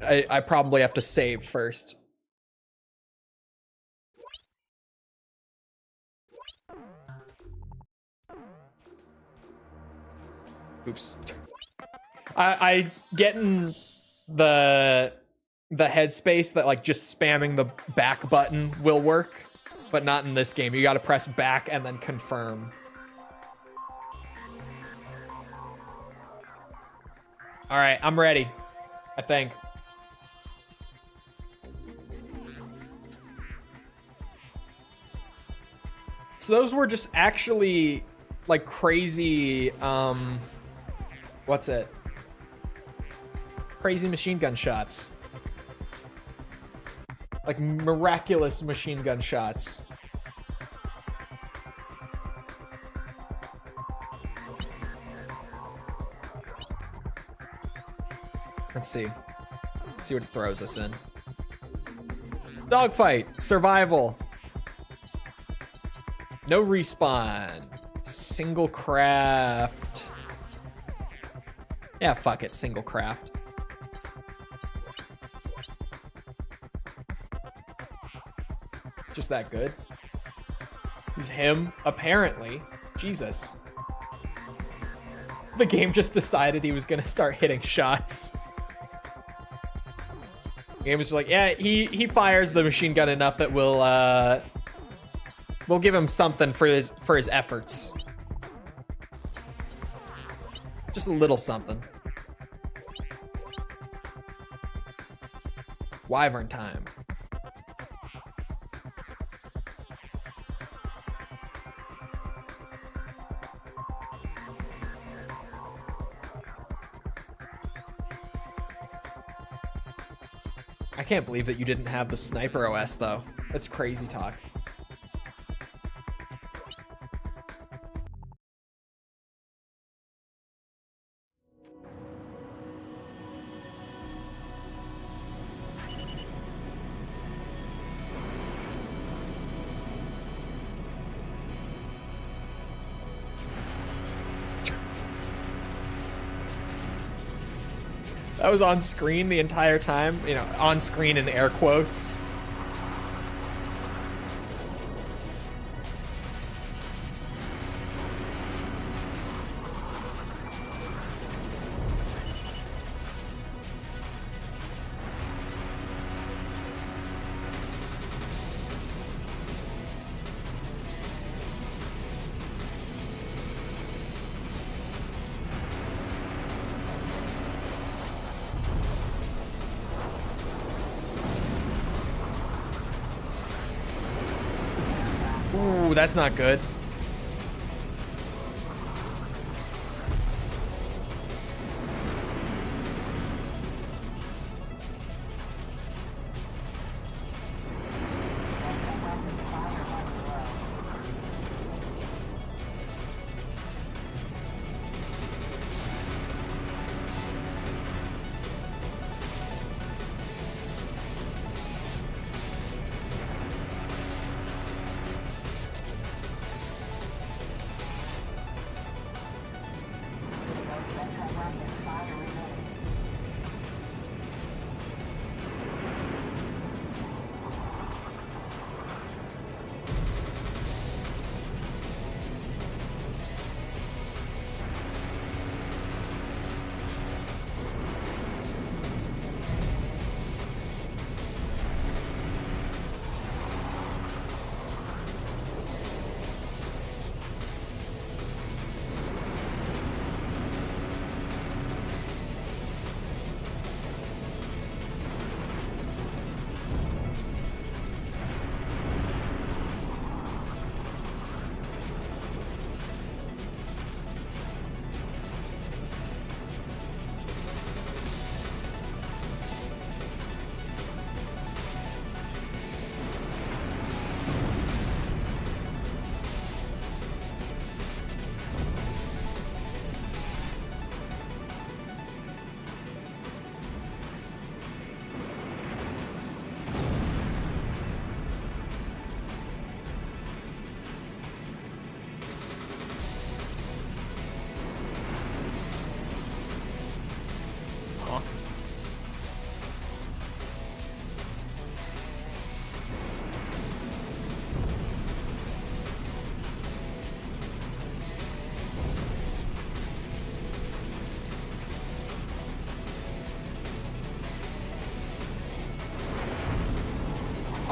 S1: I probably have to save first. Oops. I getting the headspace that like just spamming the back button will work, but not in this game. You got to press back and then confirm. All right, I'm ready. I think. So those were just actually like crazy, what's it? Crazy machine gun shots. Like miraculous machine gun shots. Let's see. Let's see what it throws us in. Dogfight, survival. No respawn. Single craft. Yeah, fuck it, single craft. Just that good. He's him, apparently. Jesus. The game just decided he was gonna start hitting shots. The game was just like, yeah, he fires the machine gun enough that we'll give him something for his efforts. Just a little something. Wyvern time. I can't believe that you didn't have the sniper OS though. That's crazy talk. That was on screen the entire time, you know, on screen in air quotes. Ooh, that's not good.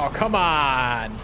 S1: Oh, come on.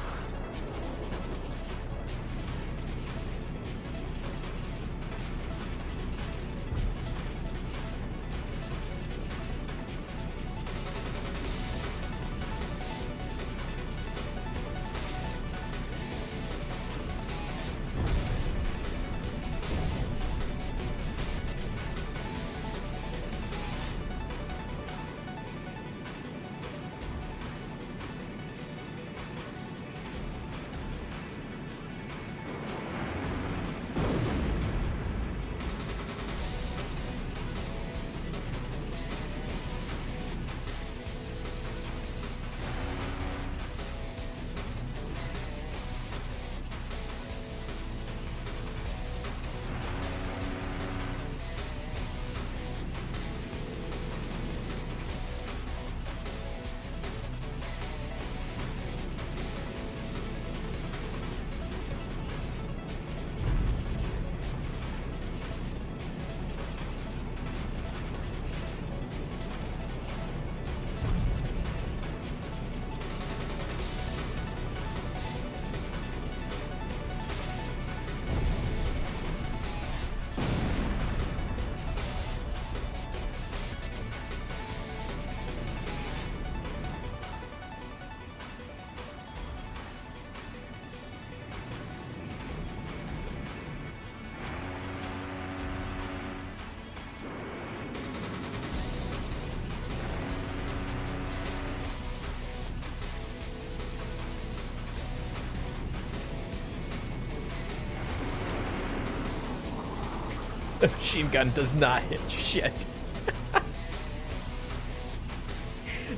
S1: The machine gun does not hit shit.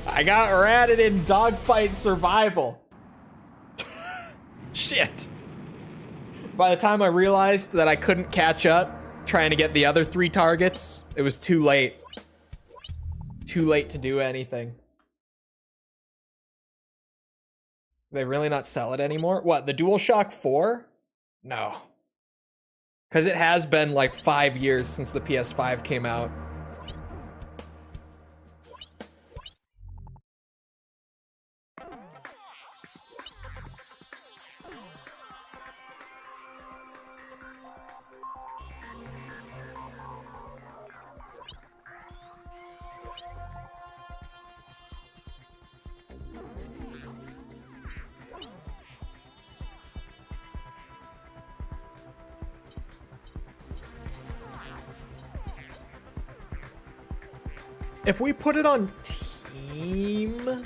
S1: I got ratted in dogfight survival. Shit. By the time I realized that I couldn't catch up trying to get the other 3 targets, it was too late. Too late to do anything. They really not sell it anymore? What, the DualShock 4? No. Because it has been like 5 years since the PS5 came out. If we put it on team,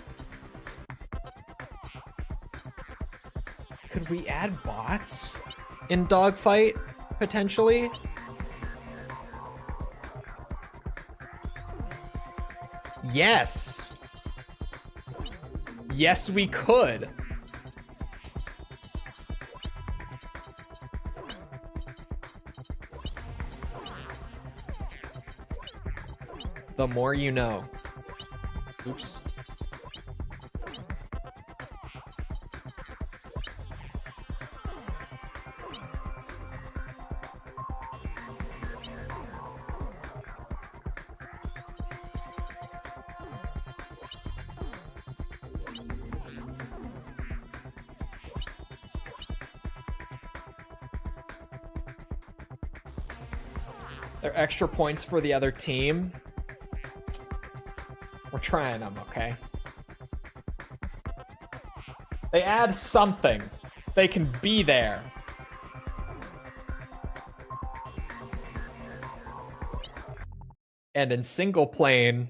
S1: could we add bots in dogfight potentially? Yes. Yes, we could. The more you know. Oops. They're extra points for the other team. We're trying them, okay? They add something. They can be there. And in single plane,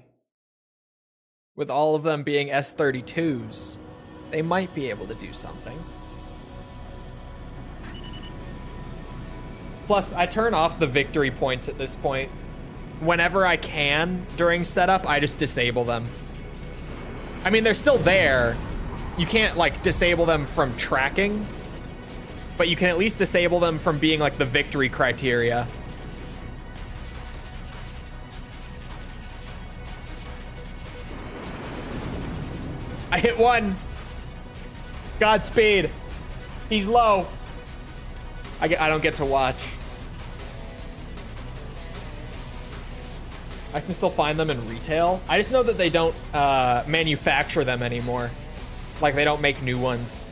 S1: with all of them being S32s, they might be able to do something. Plus, I turn off the victory points at this point. Whenever I can during setup, I just disable them. I mean, they're still there. You can't like disable them from tracking, but you can at least disable them from being like the victory criteria. I hit one. Godspeed. He's low. I don't get to watch. I can still find them in retail. I just know that they don't manufacture them anymore. Like, they don't make new ones.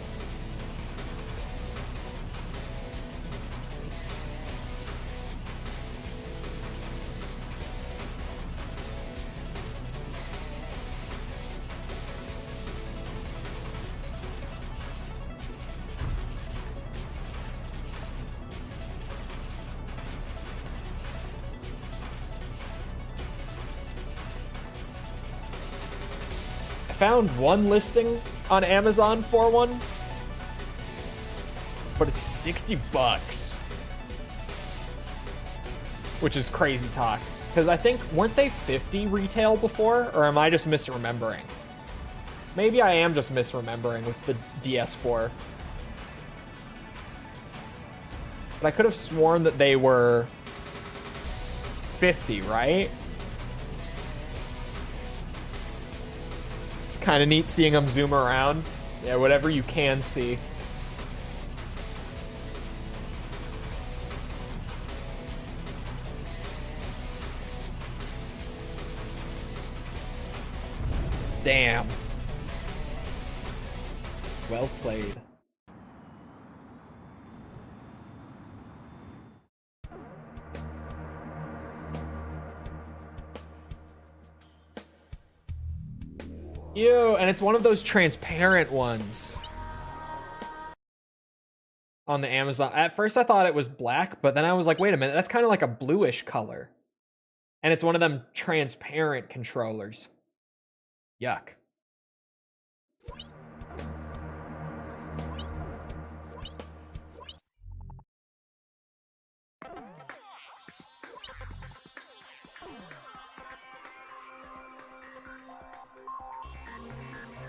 S1: Found one listing on Amazon for one, but it's 60 bucks, which is crazy talk. Because I think, weren't they 50 retail before, or am I just misremembering? Maybe I am just misremembering with the DS4. But I could have sworn that they were 50, right? It's kind of neat seeing them zoom around. Yeah, whatever you can see. Damn. Well played. Ew, and it's one of those transparent ones on the Amazon. At first I thought it was black, but then I was like, wait a minute, that's kind of like a bluish color. And it's one of them transparent controllers. Yuck.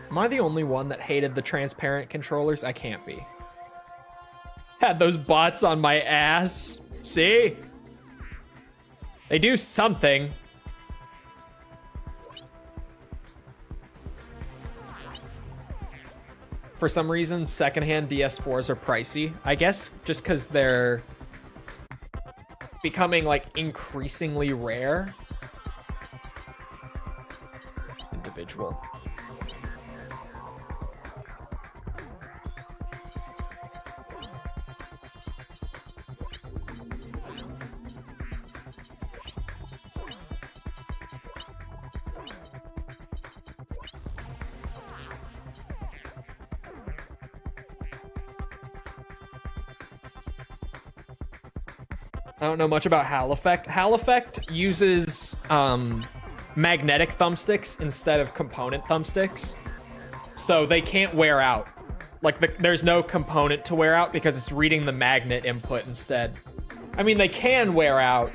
S1: Am I the only one that hated the transparent controllers? I can't be. Had those bots on my ass. See? They do something. For some reason, secondhand DS4s are pricey. I guess just because they're becoming like increasingly rare. Individual. I don't know much about Hal Effect. Hal Effect uses magnetic thumbsticks instead of component thumbsticks. So they can't wear out. Like, there's no component to wear out because it's reading the magnet input instead. I mean, they can wear out,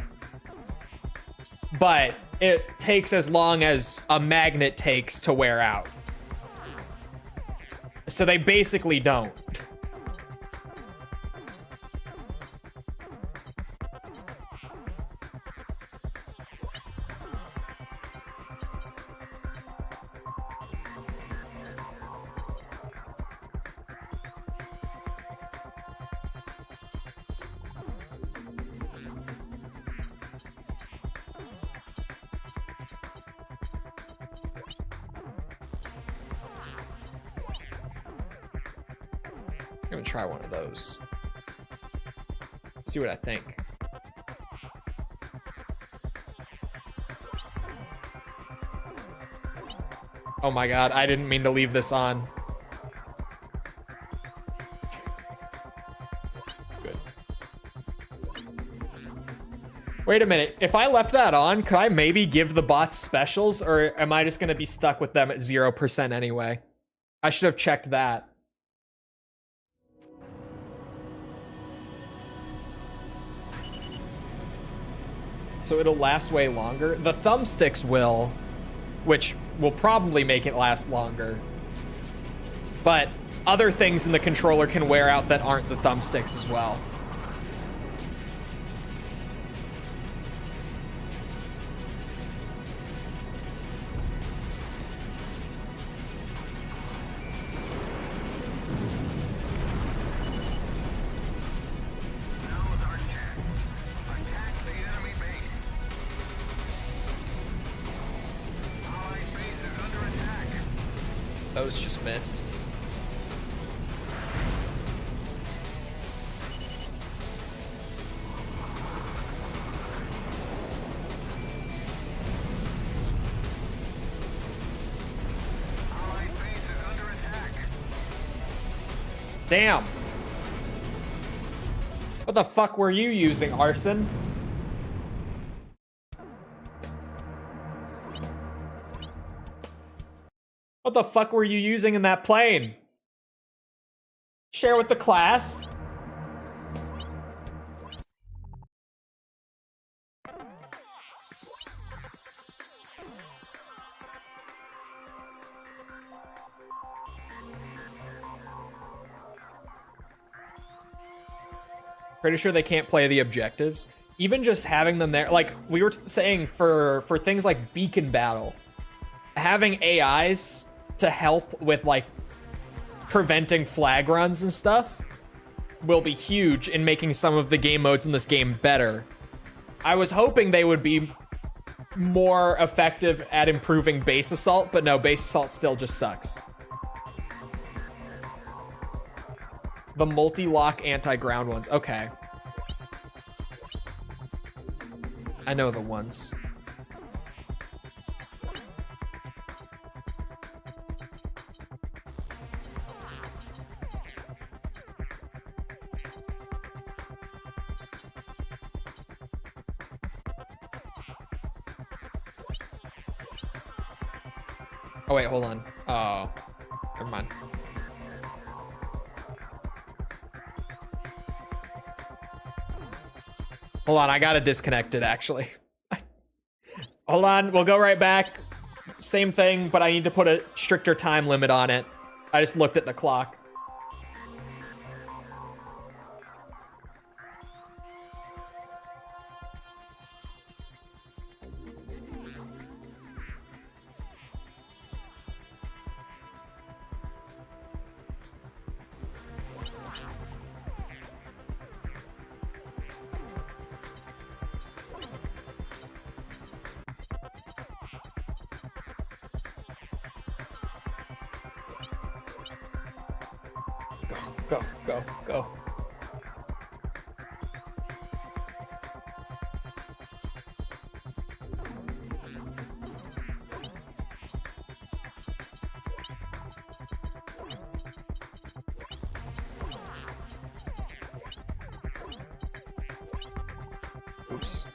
S1: but it takes as long as a magnet takes to wear out. So they basically don't. I'm gonna try one of those. See what I think. Oh my god, I didn't mean to leave this on. Good. Wait a minute, if I left that on, could I maybe give the bots specials, or am I just gonna be stuck with them at 0% anyway? I should have checked that. So it'll last way longer. The thumbsticks will, which will probably make it last longer. But other things in the controller can wear out that aren't the thumbsticks as well. Those just missed. damn. What the fuck were you using, Arson? What the fuck were you using in that plane? Share with the class. Pretty sure they can't play the objectives. Even just having them there, like we were saying for things like beacon battle, having AIs to help with like preventing flag runs and stuff will be huge in making some of the game modes in this game better. I was hoping they would be more effective at improving base assault, but no, base assault still just sucks. The multi-lock anti-ground ones. Okay. I know the ones. Oh, wait, hold on. Oh, never mind. Hold on, I gotta disconnect it, actually. Hold on, we'll go right back. Same thing, but I need to put a stricter time limit on it. I just looked at the clock. Go, go, go. Oops.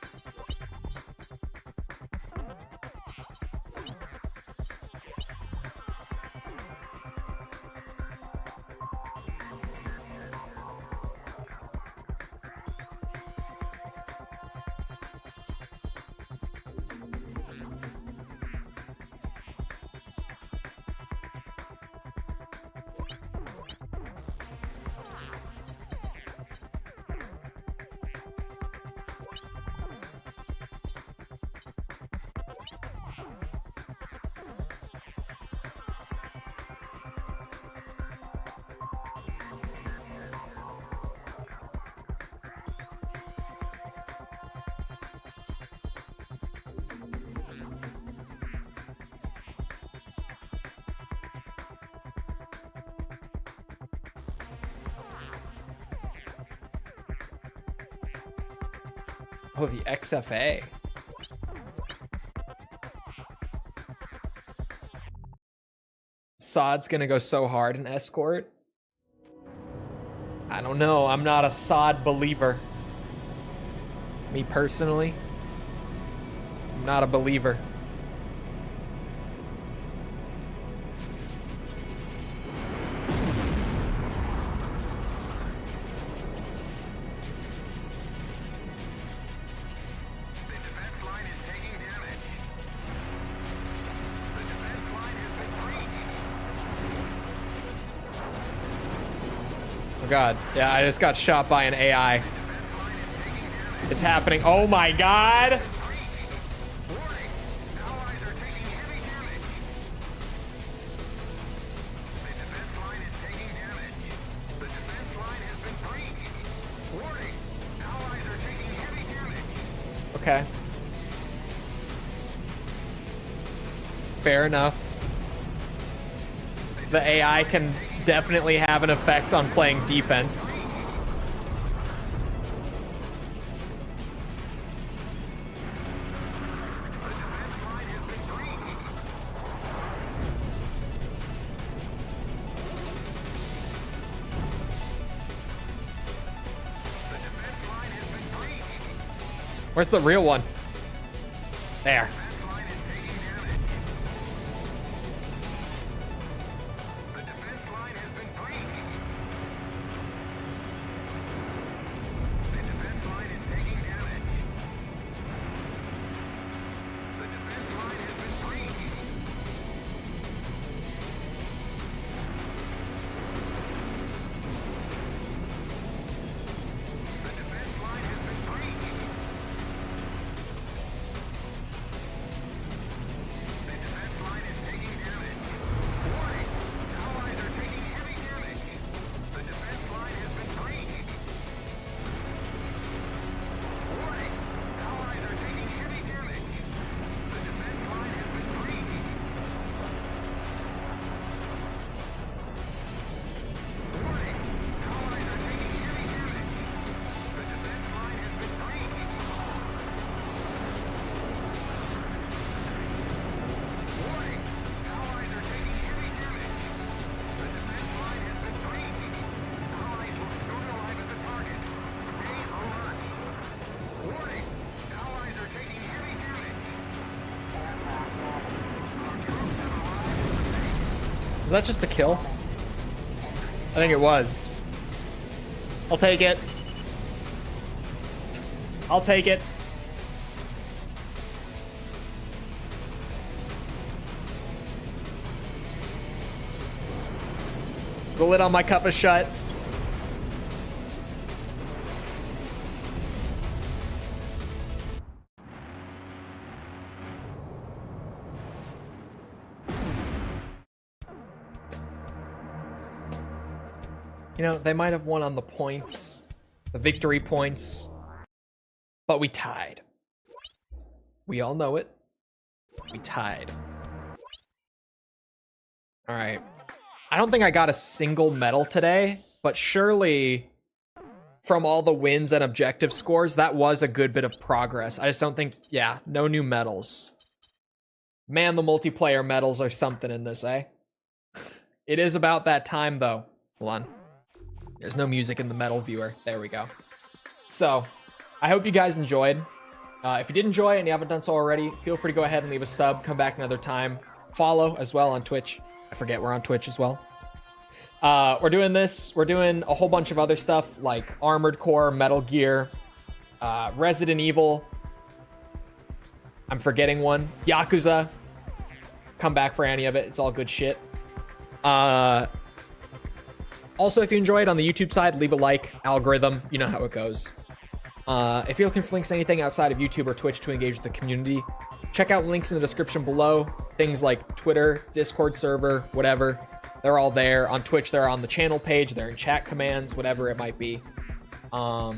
S1: Oh, the XFA. Sod's gonna go so hard in Escort. I don't know. I'm not a Sod believer. Me personally, I'm not a believer. God, yeah, I just got shot by an AI. It's happening. Oh my God. Okay. Fair enough. The AI can definitely have an effect on playing defense. Where's the real one? There. Was that just a kill? I think it was. I'll take it. I'll take it. The lid on my cup is shut. You know, they might have won on the points, the victory points, but we tied. We all know it. We tied. All right. I don't think I got a single medal today, but surely from all the wins and objective scores, that was a good bit of progress. I just don't think, yeah, no new medals. Man, the multiplayer medals are something in this, eh? It is about that time, though. Hold on. There's no music in the medal viewer. There we go. So, I hope you guys enjoyed. If you did enjoy and you haven't done so already, feel free to go ahead and leave a sub. Come back another time. Follow as well on Twitch. I forget we're on Twitch as well. We're doing this. We're doing a whole bunch of other stuff like Armored Core, Metal Gear, Resident Evil. I'm forgetting one. Yakuza. Come back for any of it. It's all good shit. Also, if you enjoyed on the YouTube side, leave a like. Algorithm, you know how it goes. If you're looking for links to anything outside of YouTube or Twitch to engage with the community, check out links in the description below. Things like Twitter, Discord server, whatever. They're all there. On Twitch, they're on the channel page. They're in chat commands, whatever it might be. Other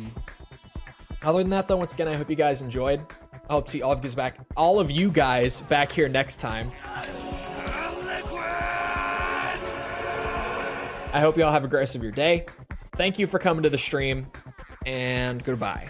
S1: than that, though, once again, I hope you guys enjoyed. I hope to see all of you guys back here next time. I hope you all have a great rest of your day. Thank you for coming to the stream, and goodbye.